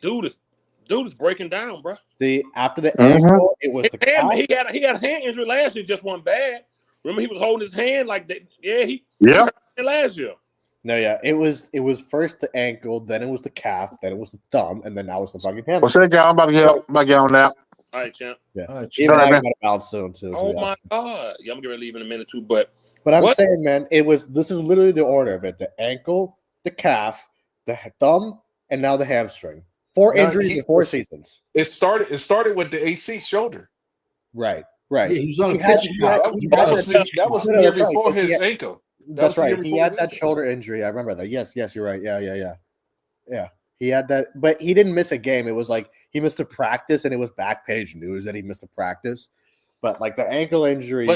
J: dude is breaking down, bro.
B: See, after the ankle, it was the
J: hand. He had a hand injury last year, just wasn't bad. Remember, he was holding his hand like that. Yeah, he hurt last year.
B: No, yeah, it was first the ankle, then it was the calf, then it was the thumb, and then now it's the fucking hamstring.
I: Well, say, I'm about to get on that.
J: All right, champ.
B: Yeah, even I got to bounce soon too.
J: Oh my god, yeah, I'm gonna leave in a minute too, but
B: I'm saying, man, this is literally the order of it: the ankle, the calf, the thumb, and now the hamstring. 4 injuries in 4 seasons.
M: It started with the AC shoulder.
B: Right.
G: Yeah, he was on a pitch count.
M: That was the year before his ankle.
B: That's right. He had that shoulder injury. I remember that. Yes, you're right. Yeah. He had that, but he didn't miss a game. It was like he missed a practice, and it was back page news that he missed a practice. But like the ankle injury,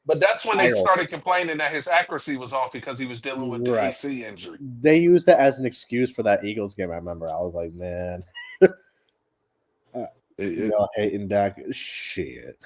M: but that's when they started complaining that his accuracy was off because he was dealing with the AC injury.
B: They used that as an excuse for that Eagles game. I remember. I was like, man, y'all hating Dak. Shit.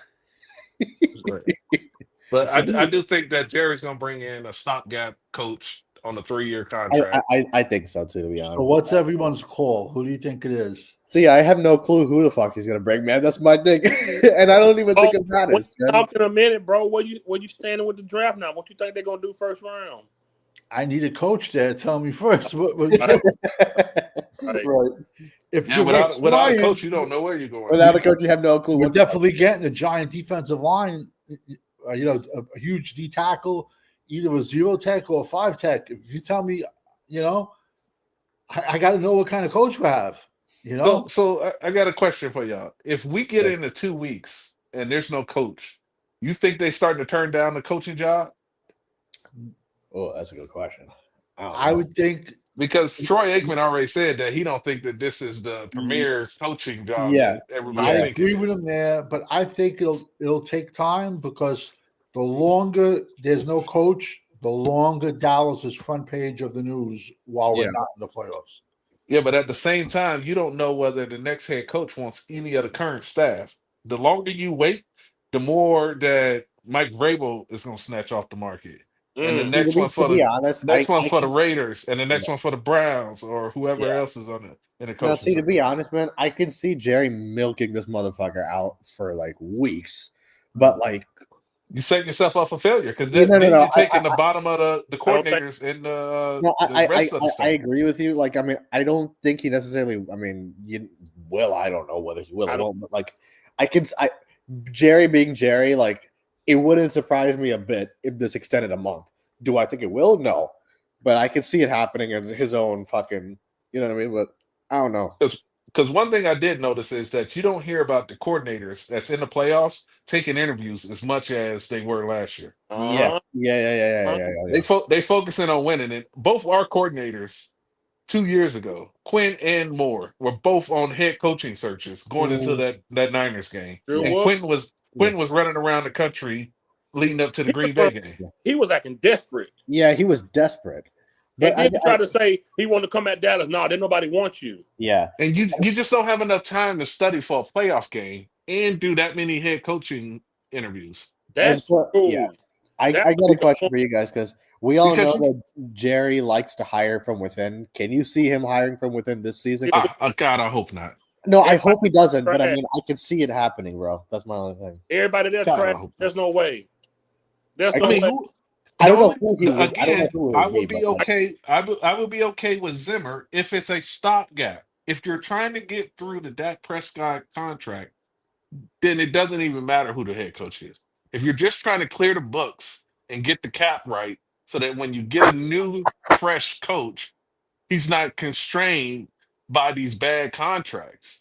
M: But I do think that Jerry's going to bring in a stopgap coach on a 3-year contract.
B: I think so too, to be honest.
G: So what's everyone's call? Who do you think it is?
B: See, I have no clue who the fuck he's gonna bring, man. That's my thing, and I don't even think it matters.
J: Talk in a minute, bro. Where you standing with the draft now? What you think they're gonna do first round?
G: I need a coach there. Tell me first.
B: Right.
G: If
M: without a coach, you don't know where you're going.
B: Without a coach, you have no clue.
G: We're definitely getting a giant defensive line. A huge D tackle. either a 0 tech or a 5 tech. If you tell me, I got to know what kind of coach we have.
M: So I got a question for y'all. If we get into 2 weeks and there's no coach, you think they starting to turn down the coaching job?
B: Oh, that's a good question.
G: I would think
M: because Troy Aikman already said that he don't think that this is the premier coaching job that everybody
G: I
M: thinking
G: agree
M: it
G: with
M: is.
G: him there, but I think it'll take time because the longer there's no coach, the longer Dallas is front page of the news while we're not in the playoffs.
M: Yeah, but at the same time, you don't know whether the next head coach wants any of the current staff. The longer you wait, the more that Mike Vrabel is going to snatch off the market. And the next one for
B: be
M: the
B: honest,
M: next one for the
B: can-
M: Raiders, and the next one for the Browns, or whoever else is in the coaching.
B: Now, see, to
M: circle.
B: be honest, man, I can see Jerry milking this motherfucker out for like weeks, but like
M: you set yourself up for failure because
B: no,
M: then you're
B: I,
M: taking the bottom of the coordinators and
B: no,
M: the rest of the
B: I
M: staff.
B: agree with you. Like, I mean, I don't think he necessarily. I mean, I don't know whether he will or won't, but like, Jerry being Jerry, like, it wouldn't surprise me a bit if this extended a month. Do I think it will? No, but I can see it happening in his own fucking. You know what I mean? But I don't know.
M: Because one thing I did notice is that you don't hear about the coordinators that's in the playoffs taking interviews as much as they were last year.
B: Yeah.
M: They focusing on winning, and both our coordinators 2 years ago, Quinn and Moore, were both on head coaching searches going into that Niners game. And Quinn was running around the country leading up to the Green Bay game.
A: He was acting desperate.
B: Yeah, he was desperate.
A: But and then he tried to say he wanted to come at Dallas. No, then nobody wants you.
B: Yeah.
M: And you just don't have enough time to study for a playoff game and do that many head coaching interviews.
A: That's
B: cool. Yeah. I got a question for you guys because we all know that Jerry likes to hire from within. Can you see him hiring from within this season?
M: God, I hope not.
B: No, I hope he doesn't, but I mean, I can see it happening, bro. That's my only thing.
A: Everybody that's trash, there's no way. There's no way.
B: I don't know who he would.
M: Again, I would be okay. I would be okay with Zimmer if it's a stopgap. If you're trying to get through the Dak Prescott contract, then it doesn't even matter who the head coach is. If you're just trying to clear the books and get the cap right, so that when you get a new, fresh coach, he's not constrained by these bad contracts.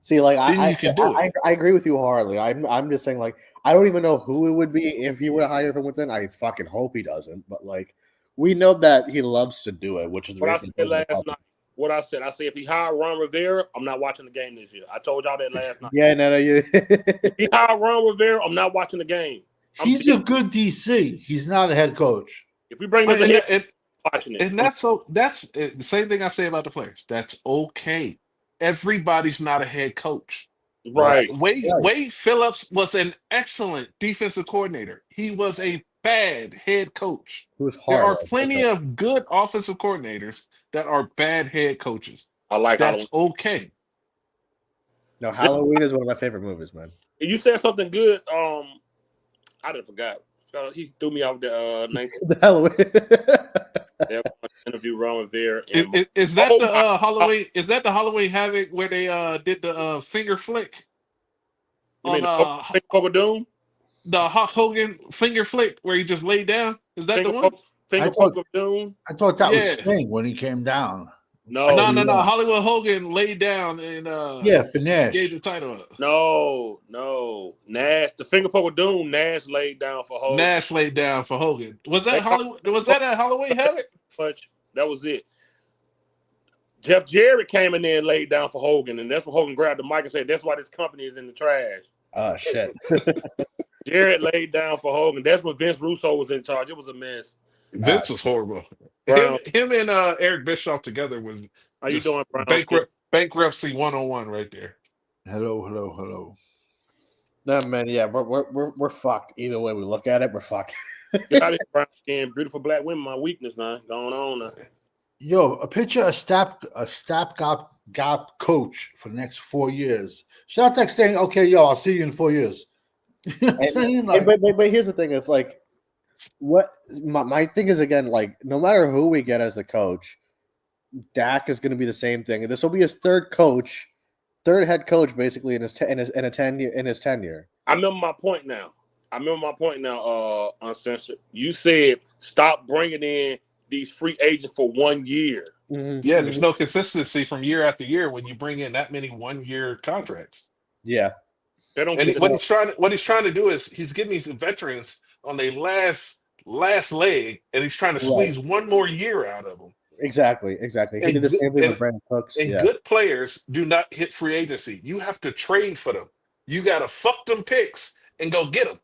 B: See, like
M: then you can do
B: it. I agree with you wholeheartedly. I'm just saying, like, I don't even know who it would be if he were to hire from within. I fucking hope he doesn't. But like, we know that he loves to do it, which is the
A: what I
B: reason.
A: said last night. What I said if he hired Ron Rivera, I'm not watching the game this year. I told y'all that last night.
B: Yeah, no, you.
A: If he hired Ron Rivera, I'm not watching the game.
G: He's a good DC. He's not a head coach.
A: If we bring him in, watching it,
M: and that's the same thing I say about the players. That's okay. Everybody's not a head coach.
A: Right.
M: Wade Phillips was an excellent defensive coordinator. He was a bad head coach. There are plenty of good offensive coordinators that are bad head coaches.
A: I like
M: that's okay.
B: No, Halloween is one of my favorite movies, man.
A: You said something good. I didn't forgot. He threw me off the name.
B: The Halloween.
A: Interview Ron Rivera.
M: Is that the Halloween? Is that the Halloween Havoc where they did the finger flick?
A: You mean the Finger Doom?
M: The Hulk Hogan finger flick where he just laid down. Is that the one?
A: Finger Poke of Doom.
G: I thought that was Sting when he came down.
A: No.
M: Hollywood Hogan laid down and
G: for Nash
M: gave the title up.
A: No. Nash, the Finger Poke of Doom. Nash laid down for Hogan.
M: Nash laid down for Hogan. Was that Hollywood? Was that at Halloween Havoc?
A: Much. That was it. Jeff Jarrett came in there and laid down for Hogan, and that's when Hogan grabbed the mic and said, "That's why this company is in the trash."
B: Oh shit.
A: Jarrett laid down for Hogan. That's when Vince Russo was in charge. It was a mess.
M: Vince was horrible. Him and Eric Bischoff together was
A: how you doing, Brown?
M: Bankruptcy 101 right there.
G: Hello.
B: No man, yeah, we're fucked. Either way we look at it, we're fucked.
A: Get out of here, brown skin, beautiful black women. My weakness now. Going on now.
G: Yo, a picture of stopgap coach for the next 4 years. So that's like saying, okay, yo, I'll see you in 4 years. You know what I'm saying? Like,
B: but here's the thing: it's like, what my thing is again, like, no matter who we get as a coach, Dak is going to be the same thing. This will be his third head coach, basically in his tenure.
A: I remember my point now.
J: I remember my point now, Uncensored. You said stop bringing in these free agents for 1 year.
M: Yeah, there's no consistency from year after year when you bring in that many 1-year contracts.
B: Yeah.
J: They don't
M: And
J: get
M: what he's trying to do is he's getting these veterans on their last leg, and he's trying to squeeze one more year out of them.
B: Exactly. He did the same thing with Brandon Cooks.
M: And good players do not hit free agency. You have to trade for them. You got to fuck them picks and go get them.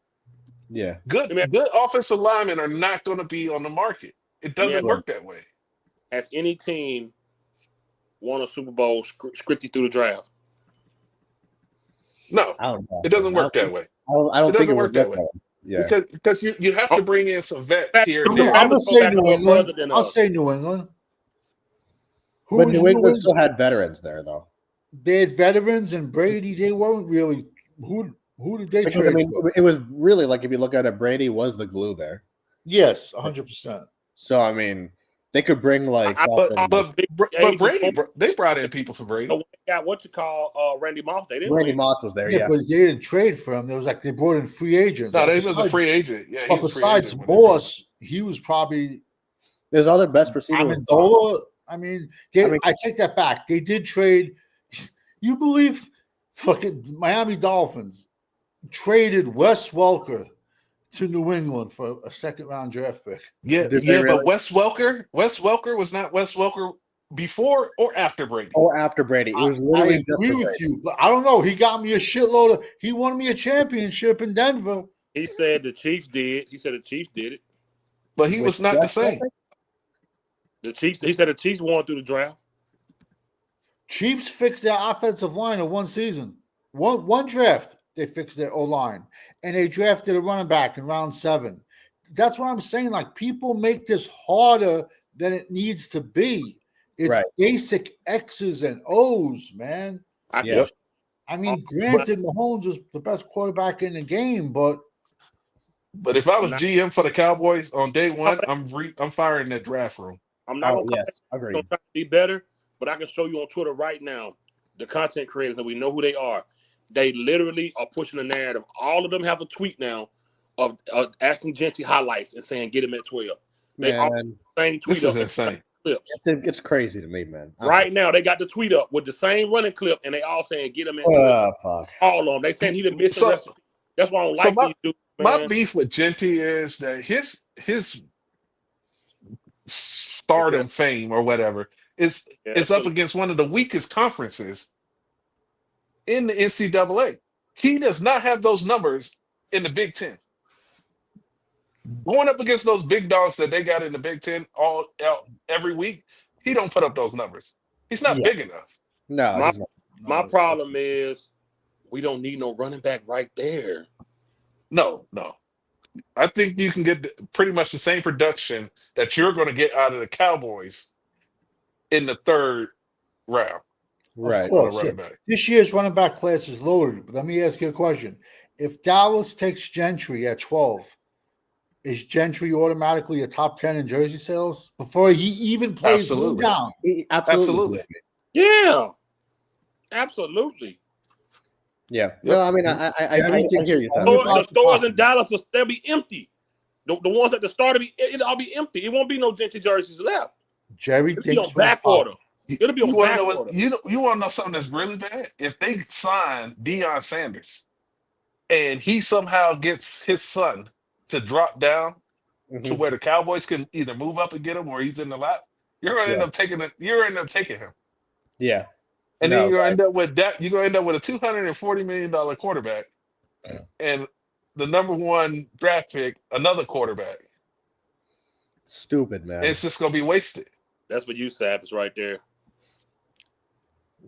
B: Yeah.
M: Good offensive linemen are not going to be on the market. It doesn't work that way.
J: Has any team won a Super Bowl scripted through the draft?
M: No, it doesn't work that way.
B: I don't think it
M: work that way.
B: Yeah,
M: because you have to bring in some vets here and
G: I'm
M: there.
G: gonna say New England. I'll say New England.
B: But New England still had veterans there, though.
G: They had veterans and Brady. They weren't really who did they trade?
B: I mean,
G: for?
B: it was really like if you look at it, Brady was the glue there.
G: Yes, 100%.
B: So I mean, they could bring like,
M: but Brady, they brought in people for Brady.
J: Got what you call Randy Moss. They didn't.
B: Randy Moss was there,
G: yeah, but they didn't trade for him. There was like they brought in free agents.
M: No, he was a free agent. Yeah,
G: but besides Moss, he was probably
B: there's other best receivers.
G: I take that back. They did trade. You believe fucking Miami Dolphins traded Wes Welker to New England for a second-round draft pick?
M: Yeah, but Wes Welker was not Wes Welker before or after Brady.
B: Or after Brady. It was literally
G: I agree with you, but I don't know. He got me a shitload of. He won me a championship in Denver.
J: He said the Chiefs did. He said the Chiefs did it,
M: but he was not the same.
J: The Chiefs. He said the Chiefs won through the draft.
G: Chiefs fixed their offensive line in one season. One draft, they fixed their O-line. And they drafted a running back in round 7. That's what I'm saying. Like, people make this harder than it needs to be. It's basic X's and O's, man. I mean, granted, Mahomes is the best quarterback in the game, but
M: if I was GM for the Cowboys on day one, I'm firing that draft room.
J: I'm not
B: gonna
J: try to be better, but I can show you on Twitter right now the content creators that we know who they are. They literally are pushing the narrative. All of them have a tweet now of asking Gentry highlights and saying get him at 12. They all same tweet.
M: This is insane.
J: Clips.
B: It's crazy to me, man.
J: Right now, they got the tweet up with the same running clip, and they all saying get him at 12.
B: Fuck.
J: All of them. They saying he didn't miss the recipe. That's why I don't like these dudes.
M: My beef with Gentry is that his stardom fame or whatever is up against one of the weakest conferences in the NCAA. He does not have those numbers in the Big Ten. Going up against those big dogs that they got in the Big Ten every week, he don't put up those numbers. He's not big enough.
B: No,
J: my problem is we don't need no running back right there.
M: No. I think you can get pretty much the same production that you're going to get out of the Cowboys in the 3rd round.
G: Right. Of course, this year's running back class is loaded. But let me ask you a question. If Dallas takes Gentry at 12, is Gentry automatically a top 10 in jersey sales before he even plays down?
B: Absolutely.
J: Yeah. Absolutely.
B: Yeah. No, I mean, I hear you.
J: The stores in Dallas they'll be empty. The ones at the start it'll all be empty. It won't be no Gentry jerseys left.
G: Jerry
J: it'll be on back order. It'll be on back order.
M: You want to know something that's really bad? If they sign Deion Sanders and he somehow gets his son to drop down to where the Cowboys can either move up and get him or he's in the lap, you're going to end up taking it. You're going to end up taking him.
B: Yeah.
M: And then you're going to end up with that. You're going to end up with a $240 million quarterback and the number 1 draft pick, another quarterback.
B: Stupid, man.
M: It's just going to be wasted.
J: That's what you Savage right there.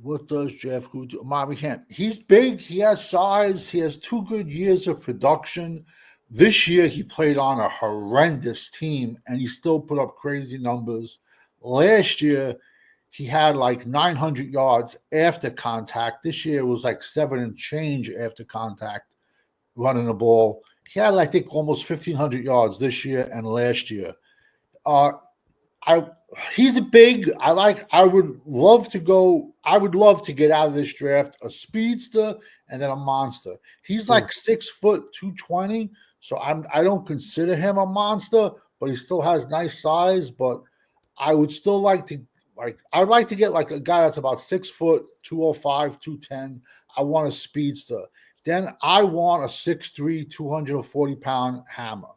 G: What does Jeff Good do? Bobby Kent. He's big. He has size. He has 2 good years of production. This year, he played on a horrendous team, and he still put up crazy numbers. Last year, he had like 900 yards after contact. This year, it was like 7 and change after contact running the ball. He had, I think, almost 1,500 yards this year and last year. He's a big. I would love to get out of this draft a speedster and then a monster. He's like 6 foot 220, so I don't consider him a monster, but he still has nice size. But I would still like to I'd like to get like a guy that's about 6 foot 205, 210. I want a speedster. Then I want a 6'3", 240-pound hammer.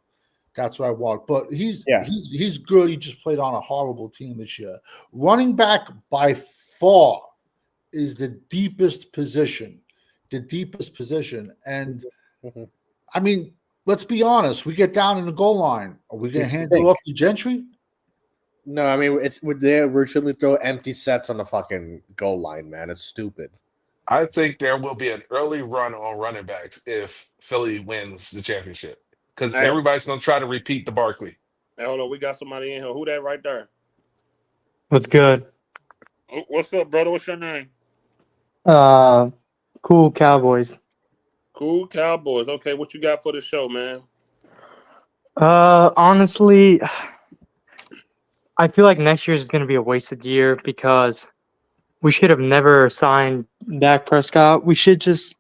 G: That's what I want. But he's good. He just played on a horrible team this year. Running back by far is the deepest position. And I mean, let's be honest. We get down in the goal line. Are we going to hand it off to Gentry?
B: No, I mean it's would they originally throw empty sets on the fucking goal line, man. It's stupid.
M: I think there will be an early run on running backs if Philly wins the championship. Because everybody's gonna try to repeat the Barkley.
J: Hey, hold on, we got somebody in here. Who that right there?
Q: What's good?
J: What's up, brother? What's your name?
Q: Cool Cowboys.
J: Cool Cowboys. Okay, what you got for the show, man?
Q: Honestly, I feel like next year is going to be a wasted year because we should have never signed Dak Prescott. We should just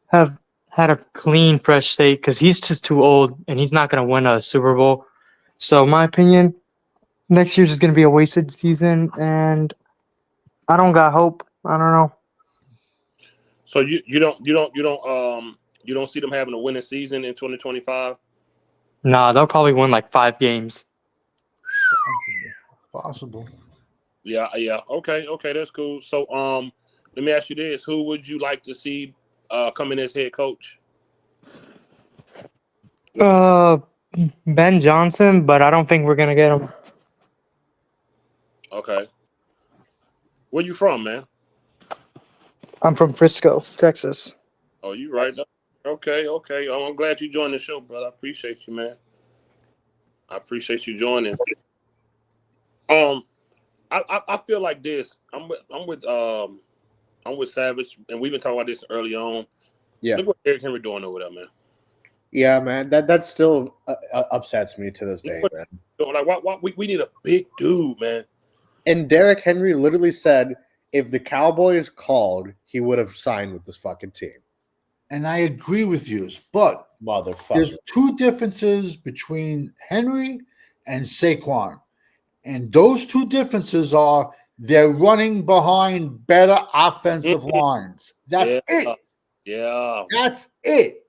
Q: have had a clean, fresh slate because he's just too old and he's not going to win a Super Bowl. So, in my opinion, next year's is going to be a wasted season, and I don't got hope. I don't know.
J: So you don't see them having a winning season in 2025?
Q: Nah, they'll probably win like 5 games.
G: Possible.
J: Yeah. Okay, that's cool. So let me ask you this: who would you like to see come in as head coach?
Q: Ben Johnson, but I don't think we're gonna get him.
J: Okay. Where you from, man?
Q: I'm from Frisco, Texas.
J: Oh, you right now? Okay. I'm glad you joined the show, brother. I appreciate you, man. I appreciate you joining. I feel like this. I'm with Savage, and we've been talking about this early on.
B: Yeah.
J: Look what Derrick Henry doing over there, man.
B: Yeah, man. That still upsets me to this day, man.
J: Like, we need a big dude, man.
B: And Derrick Henry literally said, if the Cowboys called, he would have signed with this fucking team.
G: And I agree with you, but there's 2 differences between Henry and Saquon. And those 2 differences are they're running behind better offensive lines. That's it.
J: Yeah.
G: That's it.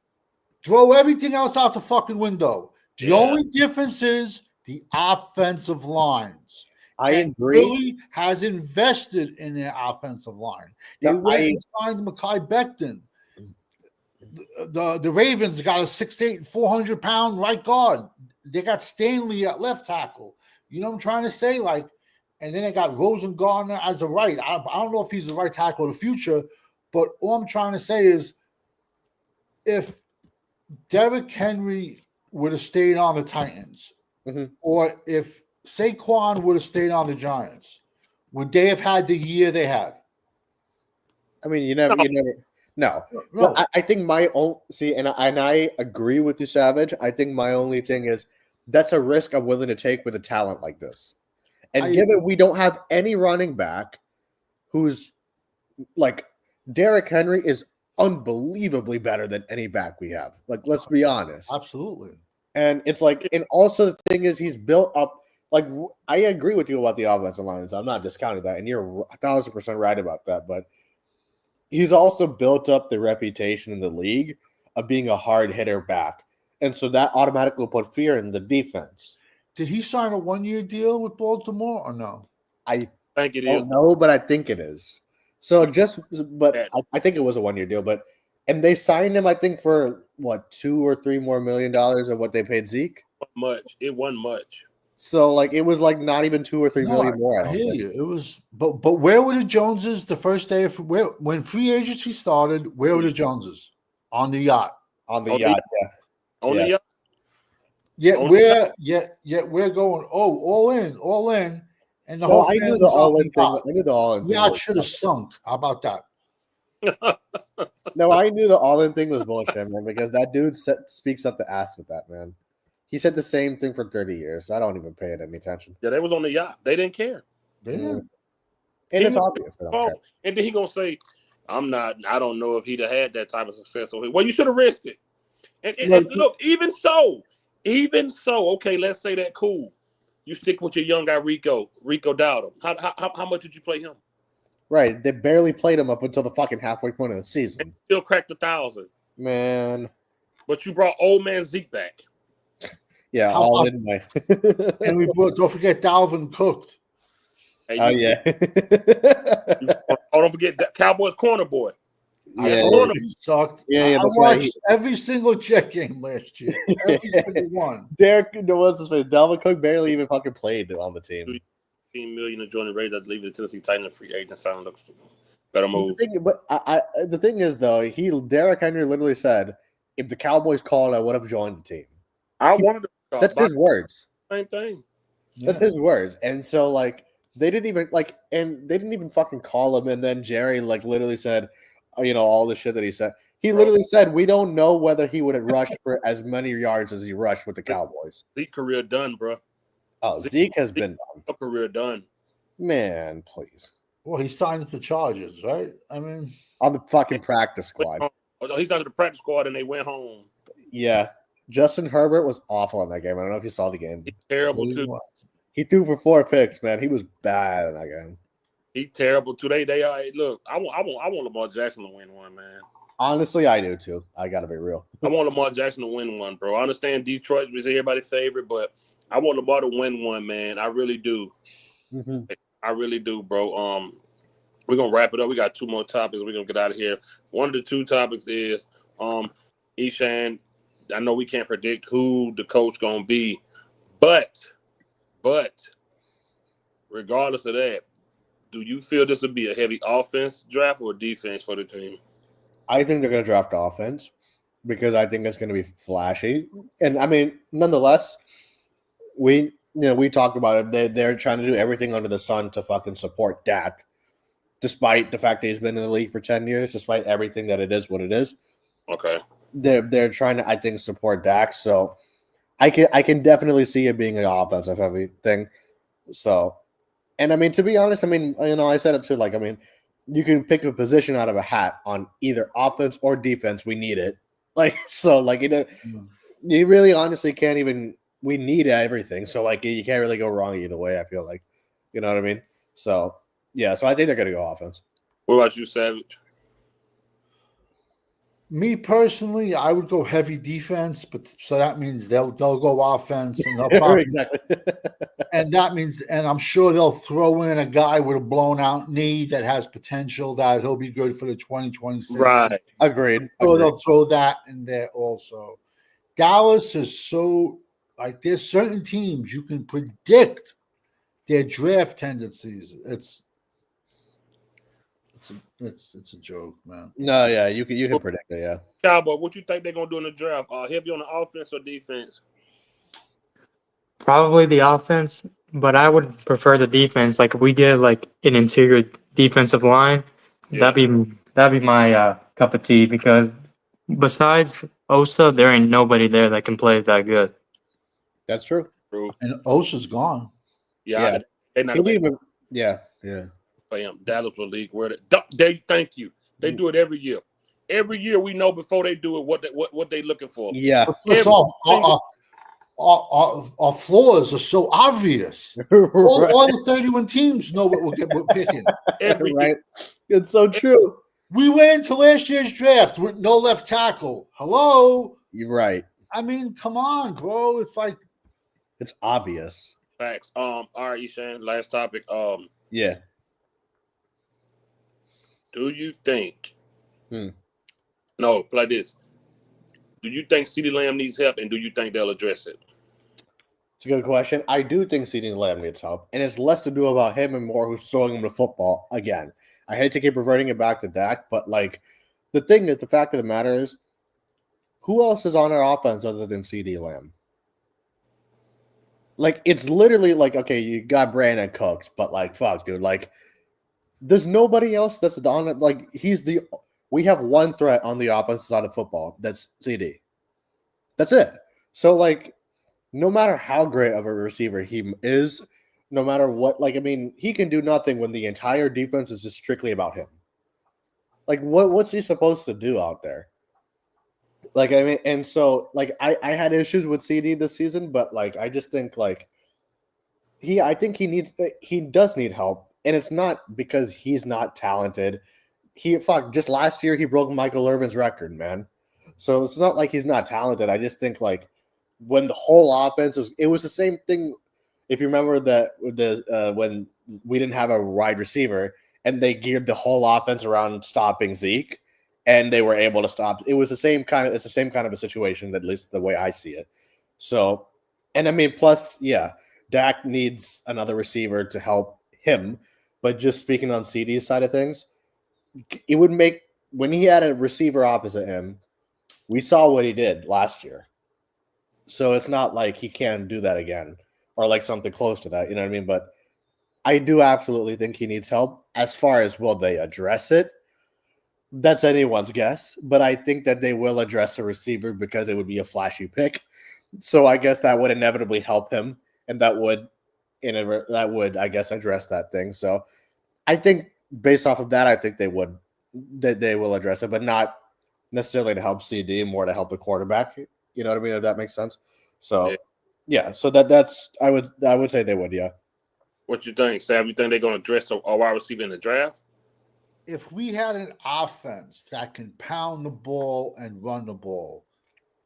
G: Throw everything else out the fucking window. The only difference is the offensive lines.
B: I agree.
G: Philly has invested in their offensive line. They went and signed Mekhi Becton. The Ravens got a 6'8", 400-pound right guard. They got Stanley at left tackle. You know what I'm trying to say? Like, and then they got Rosengartner as a right. I don't know if he's the right tackle of the future, but all I'm trying to say is if Derrick Henry would have stayed on the Titans, or if Saquon would have stayed on the Giants, would they have had the year they had?
B: I mean, you never. No. Well, I think my own and I agree with you, Savage. I think my only thing is that's a risk I'm willing to take with a talent like this. And given we don't have any running back who's like Derrick Henry is unbelievably better than any back we have. Like, let's be honest.
G: Absolutely.
B: And it's like, and also the thing is he's built up. Like, I agree with you about the offensive lines. I'm not discounting that, and you're 1,000% right about that. But he's also built up the reputation in the league of being a hard hitter back, and so that automatically put fear in the defense.
G: Did he sign a 1-year deal with Baltimore or no?
B: I
J: think it
B: is. No, but I think it is. So I think it was a 1-year deal, and they signed him, I think, for what, $2 or $3 more million of what they paid Zeke.
J: It wasn't much.
B: So like it was like not even $2 or $3 million more.
G: I hear you. It was, but where were the Joneses the first day of when free agency started? Where were the Joneses? On the yacht.
B: On the yacht.
J: On the yacht.
G: Yet we're going all in, and the whole.
B: I knew the all in thing. I knew the all in thing.
G: Yacht should have sunk. How about that?
B: No, I knew the all in thing was bullshit, man, because that dude speaks up the ass with that, man. He said the same thing for 30 years. So I don't even pay it any attention.
J: Yeah, they was on the yacht. They didn't care.
B: And it's obvious they don't care.
J: And then he gonna say, I don't know if he'd have had that type of success. Well, you should have risked it. And look, even so, okay, let's say that cool. You stick with your young guy Rico Dowdle. How much did you play him?
B: Right, they barely played him up until the fucking halfway point of the season.
J: And still cracked 1,000.
B: Man,
J: but you brought old man Zeke back.
B: Yeah, all in my.
G: And don't forget Dalvin Cook.
J: Hey,
B: yeah.
J: Don't forget that Cowboys corner boy.
G: Yeah, he sucked. I watched every single Jet game last year. Every single one.
B: Derek, what's this? Dalvin Cook barely even fucking played on the team.
J: $15 million to join the Raiders. Leave the Tennessee Titans free agent. Sound looks better move.
B: The thing is, though, Derek Henry literally said, "If the Cowboys called, I would have joined the team."
J: Wanted to.
B: That's his words.
J: Same thing.
B: That's his words, and so they didn't even fucking call him, and then Jerry literally said, all the shit that he said. He literally said, "We don't know whether he would have rushed for as many yards as he rushed with the Cowboys."
J: Zeke career done, bro.
B: Oh, Zeke has been done.
J: Career done.
B: Man, please.
G: Well, he signed with the Chargers, right? I mean,
B: on the fucking practice squad.
J: He's not to the practice squad, and they went home.
B: Yeah, Justin Herbert was awful in that game. I don't know if you saw the game.
J: He's terrible too.
B: He threw for 4 picks, man. He was bad in that game.
J: He's terrible too. They are. Look, I want Lamar Jackson to win one, man.
B: Honestly, I do too. I gotta be real.
J: I want Lamar Jackson to win one, bro. I understand Detroit was everybody's favorite, but I want Lamar to win one, man. I really do.
B: Mm-hmm.
J: I really do, bro. We're gonna wrap it up. We got 2 more topics. We're gonna get out of here. One of the 2 topics is Eshan. I know we can't predict who the coach gonna be, but regardless of that, do you feel this would be a heavy offense draft or defense for the team?
B: I think they're gonna draft offense because I think it's gonna be flashy. And I mean, nonetheless, we talked about it. They're trying to do everything under the sun to fucking support Dak, despite the fact that he's been in the league for 10 years, despite everything that it is what it is.
J: Okay.
B: They're trying to, I think, support Dak. So I can definitely see it being an offensive heavy thing. So, and I mean, to be honest, I mean, I said it too. You can pick a position out of a hat on either offense or defense. We need it. You really honestly can't even. We need everything. So you can't really go wrong either way. I feel like, you know what I mean. So yeah. So I think they're gonna go offense.
J: What about you, Savage?
G: Me personally, I would go heavy defense, but so that means they'll go offense, and they'll probably,
B: exactly.
G: And that means, and I'm sure they'll throw in a guy with a blown out knee that has potential that he'll be good for the 2026.
B: Right. Agreed.
G: So they'll throw that in there also. Dallas is so there's certain teams you can predict their draft tendencies. It's a joke, man.
B: No, yeah, you can predict it, yeah.
J: Cowboy, what you think they're gonna do in the draft? Heavy on the offense or defense?
Q: Probably the offense, but I would prefer the defense. If we get an interior defensive line, that'd be my cup of tea, because besides Osa, there ain't nobody there that can play that good.
B: That's true.
G: And Osa's gone.
J: Yeah.
B: Yeah.
J: Play him. Dallas will league where they thank you. They do it every year. Every year we know before they do it what they looking for.
B: Yeah.
G: Our flaws are so obvious. All the 31 teams know what we're picking.
J: Every
B: right. It's so true.
G: We went into last year's draft with no left tackle. Hello.
B: You're right.
G: I mean, come on, bro.
B: It's obvious.
J: Facts. All right, Eshan, last topic.
B: Yeah.
J: Do you think? No, play this. Do you think CeeDee Lamb needs help, and do you think they'll address it?
B: It's a good question. I do think CeeDee Lamb needs help, and it's less to do about him and more who's throwing him the football again. I hate to keep reverting it back to Dak, but the thing is, the fact of the matter is, who else is on our offense other than CeeDee Lamb? It's literally okay, you got Brandon Cooks, but fuck, dude, there's nobody else that's on it. We have one threat on the offensive side of football. That's CD. That's it. So no matter how great of a receiver he is, no matter what, like, I mean, he can do nothing when the entire defense is just strictly about him. Like, what's he supposed to do out there? Like, I mean, and so, like, I had issues with CD this season, but, like, I just think, like, I think he does need help, and it's not because he's not talented. Just last year, he broke Michael Irvin's record, man. So it's not like he's not talented. I just think, like, when the whole offense it was the same thing. If you remember that when we didn't have a wide receiver and they geared the whole offense around stopping Zeke, and they were able to stop. It's the same kind of a situation, at least the way I see it. So, and I mean, plus, yeah, Dak needs another receiver to help him. But just speaking on CD's side of things, it would make, when he had a receiver opposite him, we saw what he did last year. So it's not like he can do that again, or like something close to that. You know what I mean? But I do absolutely think he needs help. As far as will they address it, that's anyone's guess. But I think that they will address a receiver because it would be a flashy pick. So I guess that would inevitably help him, and that would, I guess, address that thing. So I think based off of that, I think they will address it, but not necessarily to help CD, more to help the quarterback. You know what I mean? If that makes sense. So yeah, so that's I would say they would, yeah.
J: What you think, Sav? You think they're going to address a wide receiver in the draft?
G: If we had an offense that can pound the ball and run the ball,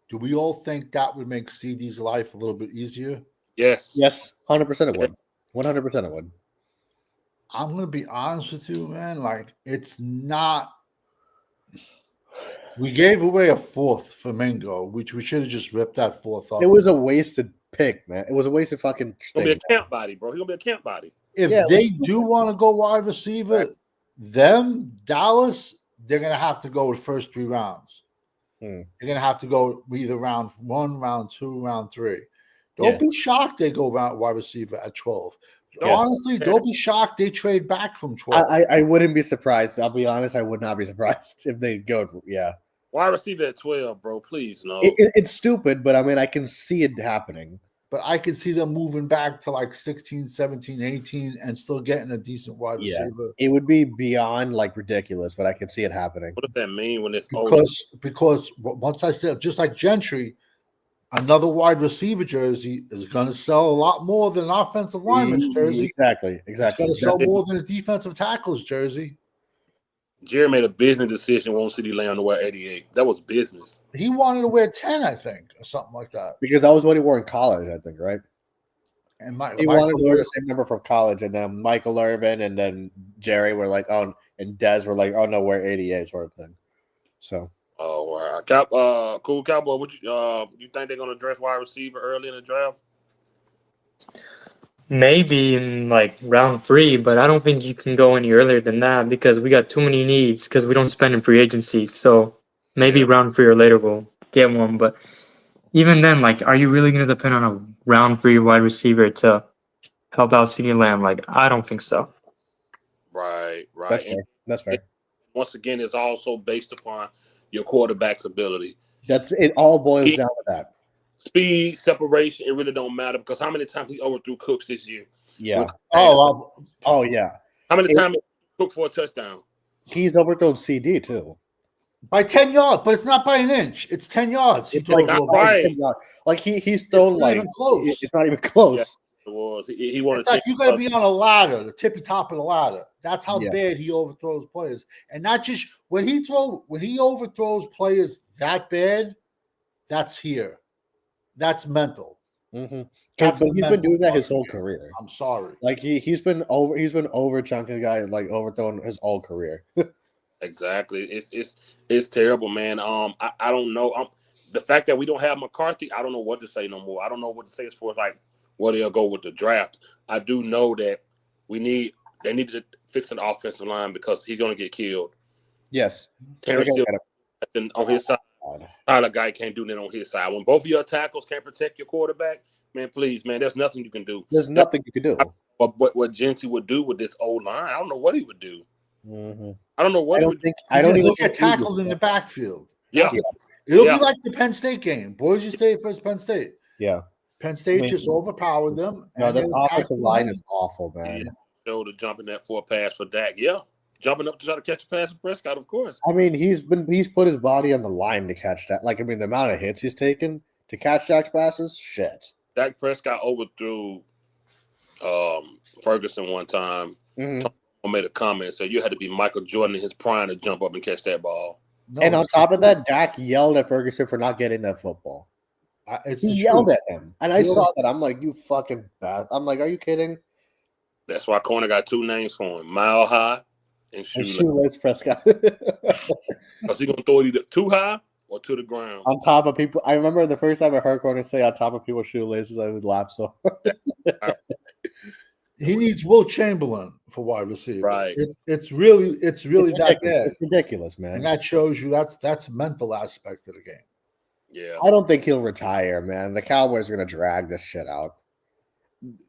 G: do we all think that would make CD's life a little bit easier?
J: Yes.
B: Yes, 100% it would. 100% it would.
G: I'm going to be honest with you, man. Like, it's not. We gave away a fourth for Mingo, which we should have just ripped that fourth up.
B: It was a wasted pick, man. It was a wasted fucking
J: He's going to be a camp body, bro. He's going to be a camp body.
G: If they do want to go wide receiver, Dallas, they're going to have to go the first 3 rounds. They're going to have to go either round 1, round 2, round 3. Don't be shocked they go wide receiver at 12. Honestly, don't be shocked they trade back from 12.
B: I wouldn't be surprised. I'll be honest. I would not be surprised if they go. Yeah.
J: Wide receiver at 12, bro. Please, no.
B: It's stupid, but I mean, I can see it happening.
G: But I can see them moving back to like 16, 17, 18 and still getting a decent wide receiver.
B: It would be beyond like ridiculous, but I can see it happening.
J: What does that mean when it's
G: because once I said, just like Gentry, another wide receiver jersey is going to sell a lot more than an offensive lineman's jersey.
B: Exactly.
G: It's going to sell more than a defensive tackle's jersey.
J: Jerry made a business decision, won't CD Lamb to wear 88. That was business.
G: He wanted to wear 10, I think, or something like that.
B: Because that was what he wore in college, I think, right?
G: And
B: he wanted to wear the same number from college, and then Michael Irvin and then Jerry were like, oh, and Dez were like, oh no, wear 88 sort of thing. So.
J: Oh, wow. Cool Cowboy. What you think they're going to address wide receiver early in the draft?
Q: Maybe in like round 3, but I don't think you can go any earlier than that because we got too many needs because we don't spend in free agency. So maybe round 3 or later we'll get one. But even then, like, are you really going to depend on a round 3 wide receiver to help out CeeDee Lamb? Like, I don't think so.
J: Right.
B: That's fair.
J: Once again, it's also based upon your quarterback's ability.
B: That's it. All boils down to that.
J: Speed, separation, it really don't matter because how many times he overthrew Cooks this year?
B: Yeah.
J: Oh,
B: yeah.
J: How many times Cook for a touchdown?
B: He's overthrown CD too.
G: By 10 yards, but it's not by an inch. It's 10 yards.
B: It's like, by 10 yards. Like he's thrown like close. It's not even close.
J: Yeah, it was. He wanted
G: it's like you got to be on a ladder, the tippy top of the ladder. That's how bad he overthrows players, and not just when he overthrows players that bad. That's here. That's mental.
B: Mm-hmm. But he's been doing that his whole career.
G: I'm sorry.
B: Like he's been over chunking guys, like overthrowing his whole career.
J: Exactly. It's terrible, man. I don't know. The fact that we don't have McCarthy, I don't know what to say no more. I don't know what to say as far as like where they'll go with the draft. I do know that they need to fix an offensive line because he's gonna get killed.
B: Yes.
J: Terrence on his side. Tyler Guy can't do that on his side. When both of your tackles can't protect your quarterback, man, please, man, there's nothing you can do.
B: There's nothing you can do.
J: But what Gentry would do with this old line, I don't know what he would do.
B: Mm-hmm.
J: I don't know what.
G: I don't even get tackled in the backfield.
J: Yeah.
G: It'll be like the Penn State game, Boise State versus Penn State.
B: Yeah.
G: Penn State just overpowered them.
B: No,
G: and
B: this
G: they
B: offensive
G: attacked
B: line
G: them.
B: is awful, man.
A: Shoulder jumping that for a pass for Dak. Yeah, jumping up to try to catch a pass for Prescott, of course.
B: I mean, he's put his body on the line to catch that. Like, I mean, the amount of hits he's taken to catch Dak's passes, shit.
A: Dak Prescott overthrew Ferguson one time.
B: Mm-hmm.
A: Made a comment, said you had to be Michael Jordan in his prime to jump up and catch that ball.
B: No, and on top of that, Dak yelled at Ferguson for not getting that football. He yelled at him, and I saw that. I'm like, you fucking bad. I'm like, are you kidding?
A: That's why Corner got two names for him: Mile High and
B: Shoeless Prescott.
A: Because he gonna throw it either too high or to the ground.
B: On top of people, I remember the first time I heard Corner say "on top of people's shoelaces," I would laugh so.
G: He needs Will Chamberlain for wide receiver.
A: Right.
G: It's really that bad.
B: It's ridiculous, man.
G: And that shows you that's mental aspect of the game.
A: Yeah.
B: I don't think he'll retire, man. The Cowboys are gonna drag this shit out.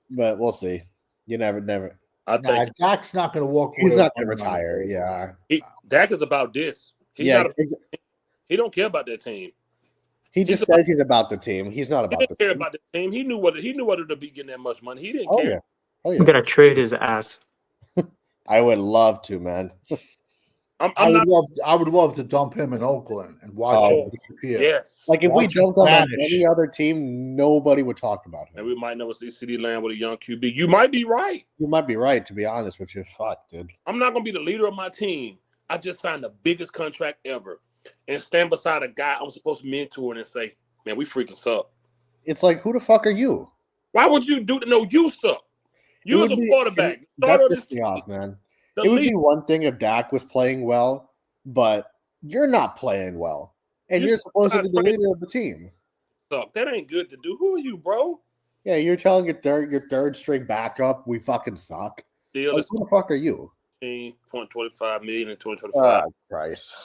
B: But we'll see. You never.
A: I think
G: Dak's not gonna walk away.
B: He's not gonna retire. Yeah.
A: Dak is about this. He don't care about that team.
B: He just says he's about the team. He's not about the
A: team. He didn't care about the team. He knew what it would be getting that much money. He didn't care.
B: Yeah. Oh, yeah.
Q: I'm gonna trade his ass.
B: I would love to, man.
G: I would love to dump him in Oakland and watch him disappear.
A: Yes.
B: Like if we jumped him on any other team, nobody would talk about him.
A: And we might never see CeeDee Lamb with a young QB. You might be right.
B: You might be right, to be honest with you. Fuck, dude.
A: I'm not gonna be the leader of my team. I just signed the biggest contract ever and stand beside a guy I'm supposed to mentor and say, man, we freaking suck.
B: It's like, who the fuck are you?
A: Why would you do that? No, you suck. You as a quarterback.
B: That pissed me off, man. It would be one thing if Dak was playing well, but you're not playing well. And you're supposed to be the leader of the team.
A: Suck. That ain't good to do. Who are you, bro?
B: Yeah, you're telling your third string backup we fucking suck. Like, who the fuck are you?
A: $0.25 million in 2025.
B: Oh, Christ.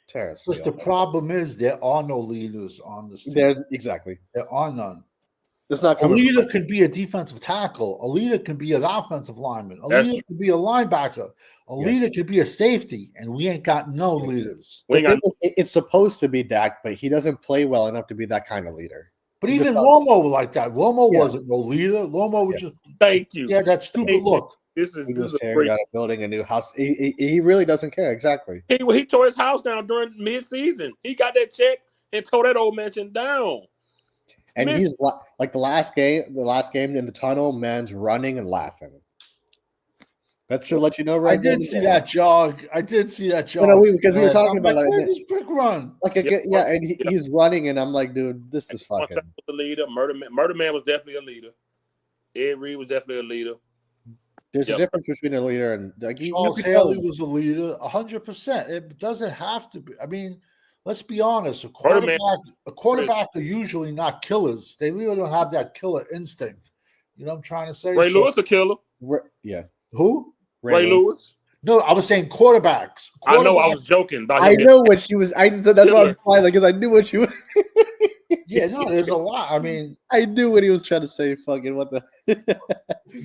B: Terrace.
G: But the problem is there are no leaders on this team.
B: Exactly.
G: There are none.
B: It's not
G: a leader could be a defensive tackle. A leader could be an offensive lineman. A leader could be a linebacker. A leader could be a safety, and we ain't got no leaders.
B: It's supposed to be Dak, but he doesn't play well enough to be that kind of leader.
G: But even Romo was like that. Romo wasn't no leader. Romo was just
A: thank you.
G: Yeah, that stupid look.
A: This is
B: tearing out building a new house. He really doesn't care. Exactly.
A: He tore his house down during mid-season. He got that check and tore that old mansion down.
B: And he's like the last game in the tunnel, man's running and laughing. That should let you know, right?
G: I did see that jog.
B: Because we were talking about
G: where this brick run.
B: He's running, and I'm like, dude, this is fucking.
A: The leader, Murder Man was definitely a leader. Ed Reed was definitely a leader.
B: There's a difference between a leader and
G: Charles Haley was a leader, 100%. It doesn't have to be. I mean, let's be honest. A quarterback are usually not killers. They really don't have that killer instinct. You know what I'm trying to say?
A: Ray Lewis a killer.
B: Yeah.
G: Who?
A: Ray Lewis.
G: No, I was saying quarterbacks.
A: I know. I was joking.
B: I know what she was. That's why I'm smiling because I knew what she was.
G: Yeah, no, there's a lot. I mean,
B: I knew what he was trying to say. Fucking what the?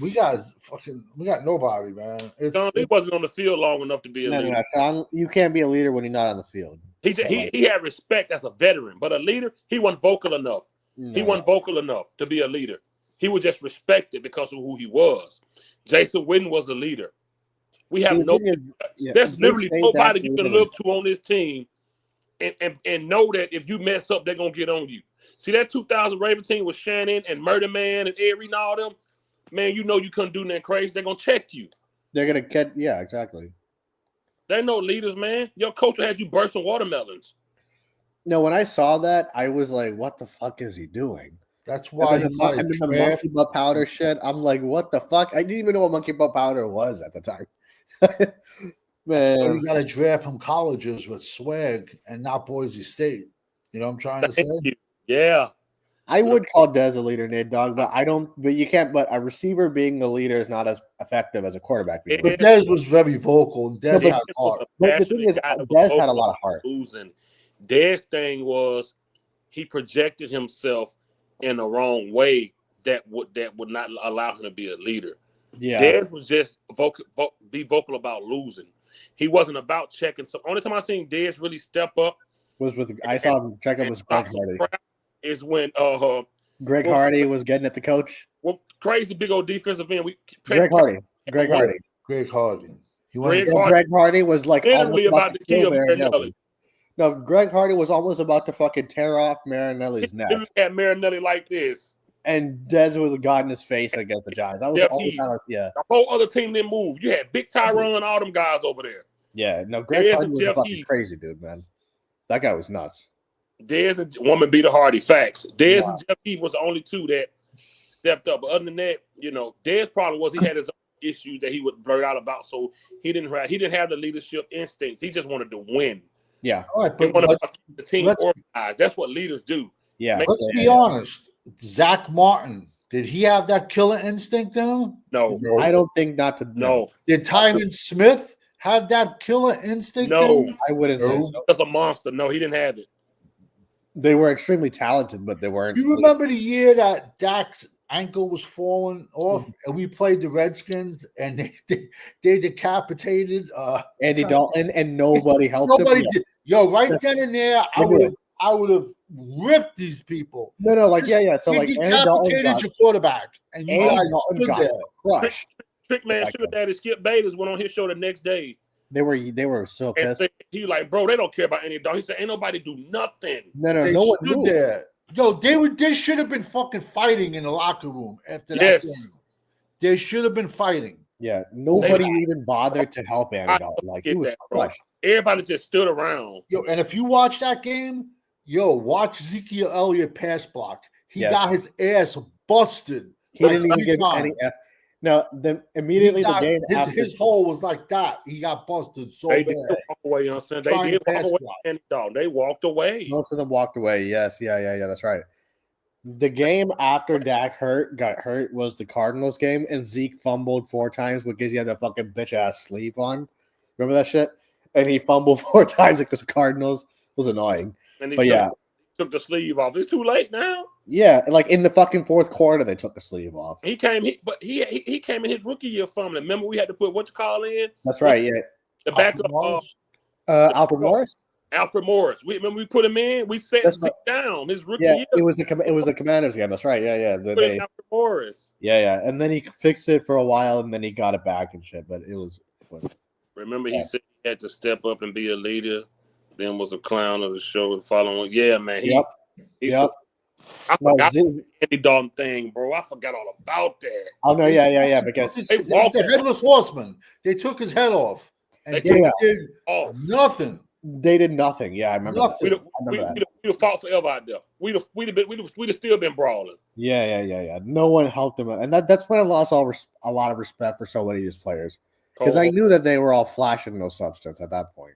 G: we got nobody, man.
A: He wasn't on the field long enough to be a leader.
B: No, Sean, you can't be a leader when you're not on the field.
A: He had respect as a veteran, but a leader, he wasn't vocal enough. No. He wasn't vocal enough to be a leader. He was just respected because of who he was. Jason Witten was a leader. We have there's literally nobody you can look to on this team and know that if you mess up, they're gonna get on you. See that 2000 Raven team with Shannon and Murder Man and Erie and all them, man. You know you couldn't do nothing crazy. They're gonna check you.
B: They're gonna catch. Yeah, exactly.
A: They're no leaders, man. Your coach had you bursting watermelons.
B: No, when I saw that, I was like, "What the fuck is he doing?"
G: That's why
B: the monkey butt powder shit. I'm like, "What the fuck?" I didn't even know what monkey butt powder was at the time.
G: Man, you got to draft from colleges with swag and not Boise State. You know what I'm trying to say?
A: Yeah.
B: I would call Dez a leader, Nate Dogg, but I don't. But you can't. But a receiver being the leader is not as effective as a quarterback.
G: But Dez was very vocal. And Dez had heart.
B: But the thing is, Dez had a lot of heart.
A: Losing. Dez's thing was he projected himself in the wrong way that would not allow him to be a leader.
B: Yeah,
A: Dez was just be vocal about losing. He wasn't about checking. So only time I seen Dez really step up
B: was with I saw him check up with Greg Hardy.
A: Is when
B: Greg Hardy was getting at the coach.
J: Well, crazy big old defensive end.
B: Greg Hardy.
G: Greg Hardy.
B: Greg Hardy was like
J: literally
B: almost
J: about to kill
B: Marinelli.
J: Marinelli.
B: No, Greg Hardy was almost about to fucking tear off Marinelli's neck.
J: Literally had Marinelli like this.
B: And Dez would have gotten his face against the Giants. That was all the time. Yeah.
J: The whole other team didn't move. You had Big Tyron, all them guys over there.
B: Yeah. No, Greg Hardy was fucking crazy, dude, man. That guy was nuts.
J: Dez and Woman beat a Hardy. Facts. Dez and Jeff Heath was the only two that stepped up. But other than that, Dez problem was he had his own issues that he would blurt out about. So he didn't have the leadership instincts. He just wanted to win.
B: Yeah.
G: All right,
J: He
G: but
J: wanted to keep the team organized. That's what leaders do.
B: Yeah.
G: Let's be honest. Zach Martin, did he have that killer instinct in him?
J: No.
B: I don't think not to.
J: No.
G: Did Tyron Smith have that killer instinct?
J: No.
G: in him?
B: I wouldn't say so.
J: That's a monster. No, he didn't have it.
B: They were extremely talented, but they weren't.
G: You remember the year that Dak's ankle was falling off, and we played the Redskins, and they decapitated
B: Andy Dalton, and nobody helped him.
G: Nobody did. Yo, right then and there, I would have ripped these people.
B: No, So
G: you
B: like Andy Dalton
G: decapitated your quarterback, and you guys stood there.
B: crushed.
J: Trickman Sugar Daddy Skip Bayless went on his show the next day.
B: They were so
J: And
B: pissed.
J: he like, bro, they don't care about any dog. He said, ain't nobody do nothing.
G: They
B: no one
G: stood
B: knew.
G: there. Yo, they should have been fucking fighting in the locker room after that
J: Yes.
G: game. They should have been fighting.
B: Yeah, nobody even bothered to help Andy Dalton. Like he was crushed.
J: Everybody just stood around.
G: Yo, and if you watch that game, watch Ezekiel Elliott pass block. He
B: Yes.
G: got his ass busted.
B: He didn't even give any. No, then immediately the game after
G: his hole was like that. He got busted so
J: They
G: bad.
J: did walk away, you know what I'm saying? They
G: Trying
J: did
G: to
J: walk
G: pass
J: away.
G: block.
J: Andy Dalton. They walked away.
B: Most of them walked away. Yes, yeah, that's right. The game after Dak got hurt was the Cardinals game, and Zeke fumbled 4 times because he had that fucking bitch ass sleeve on. Remember that shit? And he fumbled 4 times because the Cardinals. It was annoying.
J: And
B: But yeah.
J: took the sleeve off. It's too late now.
B: Yeah, like in the fucking 4th quarter, they took the sleeve off.
J: He came in his rookie year fumbling. Remember, we had to put what you call in?
B: That's right. Yeah,
J: The backup.
B: Alfred Morris.
J: Alfred Morris. Remember we put him in. We set Zeke down his rookie
B: Yeah,
J: year.
B: it was the Commanders game. That's right. Yeah.
J: Put in Alfred Morris.
B: Yeah, and then he fixed it for a while, and then he got it back and shit. But it was.
J: Remember, he said he had to step up and be a leader. Then was a clown of the show. Following, yeah, man.
B: Yep.
J: I forgot the Andy Dalton thing, bro. I forgot all about that.
B: Oh no, yeah. Because
G: They walked the headless horseman. They took his head off, and they did nothing.
B: They did nothing. Yeah, I remember.
J: We'd
B: That.
J: have fought forever out there. We'd have still been brawling.
B: Yeah. No one helped him, and that's when I lost a lot of respect for so many of these players because I knew that they were all flashing no substance at that point.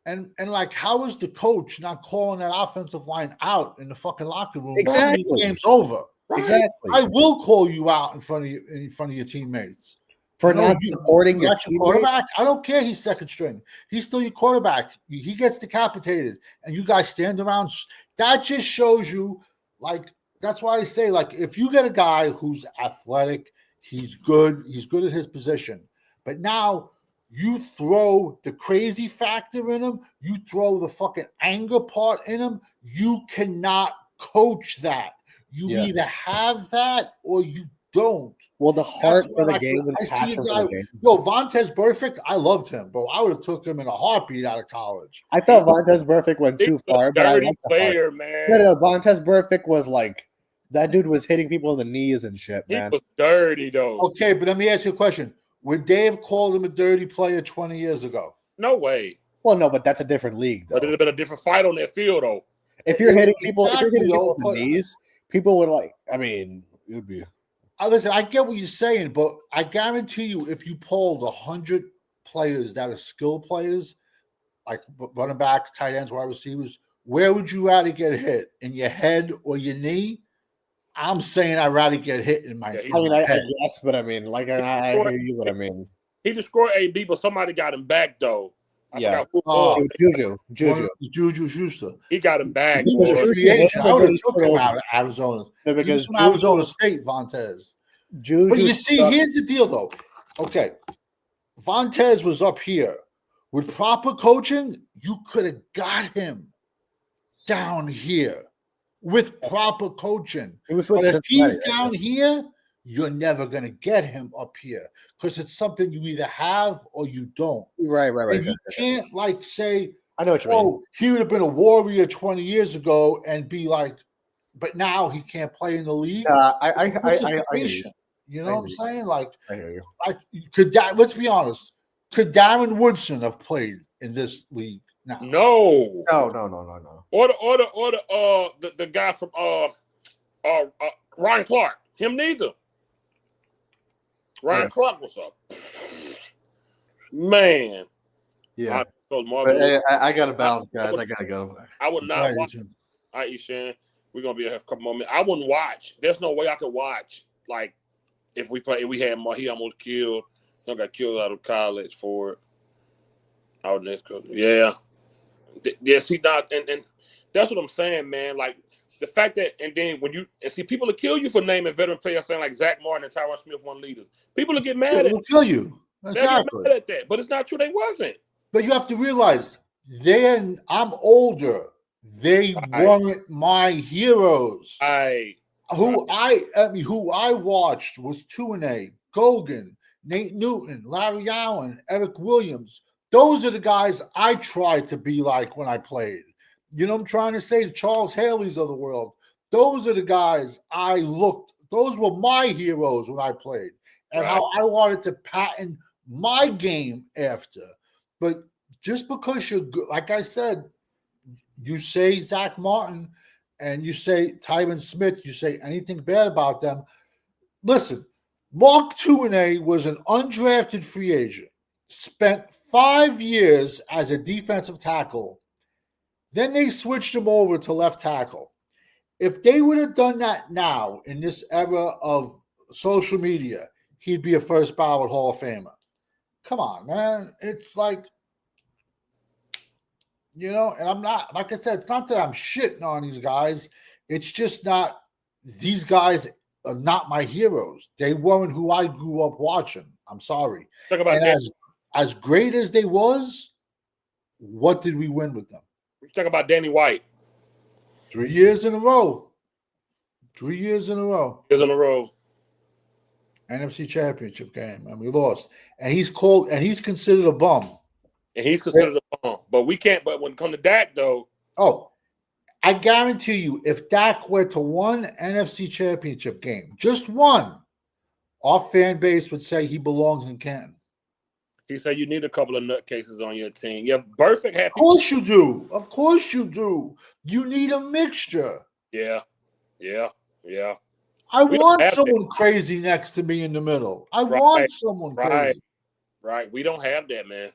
G: And like, how is the coach not calling that offensive line out in the fucking locker room?
B: Exactly.
G: The game's over.
B: Right. Exactly.
G: I will call you out in front of your teammates
B: for not supporting your
G: quarterback. I don't care. He's second string. He's still your quarterback. He gets decapitated, and you guys stand around. That just shows you, like, that's why I say, like, if you get a guy who's athletic, he's good at his position, but now you throw the crazy factor in him, you throw the fucking anger part in him, you cannot coach that. You either have that or you don't.
B: Well, the heart for the game.
G: I see a guy. Vontez Burfict, I loved him, bro. I would have took him in a heartbeat out of college.
B: I thought Vontez Burfict went too far, but I like the
J: player,
B: heart.
J: man.
B: No, Vontez Burfict was like that dude was hitting people in the knees and shit, man.
J: He was dirty though.
G: Okay, but let me ask you a question. Would Dave call him a dirty player 20 years ago?
J: No way.
B: Well, no, but that's a different league, though.
J: But it'd have been a different fight on that field, though.
B: If you're hitting people, in the knees, people would like. I mean, it would be.
G: Listen, I get what you're saying, but I guarantee you, if you polled 100 players that are skill players, like running backs, tight ends, wide receivers, where would you rather get hit? In your head or your knee? I'm saying I'd rather get hit in my head.
B: I guess, but I mean, like, I hear you what I mean.
J: He destroyed AB, but somebody got him back, though.
B: Yeah. Juju
G: Schuster.
J: He got him back.
G: I would have took him out of Arizona.
B: No, because
G: from Arizona State, Vontez. But you see, here's the deal, though. Okay, Vontez was up here. With proper coaching, you could have got him down here. with proper coaching.
B: He was with
G: But if
B: Cincinnati,
G: he's down here, you're never going to get him up here because it's something you either have or you don't.
B: Right.
G: And you can't like say,
B: I know what you mean.
G: He would have been a Warrior 20 years ago and be like, but now he can't play in the league.
B: I hear you.
G: You know what I'm saying? Like,
B: I hear you.
G: Let's be honest. Could Darren Woodson have played in this league now?
A: No.
B: No.
A: Or the guy from Ryan Clark. Him neither. Ryan Clark was up. Man.
B: Yeah. I got to balance, guys. I got to go.
A: I would not watch. All right, Eshan. We're going to be a couple more minutes. I wouldn't watch. There's no way I could watch. Like, if we had more, he almost killed. He got killed out of college for it. Our next coach. Yeah. Yes, he not. And that's what I'm saying, man. Like, the fact that, and then when you see people will kill you for naming veteran players saying like Zach Martin and Tyron Smith won leaders. People will get mad
G: They'll kill you.
A: They'll get mad at that. But it's not true. They wasn't.
G: But you have to realize, I'm older. They weren't my heroes. Who I watched was 2-A, Gogan, Nate Newton, Larry Allen, Eric Williams. Those are the guys I tried to be like when I played. You know what I'm trying to say? The Charles Haley's of the world. Those are the guys those were my heroes when I played. And how I wanted to patent my game after. But just because you're good, like I said, you say Zach Martin and you say Tyron Smith, you say anything bad about them. Listen, Mark 2-A was an undrafted free agent, spent 5 years as a defensive tackle. Then they switched him over to left tackle. If they would have done that now in this era of social media, he'd be a first ballot Hall of Famer. Come on, man. It's like, and I'm not, like I said, it's not that I'm shitting on these guys. It's just not, these guys are not my heroes. They weren't who I grew up watching. I'm sorry.
A: Talk about
G: as great as they was, what did we win with them?
A: Let's talk about Danny White.
G: 3 years in a row. 3
A: years in a row.
G: NFC Championship game, and we lost. And he's considered a bum.
A: And he's considered a bum. But we can't, but when it comes to Dak, though.
G: Oh, I guarantee you, if Dak went to one NFC Championship game, just one, our fan base would say he belongs in Canton.
A: He said you need a couple of nutcases on your team. You have perfect happy.
G: Of course you do. Of course you do. You need a mixture.
A: Yeah.
G: I want someone crazy next to me in the middle. I want someone crazy.
A: Right. We don't have that, man.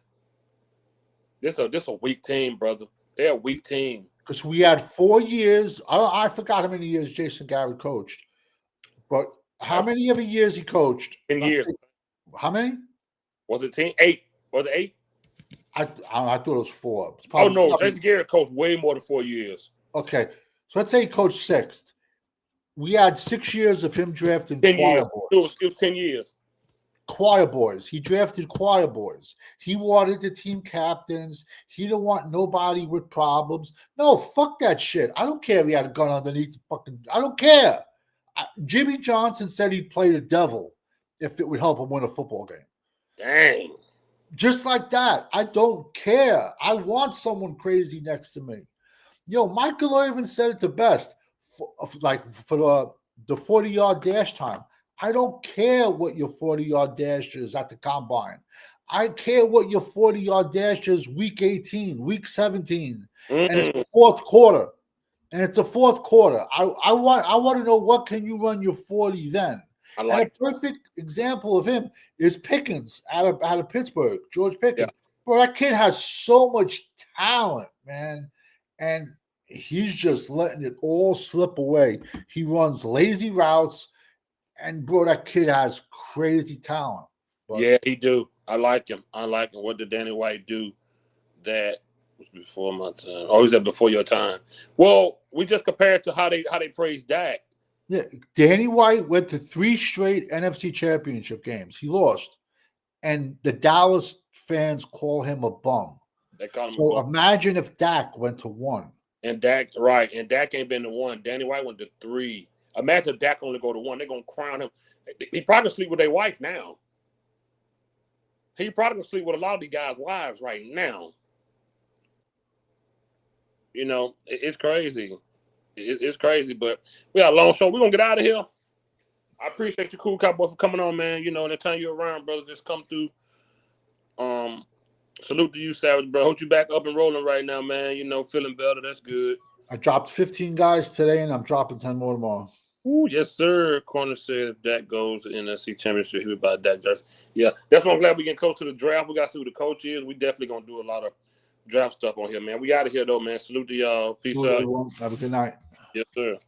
A: This a weak team, brother. They're a weak team.
G: Because we had 4 years. I forgot how many years Jason Garrett coached. But how many other years he coached?
A: 10 years.
G: How many?
A: Was it 10? 8? Was it 8?
G: I thought it was 4.
A: Jason Garrett coached way more than 4 years.
G: Okay. So let's say he coached 6. We had 6 years of him drafting
A: 10
G: choir
A: years.
G: boys.
A: It was 10 years.
G: Choir boys. He drafted choir boys. He wanted the team captains. He didn't want nobody with problems. No, fuck that shit. I don't care if he had a gun underneath the fucking. I don't care. Jimmy Johnson said he'd play the devil if it would help him win a football game.
A: Dang.
G: Just like that. I don't care. I want someone crazy next to me. Michael Irvin said it the best. For the 40-yard dash time. I don't care what your 40-yard dash is at the combine. I care what your 40-yard dash is week 18, week 17, and it's the fourth quarter. I want to know what can you run your 40 then. And a perfect example of him is Pickens out of Pittsburgh, George Pickens. Yeah. Bro, that kid has so much talent, man, and he's just letting it all slip away. He runs lazy routes. And, bro, that kid has crazy talent.
A: But yeah, he do. I like him. What did Danny White do that was before my time? Oh, he said before your time. Well, we just compared to how they praised Dak.
G: Yeah, Danny White went to 3 straight NFC Championship games. He lost. And the Dallas fans call him a bum.
A: They call him
G: a bum. Imagine if Dak went to 1.
J: And Dak, right. And Dak ain't been the one. Danny White went to 3. Imagine if Dak only go to 1. They're going to crown him. He probably sleep with their wife now. He probably going to sleep with a lot of these guys' wives right now. You know, it's crazy. It's crazy, but we got a long show. We're going to get out of here. I appreciate you, Cool Cowboy, for coming on, man. You know, anytime you're around, brother, just come through. Salute to you, Savage, bro. Hope you back up and rolling right now, man. You know, feeling better. That's good.
G: I dropped 15 guys today, and I'm dropping 10 more tomorrow.
J: Ooh, yes, sir. Corner said if Dak goes to the NFC Championship, he'll be about Dak. Yeah, that's why I'm glad we're getting close to the draft. We got to see who the coach is. We definitely going to do a lot of draft stuff on here, man. We out of here, though, man. Salute to y'all. Peace out.
G: Everyone. Have a good night.
J: Yes, sir.